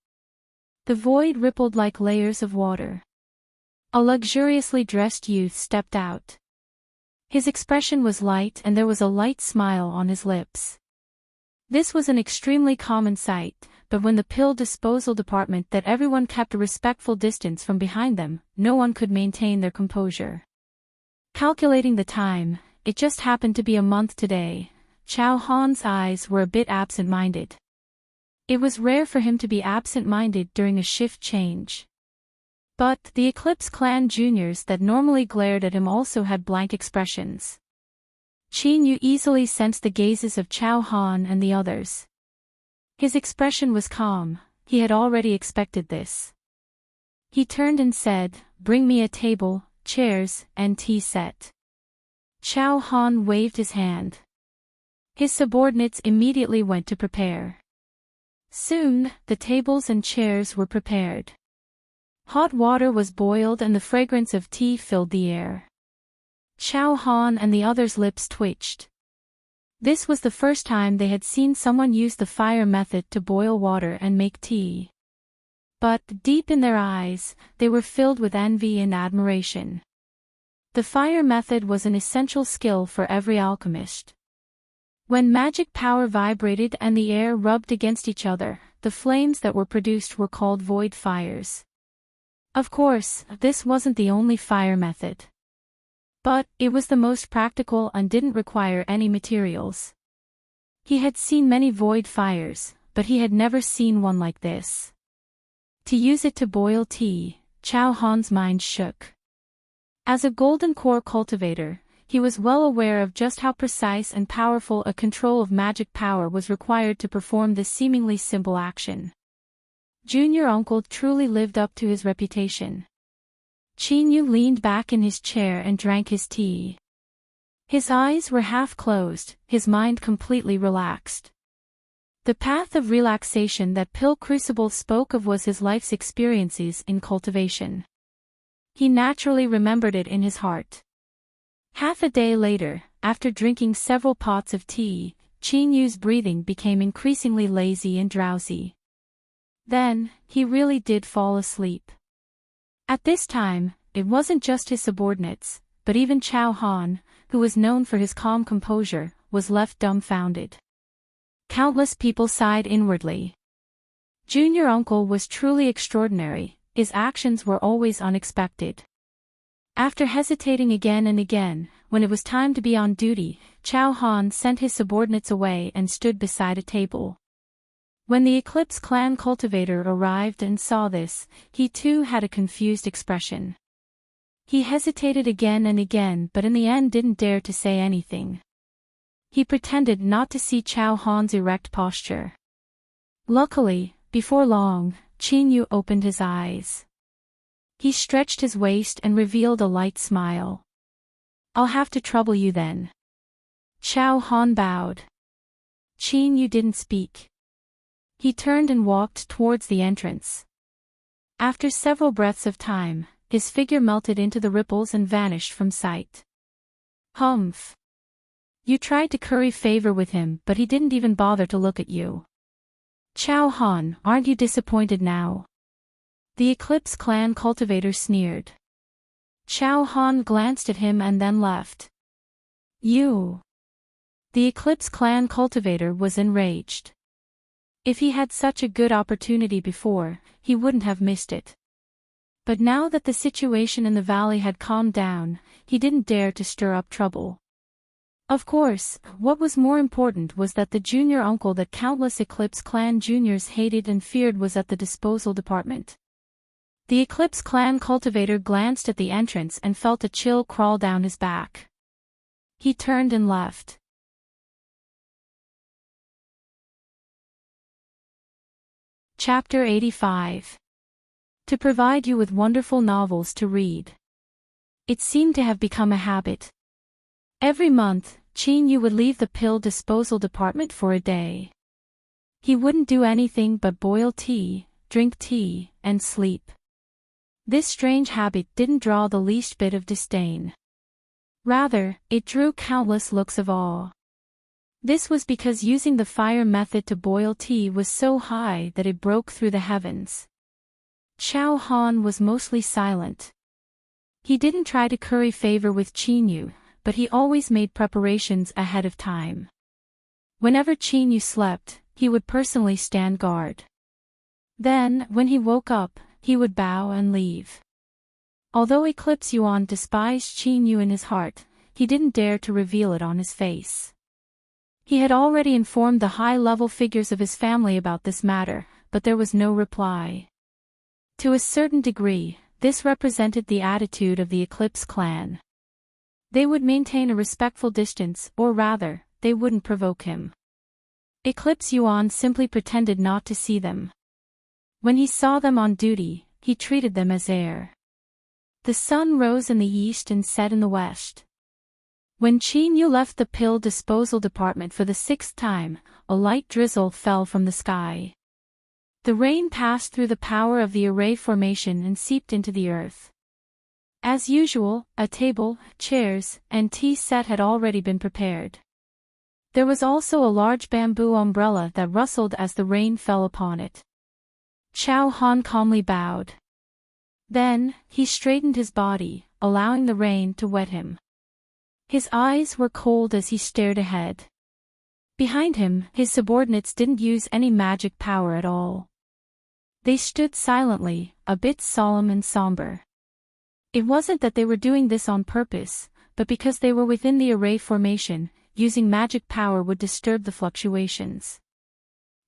The void rippled like layers of water. A luxuriously dressed youth stepped out. His expression was light and there was a light smile on his lips. This was an extremely common sight, but when the pill disposal department that everyone kept a respectful distance from behind them, no one could maintain their composure. Calculating the time, it just happened to be a month today. Chow Han's eyes were a bit absent-minded. It was rare for him to be absent-minded during a shift change. But the Eclipse clan juniors that normally glared at him also had blank expressions. Qin Yu easily sensed the gazes of Chow Han and the others. His expression was calm, he had already expected this. He turned and said, "Bring me a table, chairs, and tea set." Chow Han waved his hand. His subordinates immediately went to prepare. Soon, the tables and chairs were prepared. Hot water was boiled and the fragrance of tea filled the air. Chow Han and the others' lips twitched. This was the first time they had seen someone use the fire method to boil water and make tea. But, deep in their eyes, they were filled with envy and admiration. The fire method was an essential skill for every alchemist. When magic power vibrated and the air rubbed against each other, the flames that were produced were called void fires. Of course, this wasn't the only fire method. But, it was the most practical and didn't require any materials. He had seen many void fires, but he had never seen one like this. To use it to boil tea, Chow Han's mind shook. As a golden core cultivator, he was well aware of just how precise and powerful a control of magic power was required to perform this seemingly simple action. Junior uncle truly lived up to his reputation. Qin Yu leaned back in his chair and drank his tea. His eyes were half closed, his mind completely relaxed. The path of relaxation that Pill Crucible spoke of was his life's experiences in cultivation. He naturally remembered it in his heart. Half a day later, after drinking several pots of tea, Qin Yu's breathing became increasingly lazy and drowsy. Then, he really did fall asleep. At this time, it wasn't just his subordinates, but even Chow Han, who was known for his calm composure, was left dumbfounded. Countless people sighed inwardly. Junior uncle was truly extraordinary, his actions were always unexpected. After hesitating again and again, when it was time to be on duty, Chow Han sent his subordinates away and stood beside a table. When the Eclipse clan cultivator arrived and saw this, he too had a confused expression. He hesitated again and again but in the end didn't dare to say anything. He pretended not to see Chow Han's erect posture. Luckily, before long, Qin Yu opened his eyes. He stretched his waist and revealed a light smile. "I'll have to trouble you then." Chow Han bowed. Qin Yu didn't speak. He turned and walked towards the entrance. After several breaths of time, his figure melted into the ripples and vanished from sight. "Humph. You tried to curry favor with him but he didn't even bother to look at you. Chow Han, aren't you disappointed now?" The Eclipse Clan cultivator sneered. Chow Han glanced at him and then left. You. The Eclipse Clan cultivator was enraged. If he had such a good opportunity before, he wouldn't have missed it. But now that the situation in the valley had calmed down, he didn't dare to stir up trouble. Of course, what was more important was that the junior uncle that countless Eclipse Clan juniors hated and feared was at the disposal department. The Eclipse Clan cultivator glanced at the entrance and felt a chill crawl down his back. He turned and left. Chapter 85. To provide you with wonderful novels to read. It seemed to have become a habit. Every month, Qin Yu would leave the pill disposal department for a day. He wouldn't do anything but boil tea, drink tea, and sleep. This strange habit didn't draw the least bit of disdain. Rather, it drew countless looks of awe. This was because using the fire method to boil tea was so high that it broke through the heavens. Chow Han was mostly silent. He didn't try to curry favor with Qin Yu, but he always made preparations ahead of time. Whenever Qin Yu slept, he would personally stand guard. Then, when he woke up, he would bow and leave. Although Eclipse Yuan despised Qin Yu in his heart, he didn't dare to reveal it on his face. He had already informed the high-level figures of his family about this matter, but there was no reply. To a certain degree, this represented the attitude of the Eclipse clan. They would maintain a respectful distance, or rather, they wouldn't provoke him. Eclipse Yuan simply pretended not to see them. When he saw them on duty, he treated them as air. The sun rose in the east and set in the west. When Qin Yu left the pill disposal department for the 6th time, a light drizzle fell from the sky. The rain passed through the power of the array formation and seeped into the earth. As usual, a table, chairs, and tea set had already been prepared. There was also a large bamboo umbrella that rustled as the rain fell upon it. Chow Han calmly bowed. Then, he straightened his body, allowing the rain to wet him. His eyes were cold as he stared ahead. Behind him, his subordinates didn't use any magic power at all. They stood silently, a bit solemn and somber. It wasn't that they were doing this on purpose, but because they were within the array formation, using magic power would disturb the fluctuations.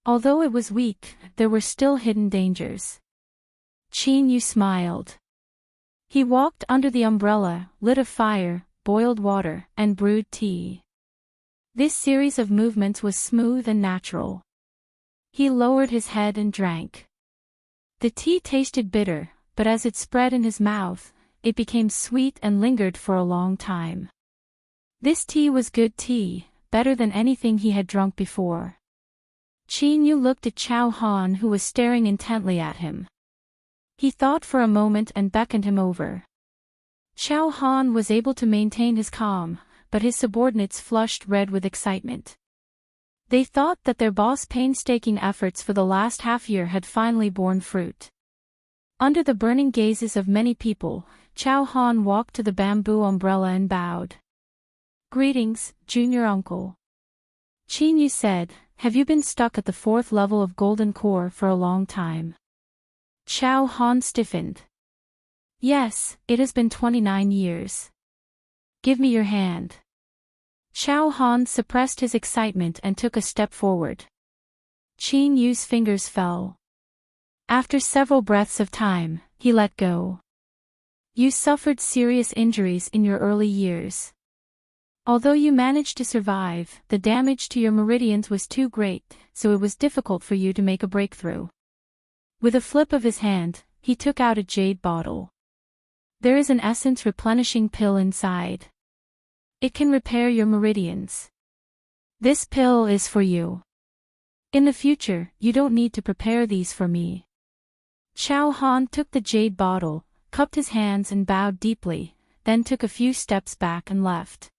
Although it was weak, there were still hidden dangers. Qin Yu smiled. He walked under the umbrella, lit a fire, boiled water, and brewed tea. This series of movements was smooth and natural. He lowered his head and drank. The tea tasted bitter, but as it spread in his mouth, it became sweet and lingered for a long time. This tea was good tea, better than anything he had drunk before. Qin Yu looked at Chow Han, who was staring intently at him. He thought for a moment and beckoned him over. Chow Han was able to maintain his calm, but his subordinates flushed red with excitement. They thought that their boss' painstaking efforts for the last half-year had finally borne fruit. Under the burning gazes of many people, Chow Han walked to the bamboo umbrella and bowed. "Greetings, junior uncle." Qin Yu said, "Have you been stuck at the 4th level of Golden Core for a long time?" Chow Han stiffened. "Yes, it has been 29 years. Give me your hand." Chow Han suppressed his excitement and took a step forward. Qin Yu's fingers fell. After several breaths of time, he let go. "You suffered serious injuries in your early years. Although you managed to survive, the damage to your meridians was too great, so it was difficult for you to make a breakthrough." With a flip of his hand, he took out a jade bottle. "There is an essence replenishing pill inside. It can repair your meridians. This pill is for you. In the future, you don't need to prepare these for me." Chow Han took the jade bottle, cupped his hands and bowed deeply, then took a few steps back and left.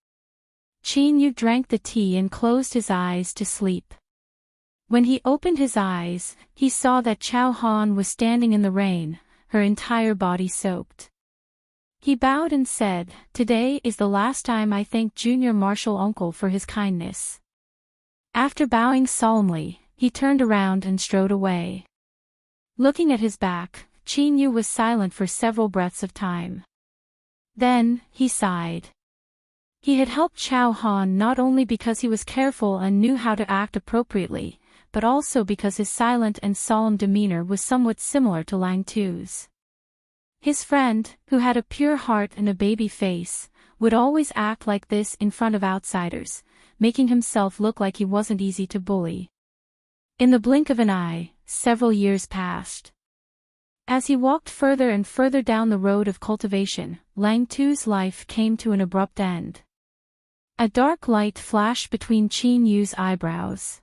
Qin Yu drank the tea and closed his eyes to sleep. When he opened his eyes, he saw that Chow Han was standing in the rain, her entire body soaked. He bowed and said, "Today is the last time I thank Junior Marshal Uncle for his kindness." After bowing solemnly, he turned around and strode away. Looking at his back, Chin-yu was silent for several breaths of time. Then, he sighed. He had helped Chao Han not only because he was careful and knew how to act appropriately, but also because his silent and solemn demeanor was somewhat similar to Lang Tu's. His friend, who had a pure heart and a baby face, would always act like this in front of outsiders, making himself look like he wasn't easy to bully. In the blink of an eye, several years passed. As he walked further and further down the road of cultivation, Lang Tu's life came to an abrupt end. A dark light flashed between Chin-yu's eyebrows.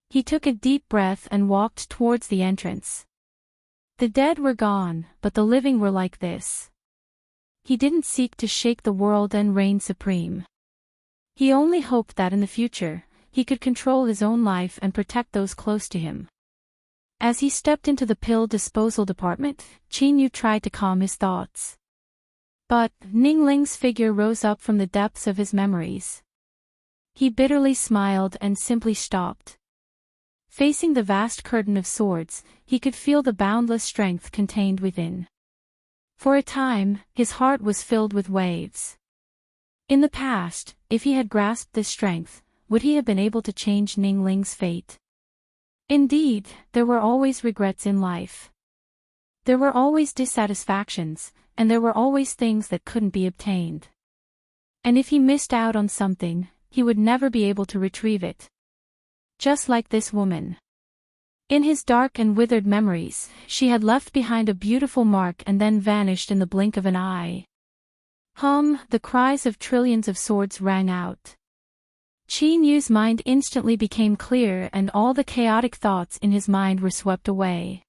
He took a deep breath and walked towards the entrance. The dead were gone, but the living were like this. He didn't seek to shake the world and reign supreme. He only hoped that in the future, he could control his own life and protect those close to him. As he stepped into the pill disposal department, Chin-yu tried to calm his thoughts. But Ning Ling's figure rose up from the depths of his memories. He bitterly smiled and simply stopped. Facing the vast curtain of swords, he could feel the boundless strength contained within. For a time, his heart was filled with waves. In the past, if he had grasped this strength, would he have been able to change Ning Ling's fate? Indeed, there were always regrets in life. There were always dissatisfactions, and there were always things that couldn't be obtained. And if he missed out on something, he would never be able to retrieve it. Just like this woman. In his dark and withered memories, she had left behind a beautiful mark and then vanished in the blink of an eye. The cries of trillions of swords rang out. Chin-yu's mind instantly became clear and all the chaotic thoughts in his mind were swept away.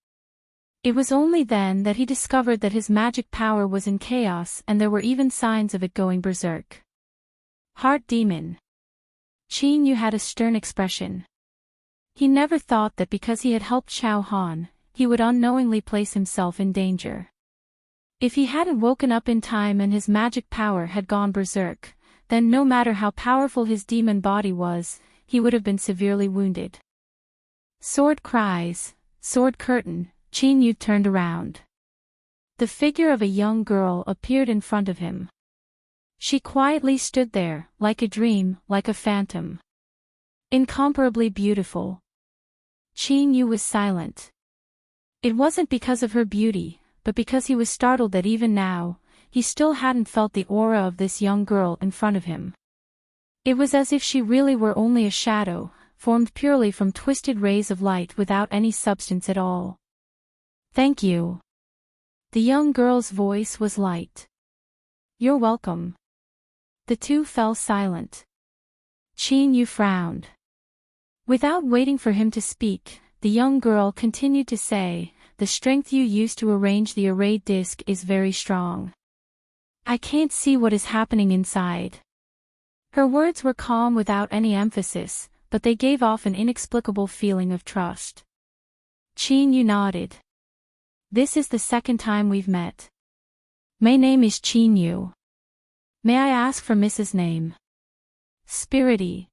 It was only then that he discovered that his magic power was in chaos and there were even signs of it going berserk. Heart Demon. Chin-yu had a stern expression. He never thought that because he had helped Chao Han, he would unknowingly place himself in danger. If he hadn't woken up in time and his magic power had gone berserk, then no matter how powerful his demon body was, he would have been severely wounded. Sword cries, sword curtain, Chin-yu turned around. The figure of a young girl appeared in front of him. She quietly stood there, like a dream, like a phantom. Incomparably beautiful. Chin-yu was silent. It wasn't because of her beauty, but because he was startled that even now, he still hadn't felt the aura of this young girl in front of him. It was as if she really were only a shadow, formed purely from twisted rays of light without any substance at all. "Thank you." The young girl's voice was light. "You're welcome." The two fell silent. Chin-yu frowned. Without waiting for him to speak, the young girl continued to say, "The strength you used to arrange the arrayed disc is very strong. I can't see what is happening inside." Her words were calm without any emphasis, but they gave off an inexplicable feeling of trust. Chin-yu nodded. "This is the second time we've met. My name is Chin-yu. May I ask for Mrs. name?" Spirity.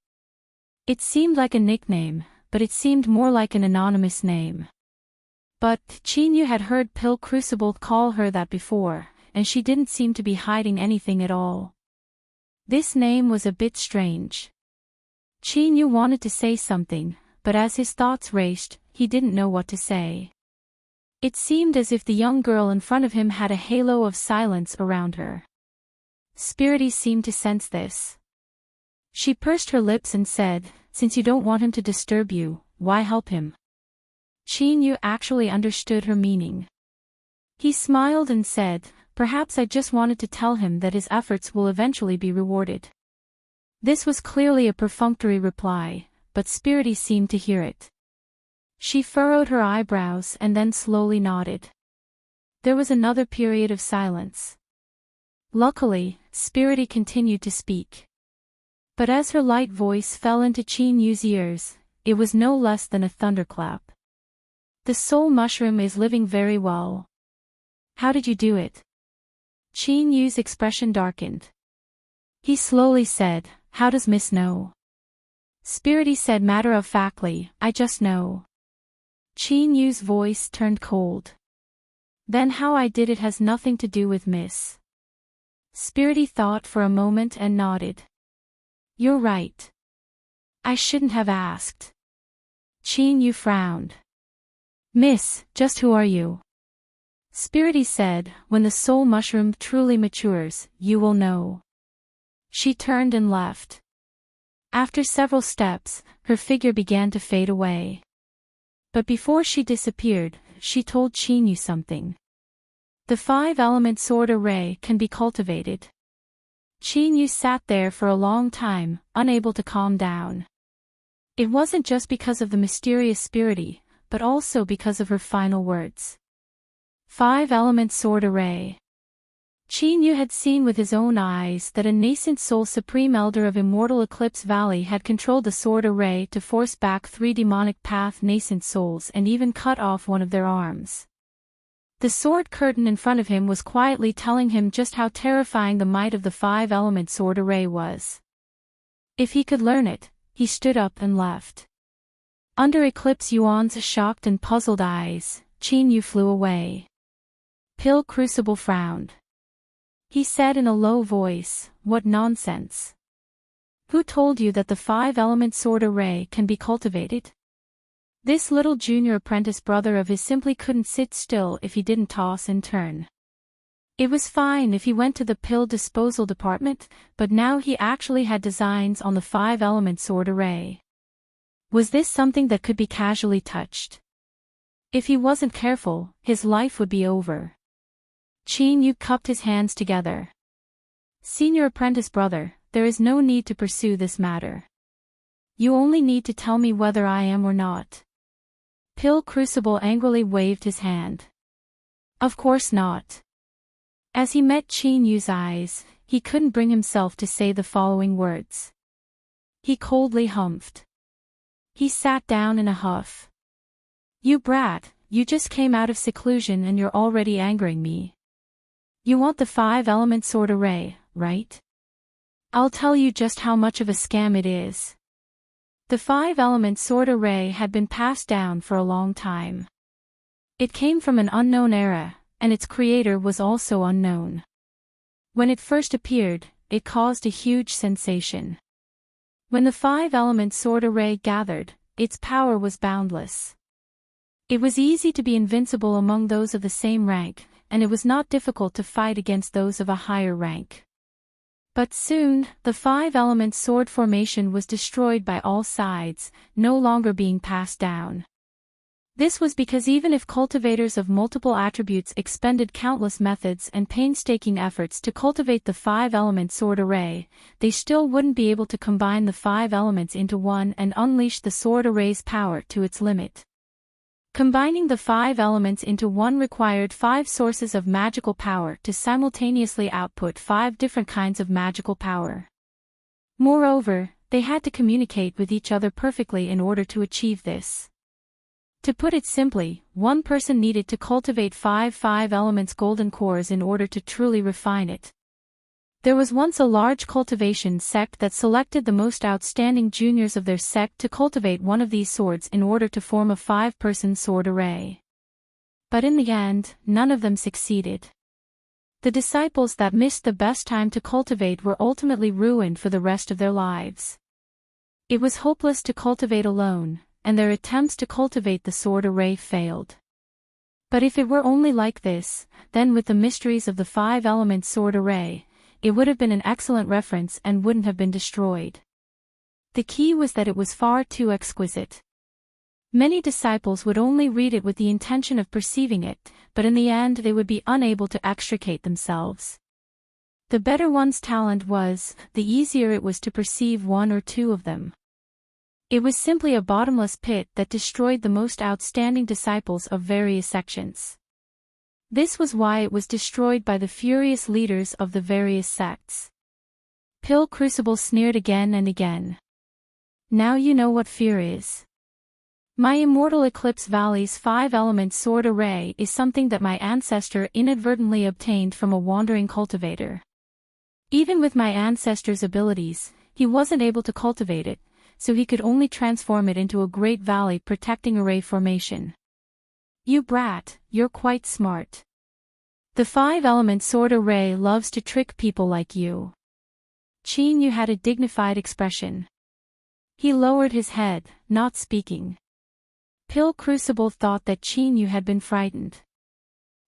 It seemed like a nickname, but it seemed more like an anonymous name. But Chin-yu had heard Pill Crucible call her that before, and she didn't seem to be hiding anything at all. This name was a bit strange. Chin-yu wanted to say something, but as his thoughts raced, he didn't know what to say. It seemed as if the young girl in front of him had a halo of silence around her. Spirity seemed to sense this. She pursed her lips and said, "Since you don't want him to disturb you, why help him?" Chin-yu actually understood her meaning. He smiled and said, "Perhaps I just wanted to tell him that his efforts will eventually be rewarded." This was clearly a perfunctory reply, but Spirity seemed to hear it. She furrowed her eyebrows and then slowly nodded. There was another period of silence. Luckily, Spirity continued to speak. But as her light voice fell into Chin-yu's ears, it was no less than a thunderclap. "The soul mushroom is living very well. How did you do it? Qin Yu's expression darkened. He slowly said, how does Miss know? Spirity said matter-of-factly, I just know. Qin Yu's voice turned cold. Then how I did it has nothing to do with Miss. Spirity thought for a moment and nodded. You're right. I shouldn't have asked. Qin Yu frowned. Miss, just who are you? Spirity said, when the soul mushroom truly matures, you will know. She turned and left. After several steps, her figure began to fade away. But before she disappeared, she told Qin Yu something. The 5-element sword array can be cultivated. Qin Yu sat there for a long time, unable to calm down. It wasn't just because of the mysterious spirity, but also because of her final words. 5-element sword array. Qin Yu had seen with his own eyes that a nascent soul supreme elder of immortal Eclipse Valley had controlled the sword array to force back 3 demonic path nascent souls and even cut off one of their arms. The sword curtain in front of him was quietly telling him just how terrifying the might of the 5-element sword array was. If he could learn it, he stood up and left. Under Eclipse Yuan's shocked and puzzled eyes, Qin Yu flew away. Pill Crucible frowned. He said in a low voice, what nonsense. Who told you that the 5-element sword array can be cultivated? This little junior apprentice brother of his simply couldn't sit still if he didn't toss and turn. It was fine if he went to the pill disposal department, but now he actually had designs on the 5-element sword array. Was this something that could be casually touched? If he wasn't careful, his life would be over. Qin Yu cupped his hands together. Senior apprentice brother, there is no need to pursue this matter. You only need to tell me whether I am or not. Pill Crucible angrily waved his hand. Of course not. As he met Qin Yu's eyes, he couldn't bring himself to say the following words. He coldly humphed. He sat down in a huff. You brat, you just came out of seclusion and you're already angering me. You want the 5-element sword array, right? I'll tell you just how much of a scam it is. The 5-element sword array had been passed down for a long time. It came from an unknown era, and its creator was also unknown. When it first appeared, it caused a huge sensation. When the 5-element sword array gathered, its power was boundless. It was easy to be invincible among those of the same rank, and it was not difficult to fight against those of a higher rank. But soon, the 5-element sword formation was destroyed by all sides, no longer being passed down. This was because even if cultivators of multiple attributes expended countless methods and painstaking efforts to cultivate the 5-element sword array, they still wouldn't be able to combine the 5 elements into one and unleash the sword array's power to its limit. Combining the 5 elements into one required 5 sources of magical power to simultaneously output 5 different kinds of magical power. Moreover, they had to communicate with each other perfectly in order to achieve this. To put it simply, one person needed to cultivate 5 elements golden cores in order to truly refine it. There was once a large cultivation sect that selected the most outstanding juniors of their sect to cultivate one of these swords in order to form a 5-person sword array. But in the end, none of them succeeded. The disciples that missed the best time to cultivate were ultimately ruined for the rest of their lives. It was hopeless to cultivate alone, and their attempts to cultivate the sword array failed. But if it were only like this, then with the mysteries of the 5-element sword array, it would have been an excellent reference and wouldn't have been destroyed. The key was that it was far too exquisite. Many disciples would only read it with the intention of perceiving it, but in the end they would be unable to extricate themselves. The better one's talent was, the easier it was to perceive one or two of them. It was simply a bottomless pit that destroyed the most outstanding disciples of various sections. This was why it was destroyed by the furious leaders of the various sects. Pill Crucible sneered again and again. Now you know what fear is. My immortal Eclipse Valley's 5-element sword array is something that my ancestor inadvertently obtained from a wandering cultivator. Even with my ancestor's abilities, he wasn't able to cultivate it, so he could only transform it into a great valley protecting array formation. You brat, you're quite smart. The 5-element sword array loves to trick people like you. Qin Yu had a dignified expression. He lowered his head, not speaking. Pill Crucible thought that Qin Yu had been frightened.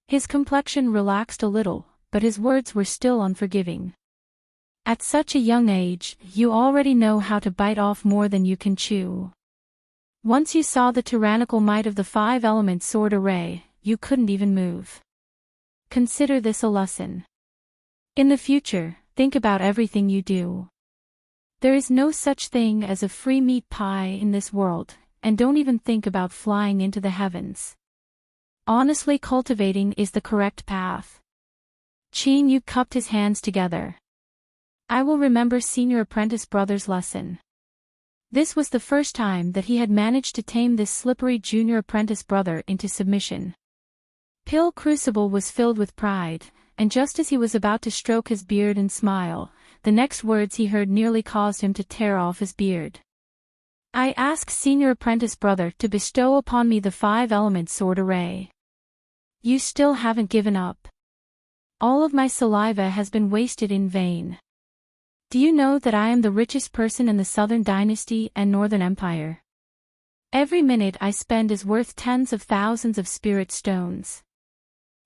His complexion relaxed a little, but his words were still unforgiving. At such a young age, you already know how to bite off more than you can chew. Once you saw the tyrannical might of the 5-element sword array, you couldn't even move. Consider this a lesson. In the future, think about everything you do. There is no such thing as a free meat pie in this world, and don't even think about flying into the heavens. Honestly, cultivating is the correct path. Qin Yu cupped his hands together. I will remember Senior Apprentice Brother's lesson. This was the first time that he had managed to tame this slippery Junior Apprentice Brother into submission. Pill Crucible was filled with pride, and just as he was about to stroke his beard and smile, the next words he heard nearly caused him to tear off his beard. I ask Senior Apprentice Brother to bestow upon me the 5-element sword array. You still haven't given up. All of my saliva has been wasted in vain. Do you know that I am the richest person in the Southern Dynasty and Northern Empire? Every minute I spend is worth tens of thousands of spirit stones.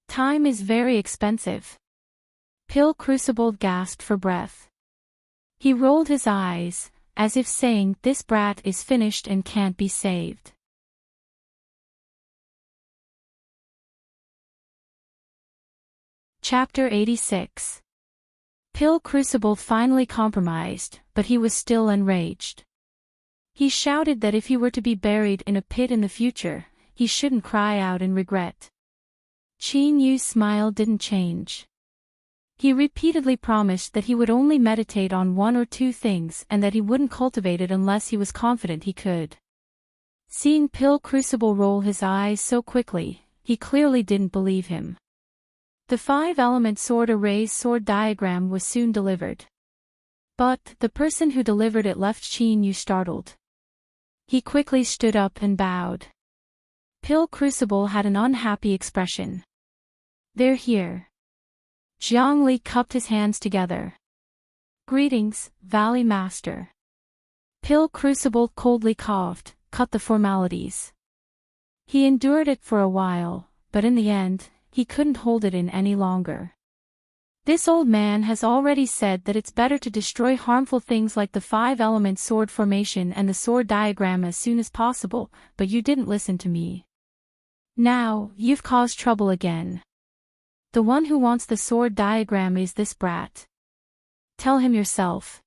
Time is very expensive. Pill Crucible gasped for breath. He rolled his eyes, as if saying, this brat is finished and can't be saved. Chapter 86. Pill Crucible finally compromised, but he was still enraged. He shouted that if he were to be buried in a pit in the future, he shouldn't cry out in regret. Qin Yu's smile didn't change. He repeatedly promised that he would only meditate on 1 or 2 things and that he wouldn't cultivate it unless he was confident he could. Seeing Pill Crucible roll his eyes so quickly, he clearly didn't believe him. The 5-element sword array's sword diagram was soon delivered. But the person who delivered it left Qin Yu startled. He quickly stood up and bowed. Pill Crucible had an unhappy expression. They're here. Zhongli cupped his hands together. Greetings, Valley Master. Pill Crucible coldly coughed, cut the formalities. He endured it for a while, but in the end, he couldn't hold it in any longer. This old man has already said that it's better to destroy harmful things like the 5-element sword formation and the sword diagram as soon as possible, but you didn't listen to me. Now, you've caused trouble again. The one who wants the sword diagram is this brat. Tell him yourself.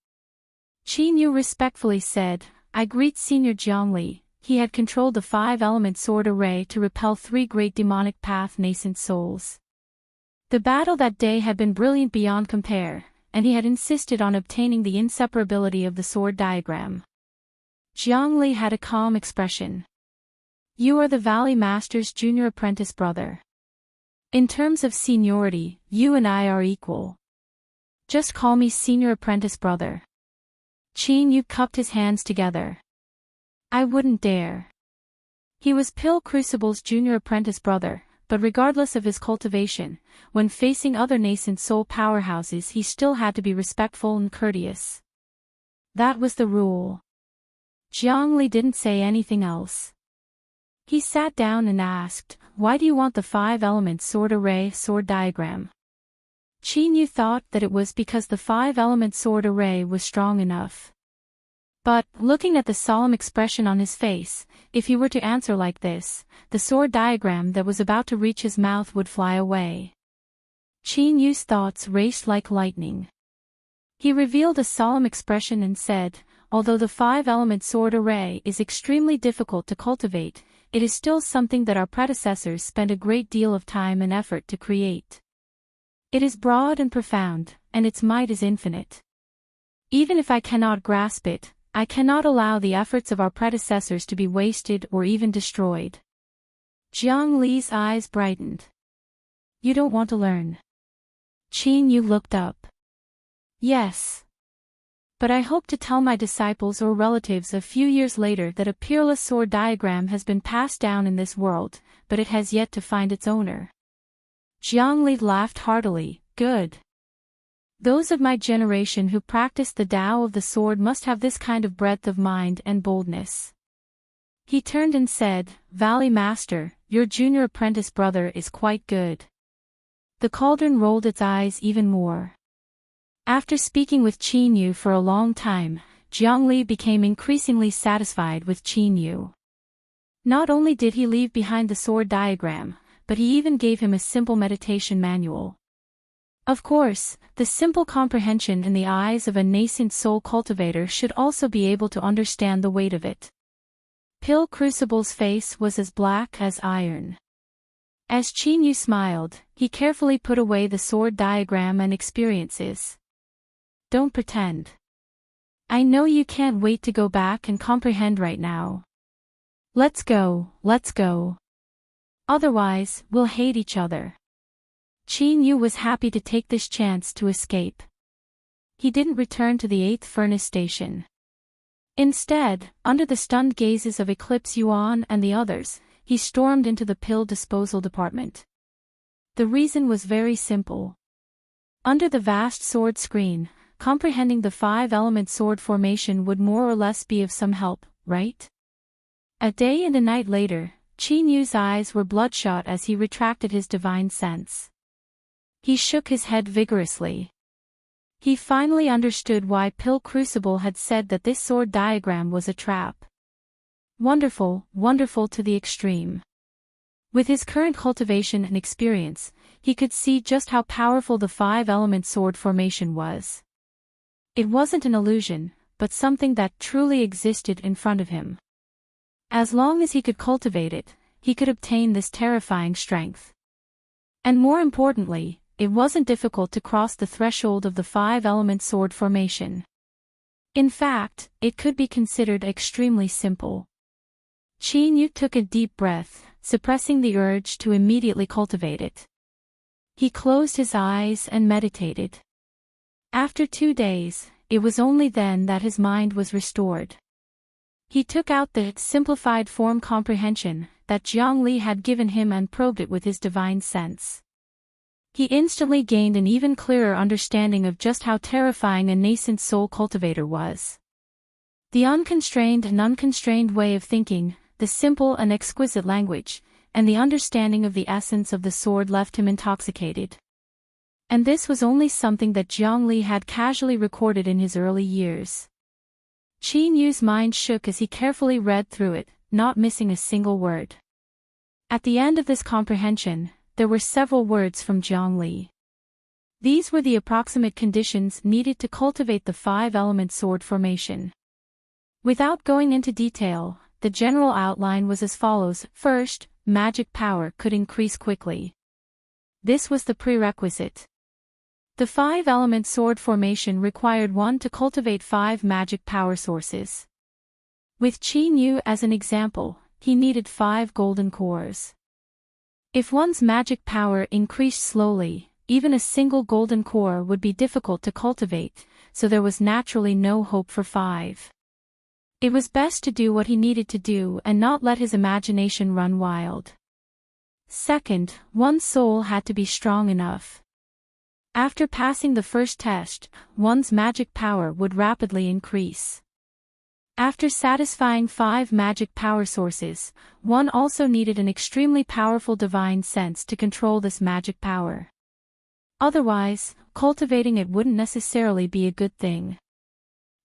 Qin Yu respectfully said, I greet Senior Zhongli. He had controlled the 5-element sword array to repel 3 great demonic path nascent souls. The battle that day had been brilliant beyond compare, and he had insisted on obtaining the inseparability of the sword diagram. Zhongli had a calm expression. You are the Valley Master's junior apprentice brother. In terms of seniority, you and I are equal. Just call me Senior Apprentice Brother. Qin Yu cupped his hands together. I wouldn't dare. He was Pill Crucible's junior apprentice brother, but regardless of his cultivation, when facing other nascent soul powerhouses he still had to be respectful and courteous. That was the rule. Zhongli didn't say anything else. He sat down and asked, why do you want the 5-element sword array sword diagram? Qin Yu thought that it was because the 5-element sword array was strong enough. But, looking at the solemn expression on his face, if he were to answer like this, the sword diagram that was about to reach his mouth would fly away. Qin Yu's thoughts raced like lightning. He revealed a solemn expression and said, although the 5-element sword array is extremely difficult to cultivate, it is still something that our predecessors spent a great deal of time and effort to create. It is broad and profound, and its might is infinite. Even if I cannot grasp it, I cannot allow the efforts of our predecessors to be wasted or even destroyed. Jiang Li's eyes brightened. You don't want to learn? Qin Yu looked up. Yes. But I hope to tell my disciples or relatives a few years later that a peerless sword diagram has been passed down in this world, but it has yet to find its owner. Jiang Li laughed heartily. Good. Those of my generation who practice the Tao of the sword must have this kind of breadth of mind and boldness. He turned and said, Valley Master, your junior apprentice brother is quite good. The cauldron rolled its eyes even more. After speaking with Qin Yu for a long time, Jiang Li became increasingly satisfied with Qin Yu. Not only did he leave behind the sword diagram, but he even gave him a simple meditation manual. Of course, the simple comprehension in the eyes of a nascent soul cultivator should also be able to understand the weight of it. Pill Crucible's face was as black as iron. As Qin Yu smiled, he carefully put away the sword diagram and experiences. Don't pretend. I know you can't wait to go back and comprehend right now. Let's go, let's go. Otherwise, we'll hate each other. Qin Yu was happy to take this chance to escape. He didn't return to the 8th furnace station. Instead, under the stunned gazes of Eclipse Yuan and the others, he stormed into the pill disposal department. The reason was very simple. Under the vast sword screen, comprehending the 5-element sword formation would more or less be of some help, right? A day and a night later, Qin Yu's eyes were bloodshot as he retracted his divine sense. He shook his head vigorously. He finally understood why Pill Crucible had said that this sword diagram was a trap. Wonderful, wonderful to the extreme. With his current cultivation and experience, he could see just how powerful the 5-element sword formation was. It wasn't an illusion, but something that truly existed in front of him. As long as he could cultivate it, he could obtain this terrifying strength. And more importantly, it wasn't difficult to cross the threshold of the 5-element sword formation. In fact, it could be considered extremely simple. Qin Yu took a deep breath, suppressing the urge to immediately cultivate it. He closed his eyes and meditated. After 2 days, it was only then that his mind was restored. He took out the simplified form comprehension that Jiang Li had given him and probed it with his divine sense. He instantly gained an even clearer understanding of just how terrifying a nascent soul cultivator was. The unconstrained and unconstrained way of thinking, the simple and exquisite language, and the understanding of the essence of the sword left him intoxicated. And this was only something that Jiang Li had casually recorded in his early years. Qin Yu's mind shook as he carefully read through it, not missing a single word. At the end of this comprehension, there were several words from Jiang Li. These were the approximate conditions needed to cultivate the 5-element sword formation. Without going into detail, the general outline was as follows. First, magic power could increase quickly. This was the prerequisite. The 5-element sword formation required one to cultivate 5 magic power sources. With Qin Yu as an example, he needed 5 golden cores. If one's magic power increased slowly, even a single golden core would be difficult to cultivate, so there was naturally no hope for 5. It was best to do what he needed to do and not let his imagination run wild. Second, one's soul had to be strong enough. After passing the first test, one's magic power would rapidly increase. After satisfying 5 magic power sources, one also needed an extremely powerful divine sense to control this magic power. Otherwise, cultivating it wouldn't necessarily be a good thing.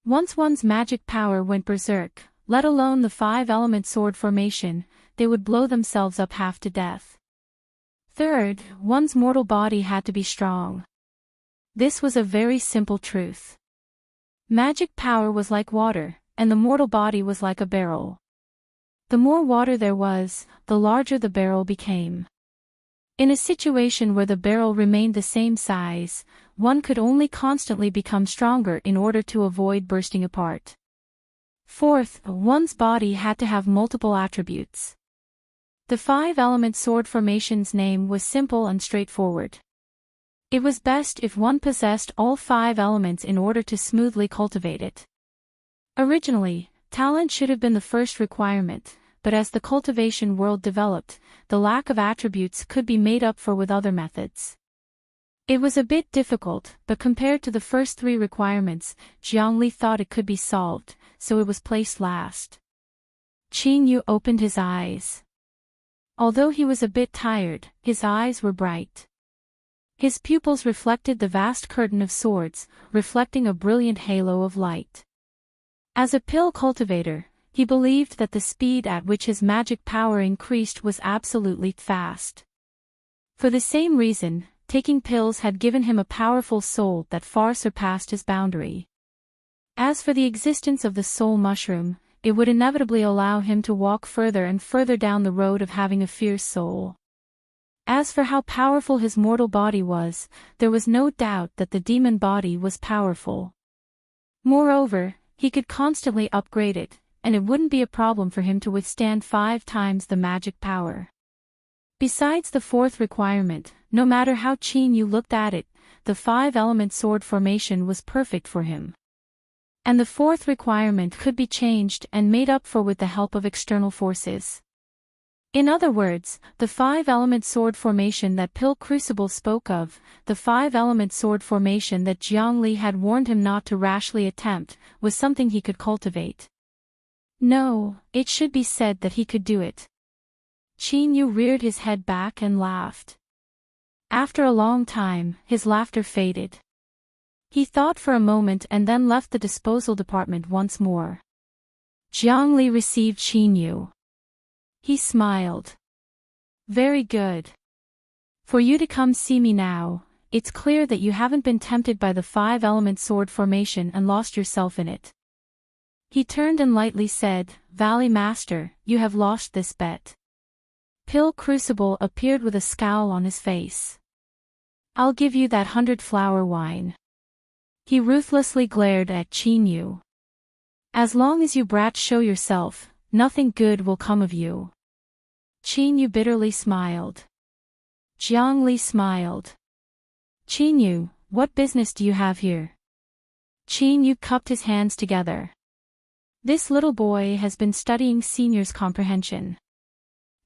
Once one's magic power went berserk, let alone the 5-element sword formation, they would blow themselves up half to death. Third, one's mortal body had to be strong. This was a very simple truth. Magic power was like water, and the mortal body was like a barrel. The more water there was, the larger the barrel became. In a situation where the barrel remained the same size, one could only constantly become stronger in order to avoid bursting apart. Fourth, one's body had to have multiple attributes. The 5-element sword formation's name was simple and straightforward. It was best if one possessed all 5 elements in order to smoothly cultivate it. Originally, talent should have been the first requirement, but as the cultivation world developed, the lack of attributes could be made up for with other methods. It was a bit difficult, but compared to the first 3 requirements, Zhongli thought it could be solved, so it was placed last. Qin Yu opened his eyes. Although he was a bit tired, his eyes were bright. His pupils reflected the vast curtain of swords, reflecting a brilliant halo of light. As a pill cultivator, he believed that the speed at which his magic power increased was absolutely fast. For the same reason, taking pills had given him a powerful soul that far surpassed his boundary. As for the existence of the soul mushroom, it would inevitably allow him to walk further and further down the road of having a fierce soul. As for how powerful his mortal body was, there was no doubt that the demon body was powerful. Moreover, he could constantly upgrade it, and it wouldn't be a problem for him to withstand 5 times the magic power. Besides the 4th requirement, no matter how Qin Yu looked at it, the 5-element sword formation was perfect for him. And the 4th requirement could be changed and made up for with the help of external forces. In other words, the 5-element sword formation that Pill Crucible spoke of, the 5-element sword formation that Zhongli had warned him not to rashly attempt, was something he could cultivate. No, it should be said that he could do it. Qin Yu reared his head back and laughed. After a long time, his laughter faded. He thought for a moment and then left the disposal department once more. Zhongli received Qin Yu. He smiled. Very good. For you to come see me now, it's clear that you haven't been tempted by the 5-element sword formation and lost yourself in it. He turned and lightly said, Valley Master, you have lost this bet. Pill Crucible appeared with a scowl on his face. I'll give you that 100-flower wine. He ruthlessly glared at Qin Yu. As long as you brats show yourself, nothing good will come of you. Qin Yu bitterly smiled. Zhongli smiled. Qin Yu, what business do you have here? Qin Yu cupped his hands together. This little boy has been studying senior's comprehension.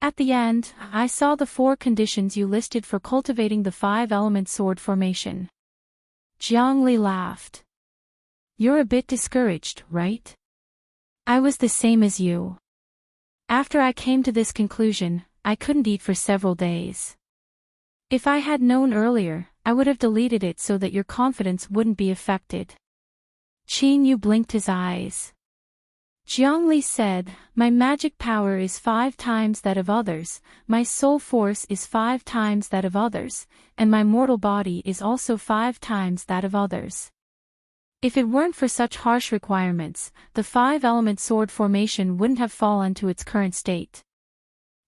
At the end, I saw the 4 conditions you listed for cultivating the 5-element sword formation. Zhongli laughed. You're a bit discouraged, right? I was the same as you. After I came to this conclusion, I couldn't eat for several days. If I had known earlier, I would have deleted it so that your confidence wouldn't be affected. Qin Yu blinked his eyes. Zhongli said, my magic power is 5 times that of others, my soul force is 5 times that of others, and my mortal body is also 5 times that of others. If it weren't for such harsh requirements, the 5-element sword formation wouldn't have fallen to its current state.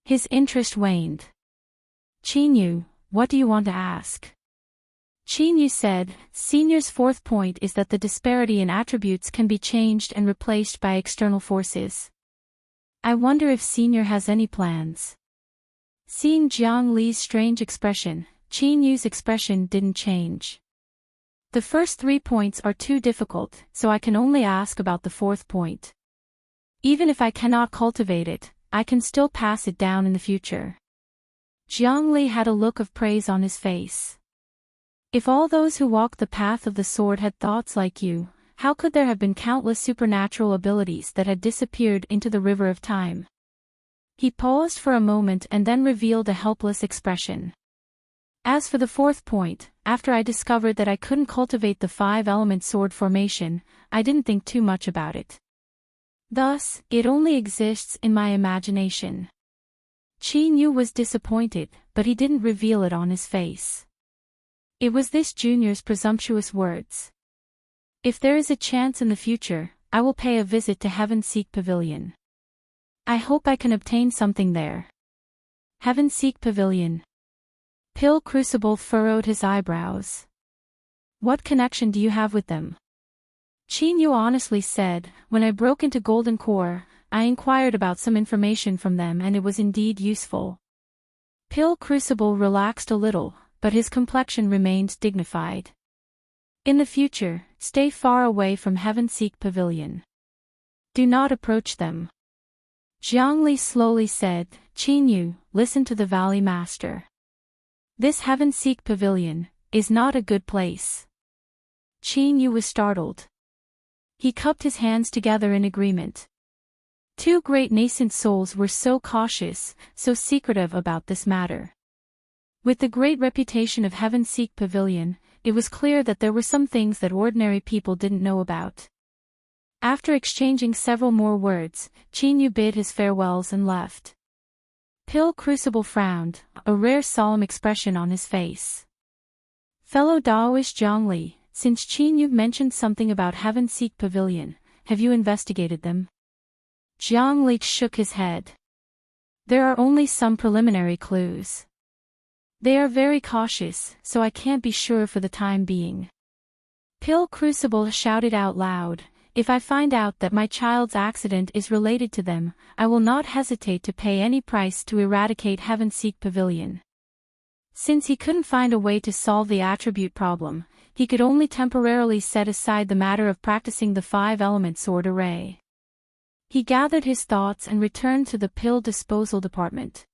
His interest waned. Qin Yu, what do you want to ask? Qin Yu said, Senior's 4th point is that the disparity in attributes can be changed and replaced by external forces. I wonder if Senior has any plans. Seeing Jiang Li's strange expression, Qin Yu's expression didn't change. The first 3 points are too difficult, so I can only ask about the 4th point. Even if I cannot cultivate it, I can still pass it down in the future. Jiang Li had a look of praise on his face. If all those who walked the path of the sword had thoughts like you, how could there have been countless supernatural abilities that had disappeared into the river of time? He paused for a moment and then revealed a helpless expression. As for the 4th point, after I discovered that I couldn't cultivate the 5-element sword formation, I didn't think too much about it. Thus, it only exists in my imagination. Qin Yu was disappointed, but he didn't reveal it on his face. It was this junior's presumptuous words. If there is a chance in the future, I will pay a visit to Heaven Seek Pavilion. I hope I can obtain something there. Heaven Seek Pavilion. Pill Crucible furrowed his eyebrows. What connection do you have with them? Qin Yu honestly said, when I broke into Golden Core, I inquired about some information from them and it was indeed useful. Pill Crucible relaxed a little, but his complexion remained dignified. In the future, stay far away from Heaven-Seek Pavilion. Do not approach them. Zhangli slowly said, Qin Yu, listen to the Valley Master. This Heaven-Seek Pavilion is not a good place. Qin Yu was startled. He cupped his hands together in agreement. Two great nascent souls were so cautious, so secretive about this matter. With the great reputation of Heaven-Seek Pavilion, it was clear that there were some things that ordinary people didn't know about. After exchanging several more words, Qin Yu bid his farewells and left. Pill Crucible frowned, a rare solemn expression on his face. Fellow Daoist Zhangli, since Qin Yu mentioned something about Heaven-Seek Pavilion, have you investigated them? Zhangli shook his head. There are only some preliminary clues. They are very cautious, so I can't be sure for the time being. Pill Crucible shouted out loud, if I find out that my child's accident is related to them, I will not hesitate to pay any price to eradicate Heaven-Seek Pavilion. Since he couldn't find a way to solve the attribute problem, he could only temporarily set aside the matter of practicing the 5-element sword array. He gathered his thoughts and returned to the pill disposal department.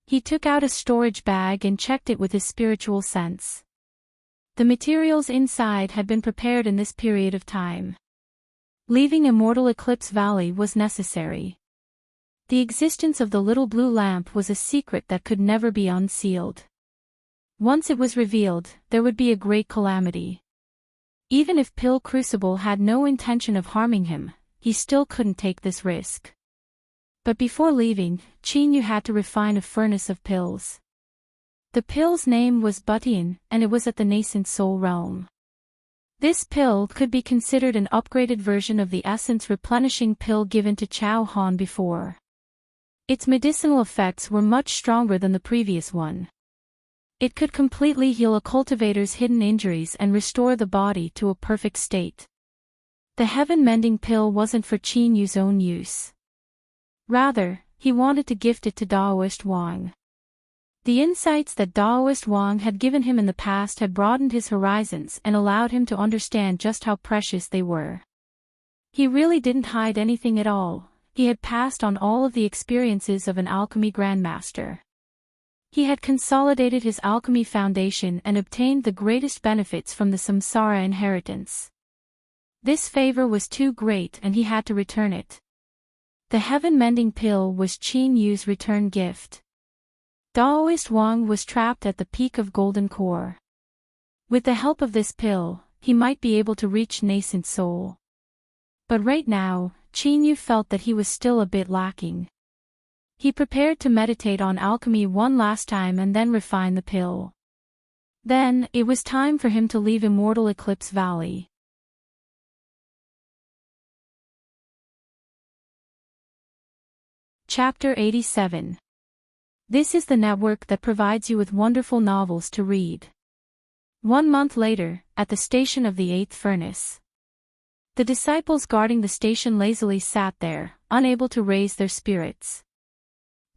He took out a storage bag and checked it with his spiritual sense. The materials inside had been prepared in this period of time. Leaving Immortal Eclipse Valley was necessary. The existence of the little blue lamp was a secret that could never be unsealed. Once it was revealed, there would be a great calamity. Even if Pill Crucible had no intention of harming him, he still couldn't take this risk. But before leaving, Qin Yu had to refine a furnace of pills. The pill's name was Butian, and it was at the nascent soul realm. This pill could be considered an upgraded version of the essence replenishing pill given to Chao Han before. Its medicinal effects were much stronger than the previous one. It could completely heal a cultivator's hidden injuries and restore the body to a perfect state. The heaven-mending pill wasn't for Qin Yu's own use. Rather, he wanted to gift it to Daoist Wang. The insights that Daoist Wang had given him in the past had broadened his horizons and allowed him to understand just how precious they were. He really didn't hide anything at all, he had passed on all of the experiences of an alchemy grandmaster. He had consolidated his alchemy foundation and obtained the greatest benefits from the samsara inheritance. This favor was too great and he had to return it. The heaven-mending pill was Qin Yu's return gift. Daoist Wang was trapped at the peak of Golden Core. With the help of this pill, he might be able to reach nascent soul. But right now, Qin Yu felt that he was still a bit lacking. He prepared to meditate on alchemy one last time and then refine the pill. Then, it was time for him to leave Immortal Eclipse Valley. Chapter 87. This is the network that provides you with wonderful novels to read. 1 month later, at the station of the 8th furnace. The disciples guarding the station lazily sat there, unable to raise their spirits.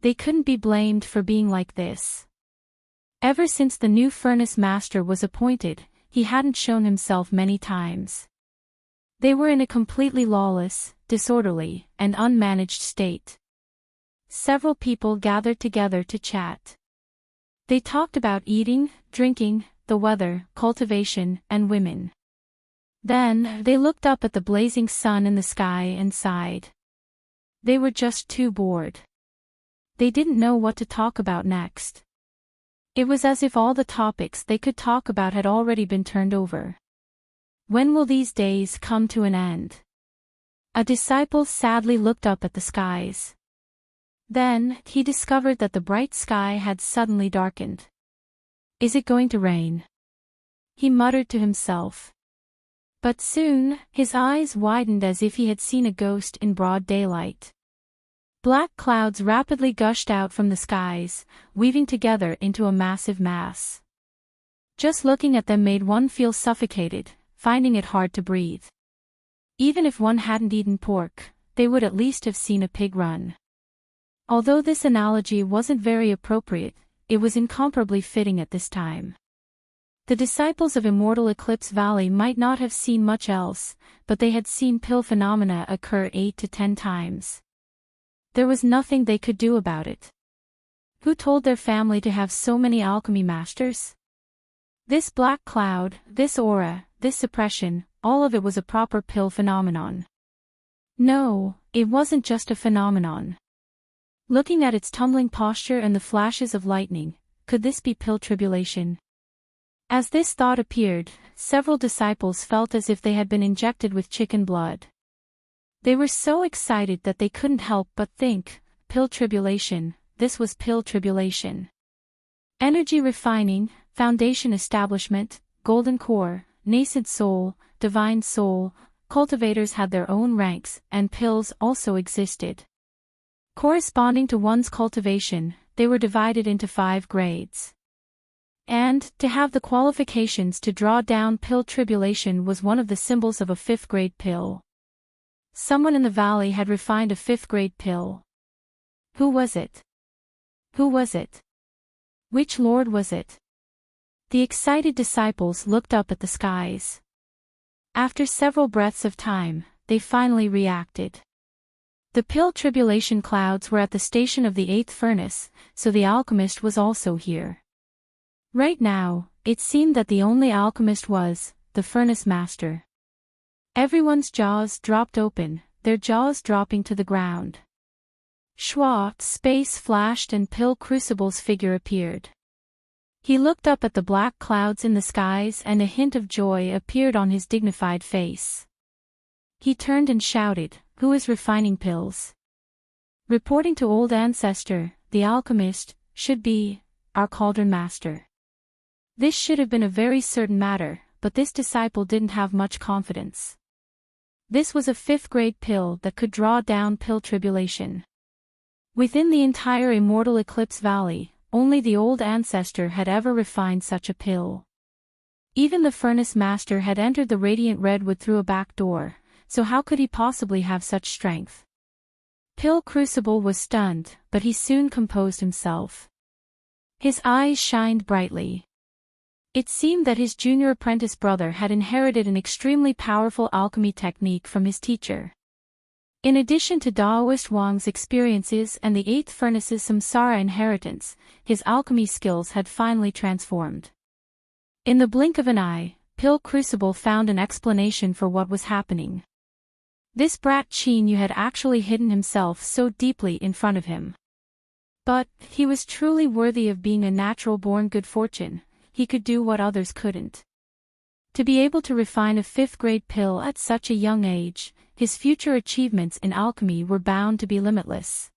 They couldn't be blamed for being like this. Ever since the new furnace master was appointed, he hadn't shown himself many times. They were in a completely lawless, disorderly, and unmanaged state. Several people gathered together to chat. They talked about eating, drinking, the weather, cultivation, and women. Then, they looked up at the blazing sun in the sky and sighed. They were just too bored. They didn't know what to talk about next. It was as if all the topics they could talk about had already been turned over. When will these days come to an end? A disciple sadly looked up at the skies. Then, he discovered that the bright sky had suddenly darkened. Is it going to rain? He muttered to himself. But soon, his eyes widened as if he had seen a ghost in broad daylight. Black clouds rapidly gushed out from the skies, weaving together into a massive mass. Just looking at them made one feel suffocated, finding it hard to breathe. Even if one hadn't eaten pork, they would at least have seen a pig run. Although this analogy wasn't very appropriate, it was incomparably fitting at this time. The disciples of Immortal Eclipse Valley might not have seen much else, but they had seen pill phenomena occur 8 to 10 times. There was nothing they could do about it. Who told their family to have so many alchemy masters? This black cloud, this aura, this suppression, all of it was a proper pill phenomenon. No, it wasn't just a phenomenon. Looking at its tumbling posture and the flashes of lightning, could this be pill tribulation? As this thought appeared, several disciples felt as if they had been injected with chicken blood. They were so excited that they couldn't help but think, pill tribulation, this was pill tribulation. Energy refining, foundation establishment, golden core, nascent soul, divine soul, cultivators had their own ranks, and pills also existed. Corresponding to one's cultivation, they were divided into 5 grades. And, to have the qualifications to draw down pill tribulation was one of the symbols of a 5th grade pill. Someone in the valley had refined a 5th grade pill. Who was it? Who was it? Which lord was it? The excited disciples looked up at the skies. After several breaths of time, they finally reacted. The pill tribulation clouds were at the station of the 8th furnace, so the alchemist was also here. Right now, it seemed that the only alchemist was the furnace master. Everyone's jaws dropped open, their jaws dropping to the ground. Schwa, space flashed and Pill Crucible's figure appeared. He looked up at the black clouds in the skies and a hint of joy appeared on his dignified face. He turned and shouted, "Who is refining pills?" Reporting to Old Ancestor, the alchemist, should be our cauldron master. This should have been a very certain matter, but this disciple didn't have much confidence. This was a 5th grade pill that could draw down pill tribulation. Within the entire Immortal Eclipse Valley, only the Old Ancestor had ever refined such a pill. Even the furnace master had entered the radiant redwood through a back door, so how could he possibly have such strength? Pill Crucible was stunned, but he soon composed himself. His eyes shined brightly. It seemed that his junior apprentice brother had inherited an extremely powerful alchemy technique from his teacher. In addition to Daoist Wang's experiences and the 8th furnace's samsara inheritance, his alchemy skills had finally transformed. In the blink of an eye, Pill Crucible found an explanation for what was happening. This brat Qin Yu had actually hidden himself so deeply in front of him. But, he was truly worthy of being a natural-born good fortune. He could do what others couldn't. To be able to refine a 5th grade pill at such a young age, his future achievements in alchemy were bound to be limitless.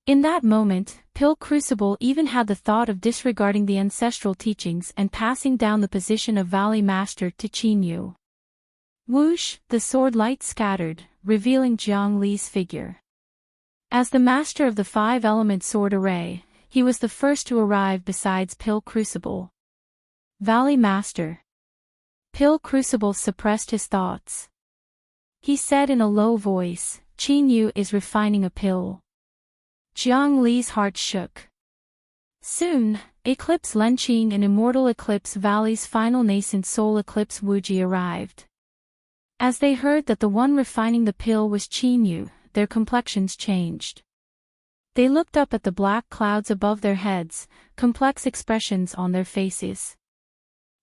In that moment, Pill Crucible even had the thought of disregarding the ancestral teachings and passing down the position of Valley Master to Qin Yu. Whoosh, the sword light scattered, revealing Jiang Li's figure. As the master of the 5-element sword array, he was the first to arrive besides Pill Crucible. Valley Master. Pill Crucible suppressed his thoughts. He said in a low voice, "Qin Yu is refining a pill." Jiang Li's heart shook. Soon, Eclipse Lenqing and Immortal Eclipse Valley's final nascent soul Eclipse Wuji arrived. As they heard that the one refining the pill was Qin Yu, their complexions changed. They looked up at the black clouds above their heads, complex expressions on their faces.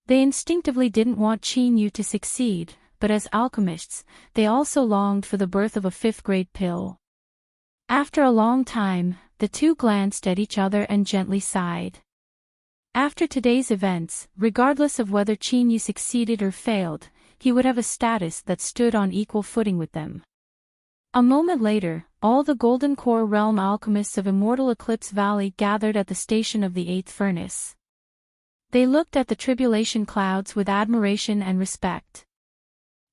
They instinctively didn't want Qin Yu to succeed, but as alchemists, they also longed for the birth of a 5th grade pill. After a long time, the two glanced at each other and gently sighed. After today's events, regardless of whether Qin Yu succeeded or failed, he would have a status that stood on equal footing with them. A moment later, all the Golden Core Realm alchemists of Immortal Eclipse Valley gathered at the station of the 8th furnace. They looked at the tribulation clouds with admiration and respect.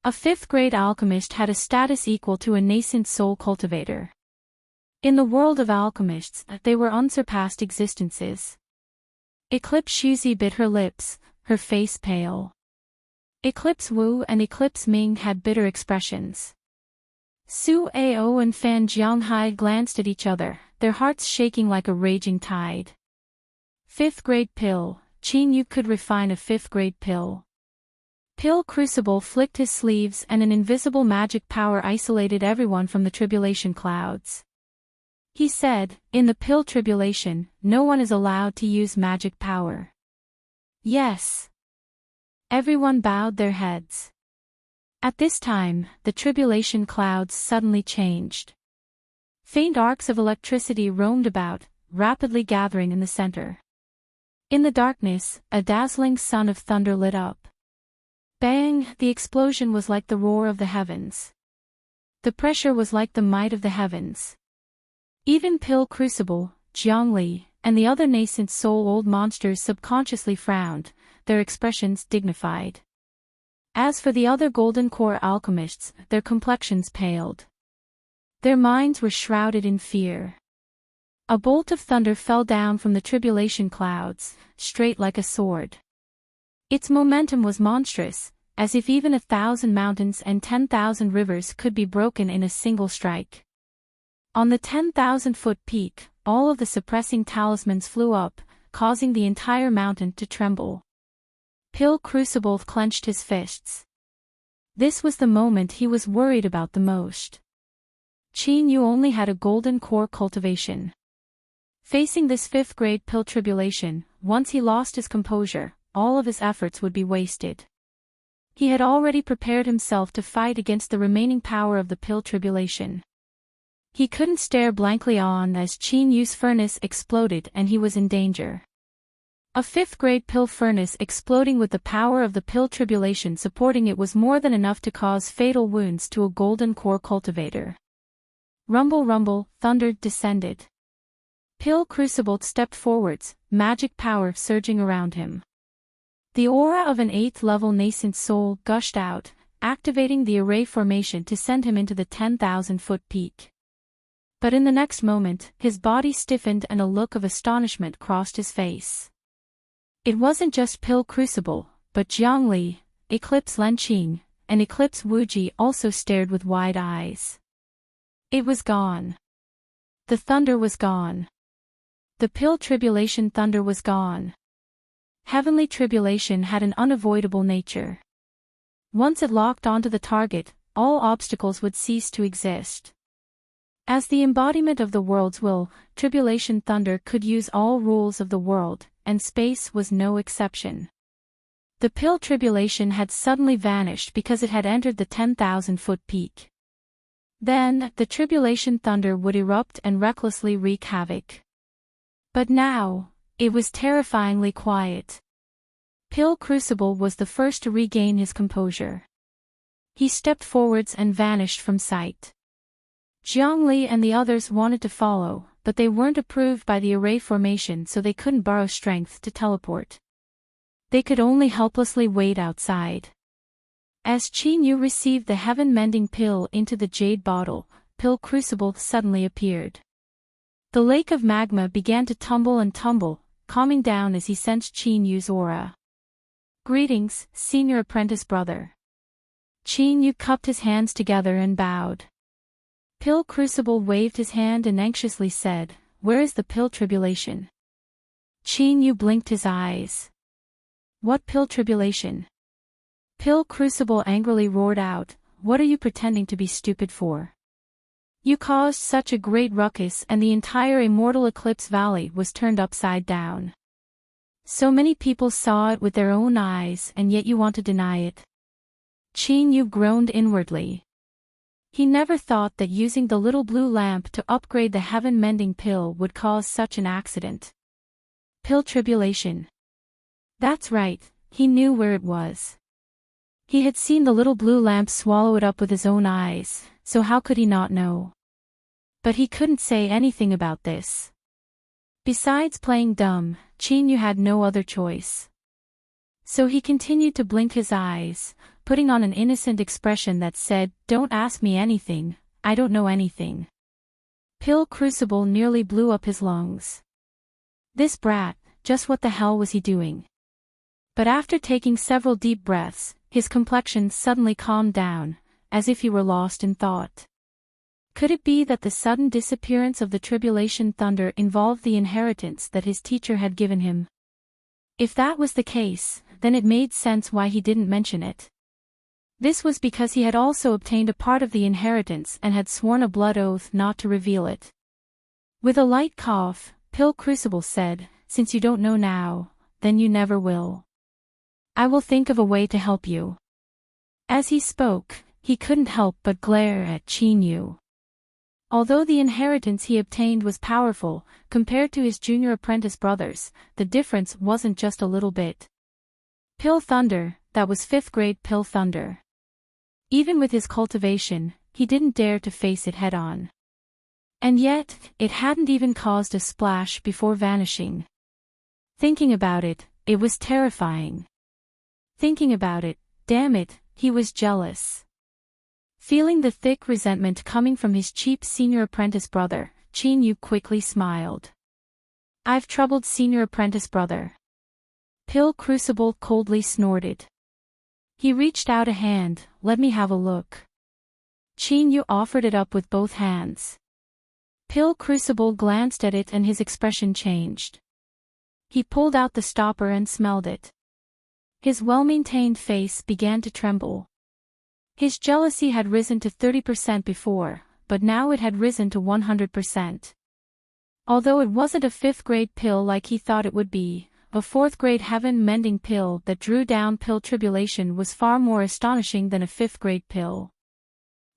A 5th grade alchemist had a status equal to a nascent soul cultivator. In the world of alchemists, they were unsurpassed existences. Eclipse Shuzi bit her lips, her face pale. Eclipse Wu and Eclipse Ming had bitter expressions. Su Ao and Fan Jianghai glanced at each other, their hearts shaking like a raging tide. Fifth-grade pill, Qin Yu could refine a fifth-grade pill. Pill Crucible flicked his sleeves and an invisible magic power isolated everyone from the tribulation clouds. He said, in the pill tribulation, no one is allowed to use magic power. Yes. Everyone bowed their heads. At this time, the tribulation clouds suddenly changed. Faint arcs of electricity roamed about, rapidly gathering in the center. In the darkness, a dazzling sun of thunder lit up. Bang! The explosion was like the roar of the heavens. The pressure was like the might of the heavens. Even Pill Crucible, Jiangli, and the other nascent soul-old monsters subconsciously frowned, their expressions dignified. As for the other Golden Core alchemists, their complexions paled. Their minds were shrouded in fear. A bolt of thunder fell down from the tribulation clouds, straight like a sword. Its momentum was monstrous, as if even 1,000 mountains and 10,000 rivers could be broken in a single strike. On the 10,000-foot peak, all of the suppressing talismans flew up, causing the entire mountain to tremble. Pill Crucible clenched his fists. This was the moment he was worried about the most. Qin Yu only had a golden core cultivation. Facing this fifth-grade pill tribulation, once he lost his composure, all of his efforts would be wasted. He had already prepared himself to fight against the remaining power of the pill tribulation. He couldn't stare blankly on as Qin Yu's furnace exploded and he was in danger. A fifth-grade pill furnace exploding with the power of the pill tribulation supporting it was more than enough to cause fatal wounds to a golden core cultivator. Rumble rumble, thunder descended. Pill Crucible stepped forwards, magic power surging around him. The aura of an 8th-level nascent soul gushed out, activating the array formation to send him into the 10,000-foot peak. But in the next moment, his body stiffened and a look of astonishment crossed his face. It wasn't just Pill Crucible, but Jiangli, Eclipse Lenqing, and Eclipse Wuji also stared with wide eyes. It was gone. The thunder was gone. The pill tribulation thunder was gone. Heavenly tribulation had an unavoidable nature. Once it locked onto the target, all obstacles would cease to exist. As the embodiment of the world's will, tribulation thunder could use all rules of the world, and space was no exception. The pill tribulation had suddenly vanished because it had entered the 10,000-foot peak. Then, the tribulation thunder would erupt and recklessly wreak havoc. But now, it was terrifyingly quiet. Pill Crucible was the first to regain his composure. He stepped forwards and vanished from sight. Jiangli and the others wanted to follow, but they weren't approved by the array formation so they couldn't borrow strength to teleport. They could only helplessly wait outside. As Qin Yu received the heaven-mending pill into the jade bottle, Pill Crucible suddenly appeared. The lake of magma began to tumble and tumble, calming down as he sensed Qin Yu's aura. Greetings, senior apprentice brother. Qin Yu cupped his hands together and bowed. Pill Crucible waved his hand and anxiously said, "Where is the pill tribulation?" Qin Yu blinked his eyes. "What pill tribulation?" Pill Crucible angrily roared out, "What are you pretending to be stupid for? You caused such a great ruckus and the entire Immortal Eclipse Valley was turned upside down. So many people saw it with their own eyes and yet you want to deny it." Qin Yu groaned inwardly. He never thought that using the little blue lamp to upgrade the heaven-mending pill would cause such an accident. Pill tribulation. That's right, he knew where it was. He had seen the little blue lamp swallow it up with his own eyes, so how could he not know? But he couldn't say anything about this. Besides playing dumb, Qin Yu had no other choice. So he continued to blink his eyes, putting on an innocent expression that said, "Don't ask me anything, I don't know anything." Pill Crucible nearly blew up his lungs. This brat, just what the hell was he doing? But after taking several deep breaths, his complexion suddenly calmed down, as if he were lost in thought. Could it be that the sudden disappearance of the tribulation thunder involved the inheritance that his teacher had given him? If that was the case, then it made sense why he didn't mention it. This was because he had also obtained a part of the inheritance and had sworn a blood oath not to reveal it. With a light cough, Pill Crucible said, "Since you don't know now, then you never will. I will think of a way to help you." As he spoke, he couldn't help but glare at Qin Yu. Although the inheritance he obtained was powerful, compared to his junior apprentice brothers, the difference wasn't just a little bit. Pill Thunder, that was 5th grade Pill Thunder. Even with his cultivation, he didn't dare to face it head-on. And yet, it hadn't even caused a splash before vanishing. Thinking about it, it was terrifying. Thinking about it, damn it, he was jealous. Feeling the thick resentment coming from his cheap senior apprentice brother, Qin Yu quickly smiled. "I've troubled senior apprentice brother." Pill Crucible coldly snorted. He reached out a hand. "Let me have a look." Qin Yu offered it up with both hands. Pill Crucible glanced at it and his expression changed. He pulled out the stopper and smelled it. His well-maintained face began to tremble. His jealousy had risen to 30% before, but now it had risen to 100%. Although it wasn't a 5th grade pill like he thought it would be, a 4th grade heaven-mending pill that drew down pill tribulation was far more astonishing than a 5th grade pill.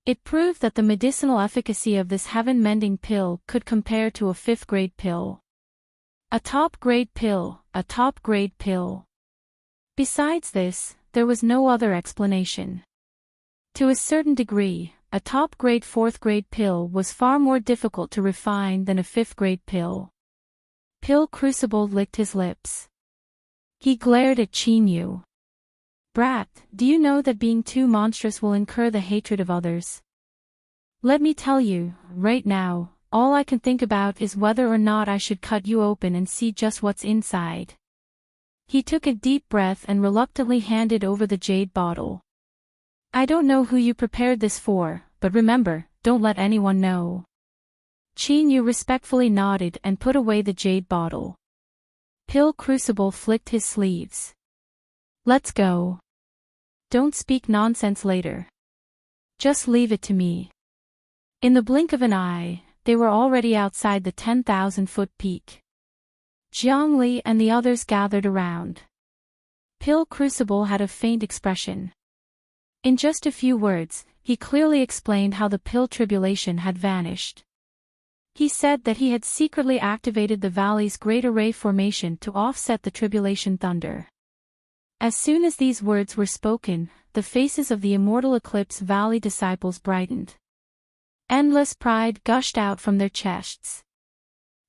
It proved that the medicinal efficacy of this heaven-mending pill could compare to a 5th grade pill. A top-grade pill, a top-grade pill. Besides this, there was no other explanation. To a certain degree, a top-grade 4th grade pill was far more difficult to refine than a 5th grade pill. Pill Crucible licked his lips. He glared at Qin Yu. "Brat, do you know that being too monstrous will incur the hatred of others? Let me tell you, right now, all I can think about is whether or not I should cut you open and see just what's inside." He took a deep breath and reluctantly handed over the jade bottle. "I don't know who you prepared this for, but remember, don't let anyone know." Qin Yu respectfully nodded and put away the jade bottle. Pill Crucible flicked his sleeves. "Let's go. Don't speak nonsense later. Just leave it to me." In the blink of an eye, they were already outside the 10,000-foot peak. Zhongli and the others gathered around. Pill Crucible had a faint expression. In just a few words, he clearly explained how the pill tribulation had vanished. He said that he had secretly activated the valley's Great Array formation to offset the tribulation thunder. As soon as these words were spoken, the faces of the Immortal Eclipse Valley disciples brightened. Endless pride gushed out from their chests.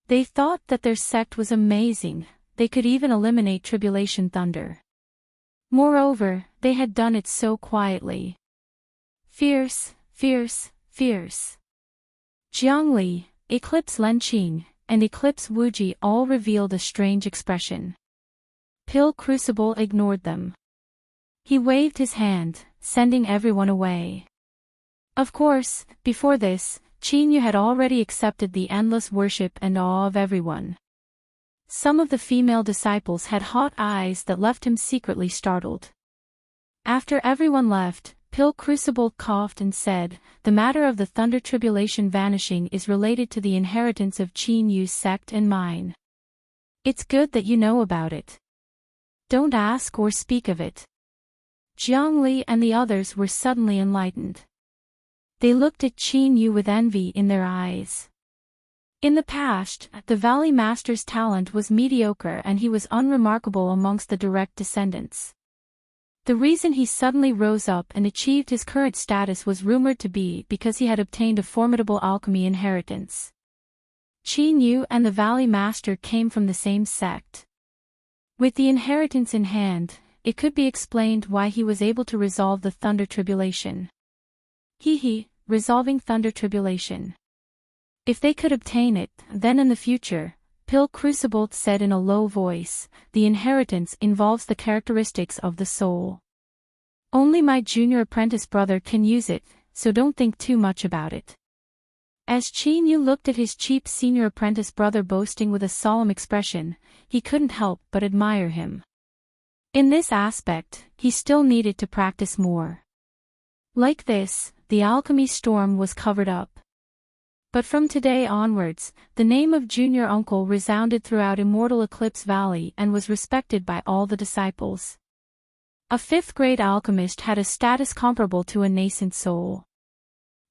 They thought that their sect was amazing, they could even eliminate tribulation thunder. Moreover, they had done it so quietly. Fierce, fierce, fierce. Zhongli, Eclipse Lenqing, and Eclipse Wuji all revealed a strange expression. Pill Crucible ignored them. He waved his hand, sending everyone away. Of course, before this, Qin Yu had already accepted the endless worship and awe of everyone. Some of the female disciples had hot eyes that left him secretly startled. After everyone left, Pill Crucible coughed and said, "The matter of the thunder tribulation vanishing is related to the inheritance of Qin Yu's sect and mine. It's good that you know about it. Don't ask or speak of it." Zhongli and the others were suddenly enlightened. They looked at Qin Yu with envy in their eyes. In the past, the Valley Master's talent was mediocre and he was unremarkable amongst the direct descendants. The reason he suddenly rose up and achieved his current status was rumored to be because he had obtained a formidable alchemy inheritance. Qin Yu and the Valley Master came from the same sect. With the inheritance in hand, it could be explained why he was able to resolve the thunder tribulation. Resolving thunder tribulation. If they could obtain it, then in the future, Pill Crucible said in a low voice, the inheritance involves the characteristics of the soul. Only my junior apprentice brother can use it, so don't think too much about it. As Qin Yu looked at his cheap senior apprentice brother boasting with a solemn expression, he couldn't help but admire him. In this aspect, he still needed to practice more. Like this, the alchemy storm was covered up. But from today onwards, the name of Junior Uncle resounded throughout Immortal Eclipse Valley and was respected by all the disciples. A fifth-grade alchemist had a status comparable to a nascent soul.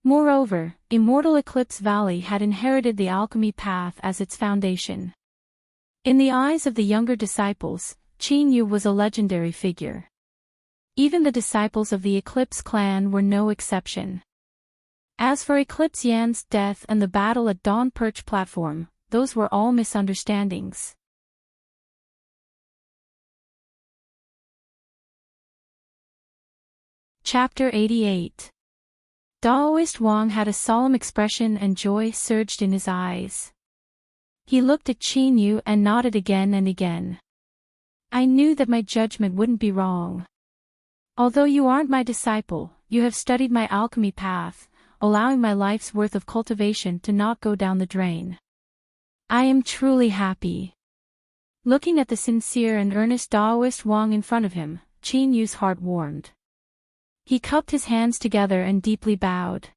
Moreover, Immortal Eclipse Valley had inherited the alchemy path as its foundation. In the eyes of the younger disciples, Qin Yu was a legendary figure. Even the disciples of the Eclipse clan were no exception. As for Eclipse Yan's death and the battle at Dawn Perch platform, those were all misunderstandings. Chapter 88. Daoist Wang had a solemn expression and joy surged in his eyes. He looked at Qin Yu and nodded again and again. I knew that my judgment wouldn't be wrong. Although you aren't my disciple, you have studied my alchemy path, allowing my life's worth of cultivation to not go down the drain. I am truly happy. Looking at the sincere and earnest Daoist Wang in front of him, Qin Yu's heart warmed. He cupped his hands together and deeply bowed.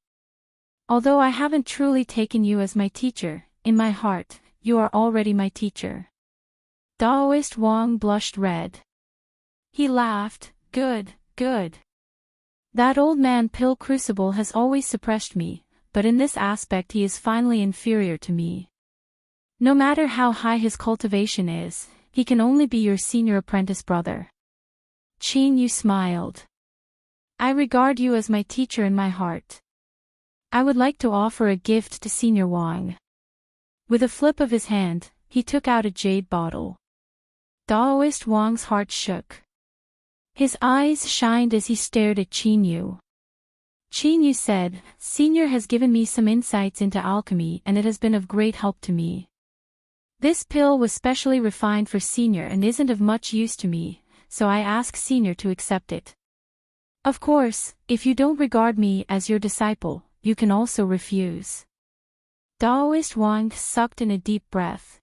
Although I haven't truly taken you as my teacher, in my heart, you are already my teacher. Daoist Wang blushed red. He laughed, good, good. That old man Pill Crucible has always suppressed me, but in this aspect he is finally inferior to me. No matter how high his cultivation is, he can only be your senior apprentice brother. Qin Yu smiled. I regard you as my teacher in my heart. I would like to offer a gift to Senior Wang. With a flip of his hand, he took out a jade bottle. Daoist Wang's heart shook. His eyes shined as he stared at Qin Yu. Qin Yu said, Senior has given me some insights into alchemy and it has been of great help to me. This pill was specially refined for Senior and isn't of much use to me, so I ask Senior to accept it. Of course, if you don't regard me as your disciple, you can also refuse. Daoist Wang sucked in a deep breath.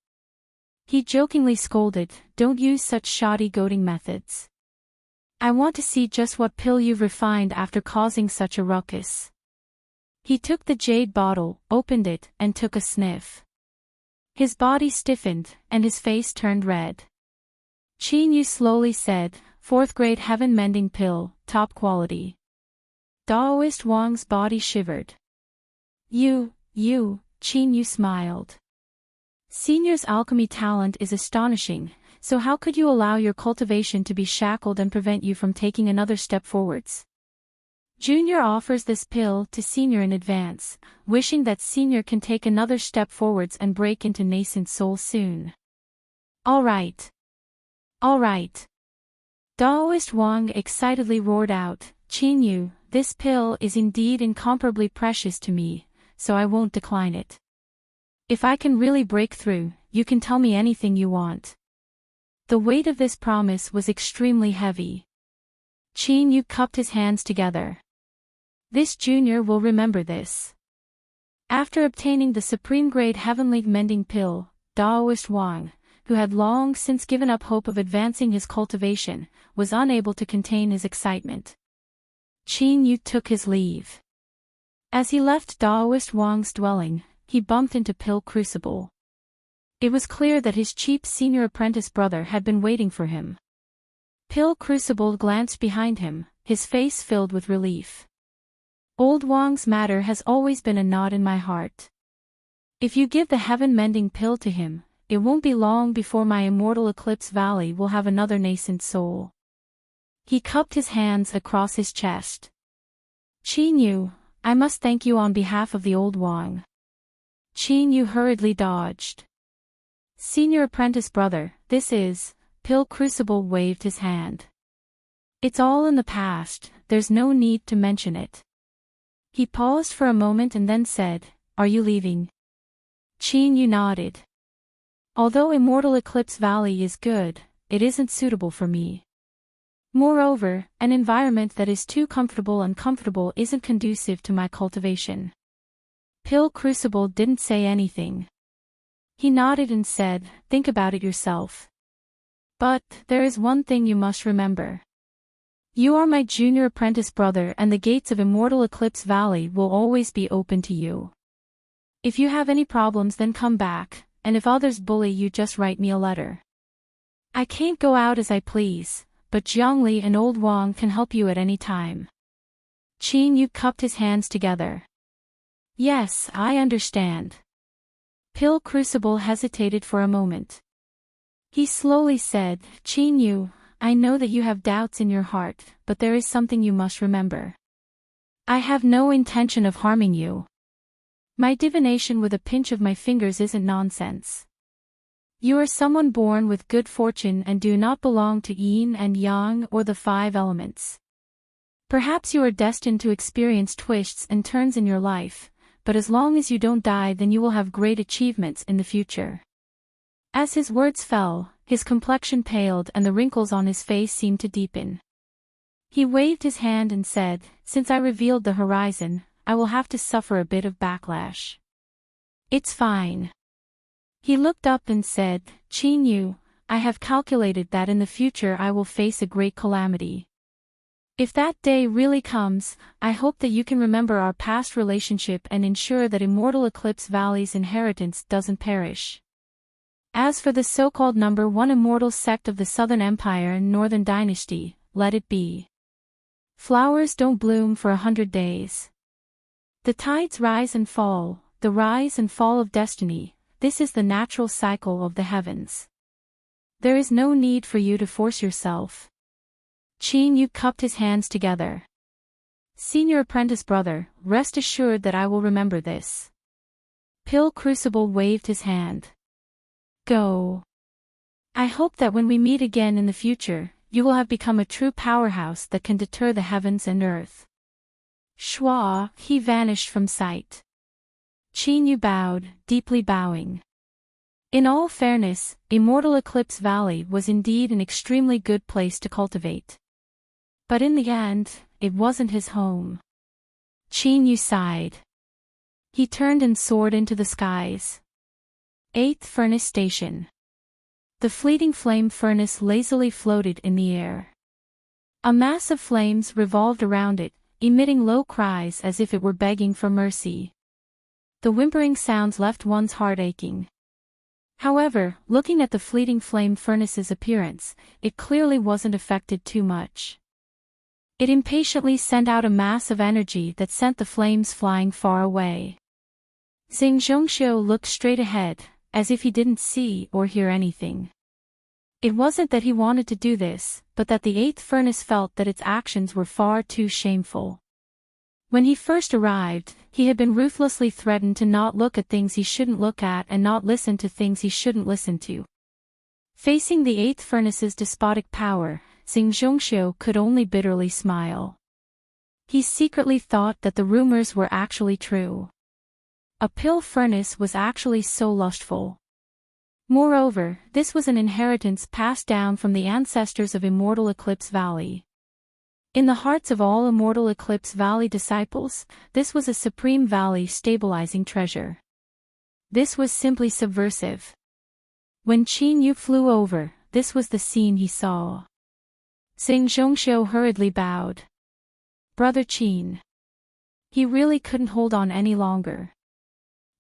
He jokingly scolded, don't use such shoddy goading methods. I want to see just what pill you've refined after causing such a ruckus. He took the jade bottle, opened it, and took a sniff. His body stiffened, and his face turned red. Qin Yu slowly said, 4th grade heaven mending pill, top quality. Daoist Wang's body shivered. You, Qin Yu smiled. Senior's alchemy talent is astonishing, so how could you allow your cultivation to be shackled and prevent you from taking another step forwards? Junior offers this pill to Senior in advance, wishing that Senior can take another step forwards and break into nascent soul soon. All right. Daoist Wang excitedly roared out, Qin Yu, this pill is indeed incomparably precious to me, so I won't decline it. If I can really break through, you can tell me anything you want. The weight of this promise was extremely heavy. Qin Yu cupped his hands together. This junior will remember this. After obtaining the supreme grade heavenly mending pill, Daoist Wang, who had long since given up hope of advancing his cultivation, was unable to contain his excitement. Qin Yu took his leave. As he left Daoist Wang's dwelling, he bumped into Pill Crucible. It was clear that his cheap senior apprentice brother had been waiting for him. Pill Crucible glanced behind him, his face filled with relief. Old Wang's matter has always been a knot in my heart. If you give the heaven-mending pill to him, it won't be long before my immortal Eclipse Valley will have another nascent soul. He cupped his hands across his chest. Qin Yu, I must thank you on behalf of the old Wang. Qin Yu hurriedly dodged. Senior apprentice brother, this is, Pill Crucible waved his hand. It's all in the past, there's no need to mention it. He paused for a moment and then said, are you leaving? Qin Yu nodded. Although Immortal Eclipse Valley is good, it isn't suitable for me. Moreover, an environment that is too uncomfortable isn't conducive to my cultivation. Pill Crucible didn't say anything. He nodded and said, think about it yourself. But, there is one thing you must remember. You are my junior apprentice brother and the gates of Immortal Eclipse Valley will always be open to you. If you have any problems then come back, and if others bully you just write me a letter. I can't go out as I please, but Zhongli and Old Wang can help you at any time. Qin Yu cupped his hands together. Yes, I understand. Pill Crucible hesitated for a moment. He slowly said, Qin Yu, I know that you have doubts in your heart, but there is something you must remember. I have no intention of harming you. My divination with a pinch of my fingers isn't nonsense. You are someone born with good fortune and do not belong to yin and yang or the 5 elements. Perhaps you are destined to experience twists and turns in your life, but as long as you don't die then you will have great achievements in the future. As his words fell, his complexion paled and the wrinkles on his face seemed to deepen. He waved his hand and said, since I revealed the horizon, I will have to suffer a bit of backlash. It's fine. He looked up and said, Qin Yu, I have calculated that in the future I will face a great calamity. If that day really comes, I hope that you can remember our past relationship and ensure that Immortal Eclipse Valley's inheritance doesn't perish. As for the so-called number 1 immortal sect of the Southern Empire and Northern Dynasty, let it be. Flowers don't bloom for 100 days. The tides rise and fall, the rise and fall of destiny, this is the natural cycle of the heavens. There is no need for you to force yourself. Qin Yu cupped his hands together. Senior apprentice brother, rest assured that I will remember this. Pill Crucible waved his hand. Go. I hope that when we meet again in the future, you will have become a true powerhouse that can deter the heavens and earth. Schwa, he vanished from sight. Qin Yu bowed, deeply bowing. In all fairness, Immortal Eclipse Valley was indeed an extremely good place to cultivate. But in the end, it wasn't his home. Qin Yu sighed. He turned and soared into the skies. 8th Furnace Station. The fleeting flame furnace lazily floated in the air. A mass of flames revolved around it, emitting low cries as if it were begging for mercy. The whimpering sounds left one's heart aching. However, looking at the fleeting flame furnace's appearance, it clearly wasn't affected too much. It impatiently sent out a mass of energy that sent the flames flying far away. Xing Zhongxiu looked straight ahead, as if he didn't see or hear anything. It wasn't that he wanted to do this, but that the 8th furnace felt that its actions were far too shameful. When he first arrived, he had been ruthlessly threatened to not look at things he shouldn't look at and not listen to things he shouldn't listen to. Facing the 8th furnace's despotic power, Xing Zhongxiu could only bitterly smile. He secretly thought that the rumors were actually true. A pill furnace was actually so lustful. Moreover, this was an inheritance passed down from the ancestors of Immortal Eclipse Valley. In the hearts of all Immortal Eclipse Valley disciples, this was a supreme valley stabilizing treasure. This was simply subversive. When Qin Yu flew over, this was the scene he saw. Xing Zhongxiu hurriedly bowed. Brother Qin. He really couldn't hold on any longer.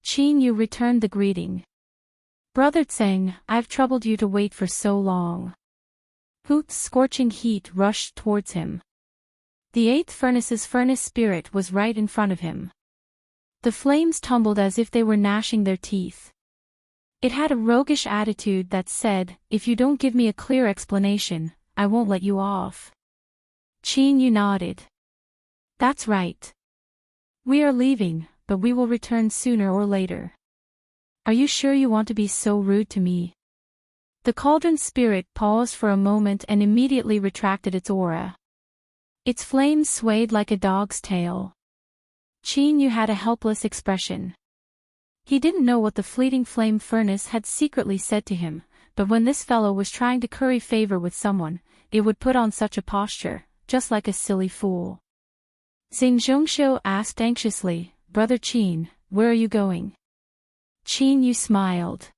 Qin Yu returned the greeting. Brother Tseng, I've troubled you to wait for so long. Hoot's scorching heat rushed towards him. The 8th furnace's furnace spirit was right in front of him. The flames tumbled as if they were gnashing their teeth. It had a roguish attitude that said, if you don't give me a clear explanation, I won't let you off. Qin Yu nodded. That's right. We are leaving, but we will return sooner or later. Are you sure you want to be so rude to me? The cauldron spirit paused for a moment and immediately retracted its aura. Its flames swayed like a dog's tail. Qin Yu had a helpless expression. He didn't know what the fleeting flame furnace had secretly said to him, but when this fellow was trying to curry favor with someone, it would put on such a posture, just like a silly fool. Xing Zhongxiu asked anxiously, Brother Qin, where are you going? Qin Yu smiled.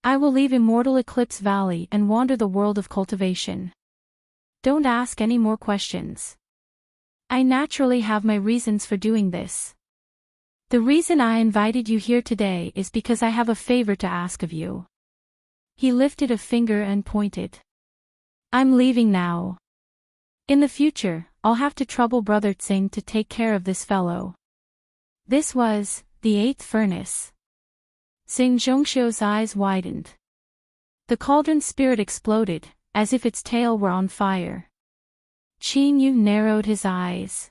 I will leave Immortal Eclipse Valley and wander the world of cultivation. Don't ask any more questions. I naturally have my reasons for doing this. The reason I invited you here today is because I have a favor to ask of you. He lifted a finger and pointed. I'm leaving now. In the future, I'll have to trouble Brother Tsing to take care of this fellow. This was the 8th furnace. Xing Zhongxiu's eyes widened. The cauldron spirit exploded, as if its tail were on fire. Qin Yu narrowed his eyes.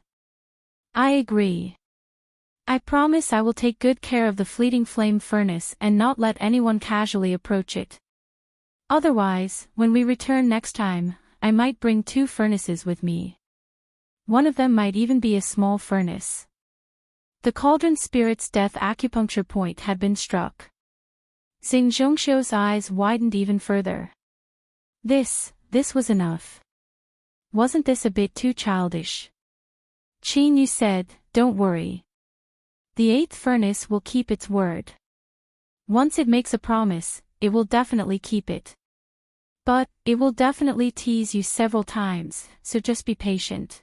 I agree. I promise I will take good care of the fleeting flame furnace and not let anyone casually approach it. Otherwise, when we return next time, I might bring 2 furnaces with me. One of them might even be a small furnace. The cauldron spirit's death acupuncture point had been struck. Xing Zhongxiu's eyes widened even further. This was enough. Wasn't this a bit too childish? Qin Yu said, Don't worry. The 8th furnace will keep its word. Once it makes a promise, it will definitely keep it. But, it will definitely tease you several times, so just be patient.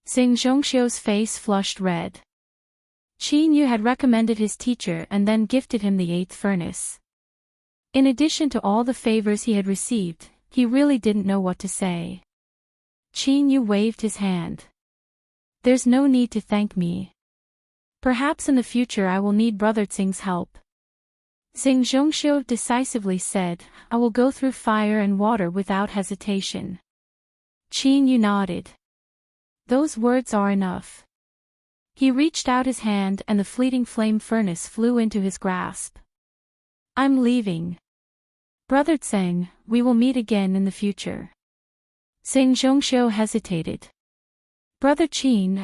Xing Zhongxiu's face flushed red. Qin Yu had recommended his teacher and then gifted him the 8th furnace. In addition to all the favors he had received, he really didn't know what to say. Qin Yu waved his hand. There's no need to thank me. Perhaps in the future I will need Brother Tsing's help. Xing Zhongxiu decisively said, I will go through fire and water without hesitation. Qin Yu nodded. Those words are enough. He reached out his hand and the fleeting flame furnace flew into his grasp. I'm leaving. Brother Tseng, we will meet again in the future. Xing Zhongxiu hesitated. Brother Qin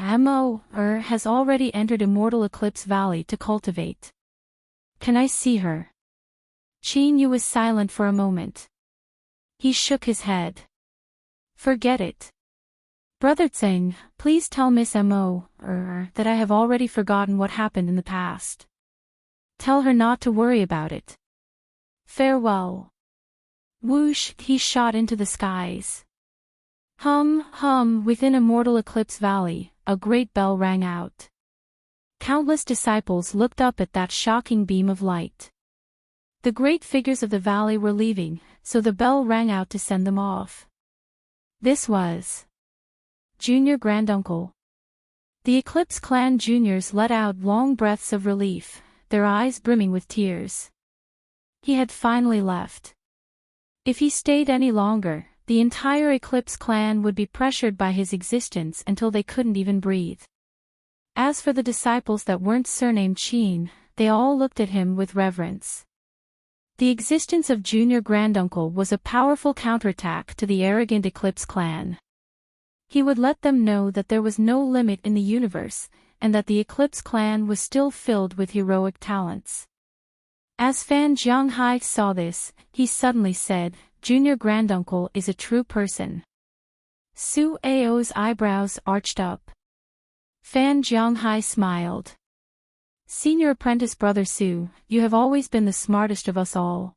has already entered Immortal Eclipse Valley to cultivate. Can I see her? Qin Yu was silent for a moment. He shook his head. Forget it. Brother Tseng, please tell Miss Mo that I have already forgotten what happened in the past. Tell her not to worry about it. Farewell. Whoosh, he shot into the skies. Within Immortal Eclipse Valley, a great bell rang out. Countless disciples looked up at that shocking beam of light. The great figures of the valley were leaving, so the bell rang out to send them off. This was Junior Granduncle. The Eclipse Clan juniors let out long breaths of relief, their eyes brimming with tears. He had finally left. If he stayed any longer, the entire Eclipse Clan would be pressured by his existence until they couldn't even breathe. As for the disciples that weren't surnamed Qin, they all looked at him with reverence. The existence of Junior Granduncle was a powerful counterattack to the arrogant Eclipse Clan. He would let them know that there was no limit in the universe, and that the Eclipse Clan was still filled with heroic talents. As Fan Jianghai saw this, he suddenly said, Junior Granduncle is a true person. Su Ao's eyebrows arched up. Fan Jianghai smiled. Senior apprentice Brother Su, you have always been the smartest of us all.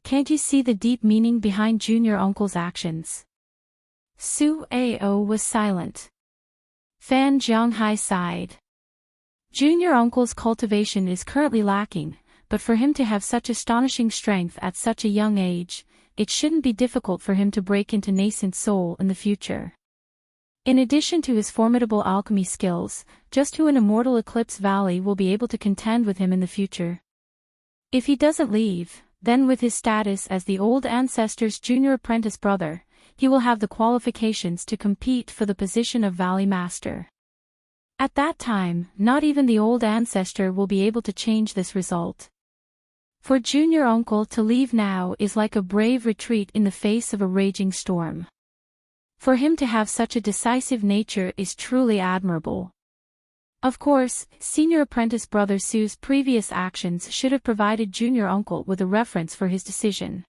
Can't you see the deep meaning behind Junior Uncle's actions? Su Ao was silent. Fan Jianghai sighed. Junior Uncle's cultivation is currently lacking, but for him to have such astonishing strength at such a young age, it shouldn't be difficult for him to break into nascent soul in the future. In addition to his formidable alchemy skills, just who in Immortal Eclipse Valley will be able to contend with him in the future? If he doesn't leave, then with his status as the old ancestor's junior apprentice brother, he will have the qualifications to compete for the position of Valley Master. At that time, not even the old ancestor will be able to change this result. For Junior Uncle to leave now is like a brave retreat in the face of a raging storm. For him to have such a decisive nature is truly admirable. Of course, senior apprentice brother Su's previous actions should have provided junior uncle with a reference for his decision.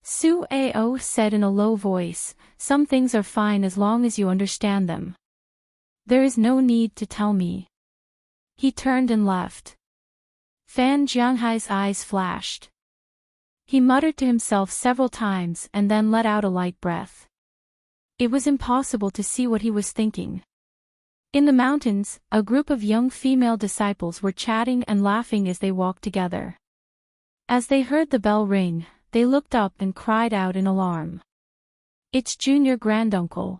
Su Ao said in a low voice, "Some things are fine as long as you understand them. There is no need to tell me." He turned and left. Fan Jianghai's eyes flashed. He muttered to himself several times and then let out a light breath. It was impossible to see what he was thinking. In the mountains, a group of young female disciples were chatting and laughing as they walked together. As they heard the bell ring, they looked up and cried out in alarm. "It's junior granduncle."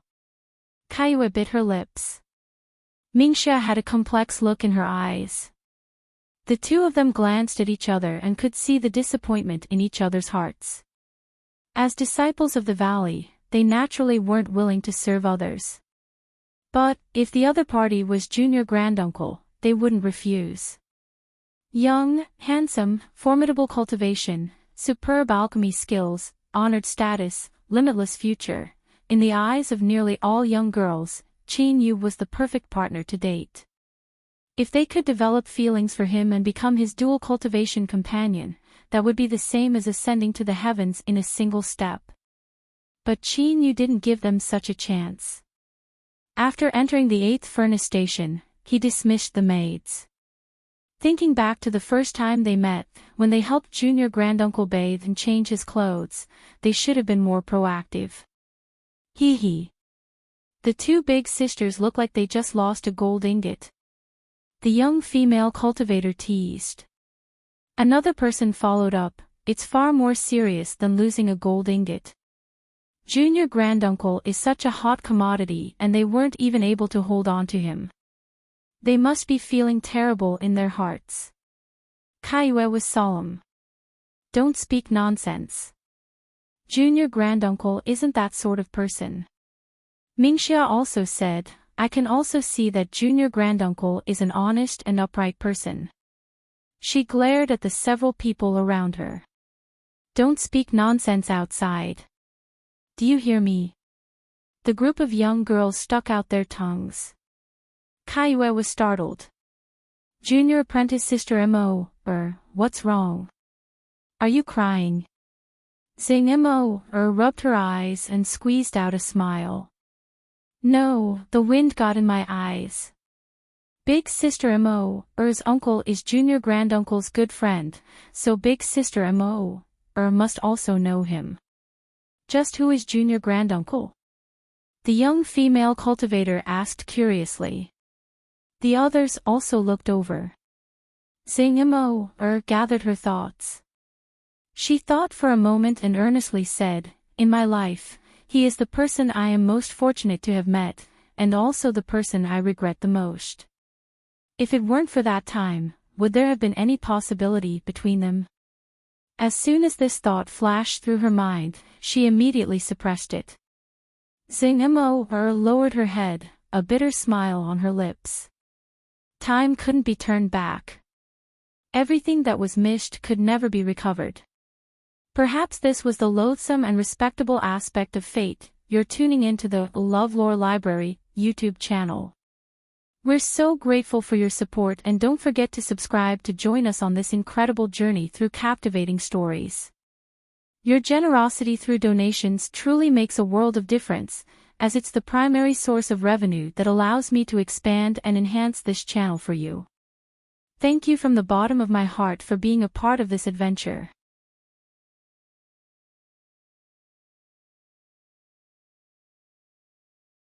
Kaiyue bit her lips. Mingxia had a complex look in her eyes. The two of them glanced at each other and could see the disappointment in each other's hearts. As disciples of the valley, they naturally weren't willing to serve others. But, if the other party was junior granduncle, they wouldn't refuse. Young, handsome, formidable cultivation, superb alchemy skills, honored status, limitless future. In the eyes of nearly all young girls, Qin Yu was the perfect partner to date. If they could develop feelings for him and become his dual cultivation companion, that would be the same as ascending to the heavens in a single step. But Qin Yu didn't give them such a chance. After entering the 8th furnace station, he dismissed the maids. Thinking back to the first time they met, when they helped junior granduncle bathe and change his clothes, they should have been more proactive. Hee. The two big sisters look like they just lost a gold ingot. The young female cultivator teased. Another person followed up, "It's far more serious than losing a gold ingot. Junior granduncle is such a hot commodity and they weren't even able to hold on to him. They must be feeling terrible in their hearts." Kaiyue was solemn. "Don't speak nonsense. Junior granduncle isn't that sort of person." Mingxia also said, "I can also see that junior granduncle is an honest and upright person." She glared at the several people around her. "Don't speak nonsense outside. Do you hear me?" The group of young girls stuck out their tongues. Kaiyue was startled. "Junior apprentice sister Mo, what's wrong? Are you crying?" Xing Mo, rubbed her eyes and squeezed out a smile. "No, the wind got in my eyes. Big sister Mo's uncle is junior granduncle's good friend, so big sister Mo, must also know him." "Just who is junior granduncle?" the young female cultivator asked curiously. The others also looked over. Xing Mo, gathered her thoughts. She thought for a moment and earnestly said, "In my life, he is the person I am most fortunate to have met, and also the person I regret the most. If it weren't for that time, would there have been any possibility between them?" As soon as this thought flashed through her mind, she immediately suppressed it. Xing Mo lowered her head, a bitter smile on her lips. Time couldn't be turned back. Everything that was missed could never be recovered. Perhaps this was the loathsome and respectable aspect of fate. You're tuning into the LoveLore Library YouTube channel. We're so grateful for your support, and don't forget to subscribe to join us on this incredible journey through captivating stories. Your generosity through donations truly makes a world of difference, as it's the primary source of revenue that allows me to expand and enhance this channel for you. Thank you from the bottom of my heart for being a part of this adventure.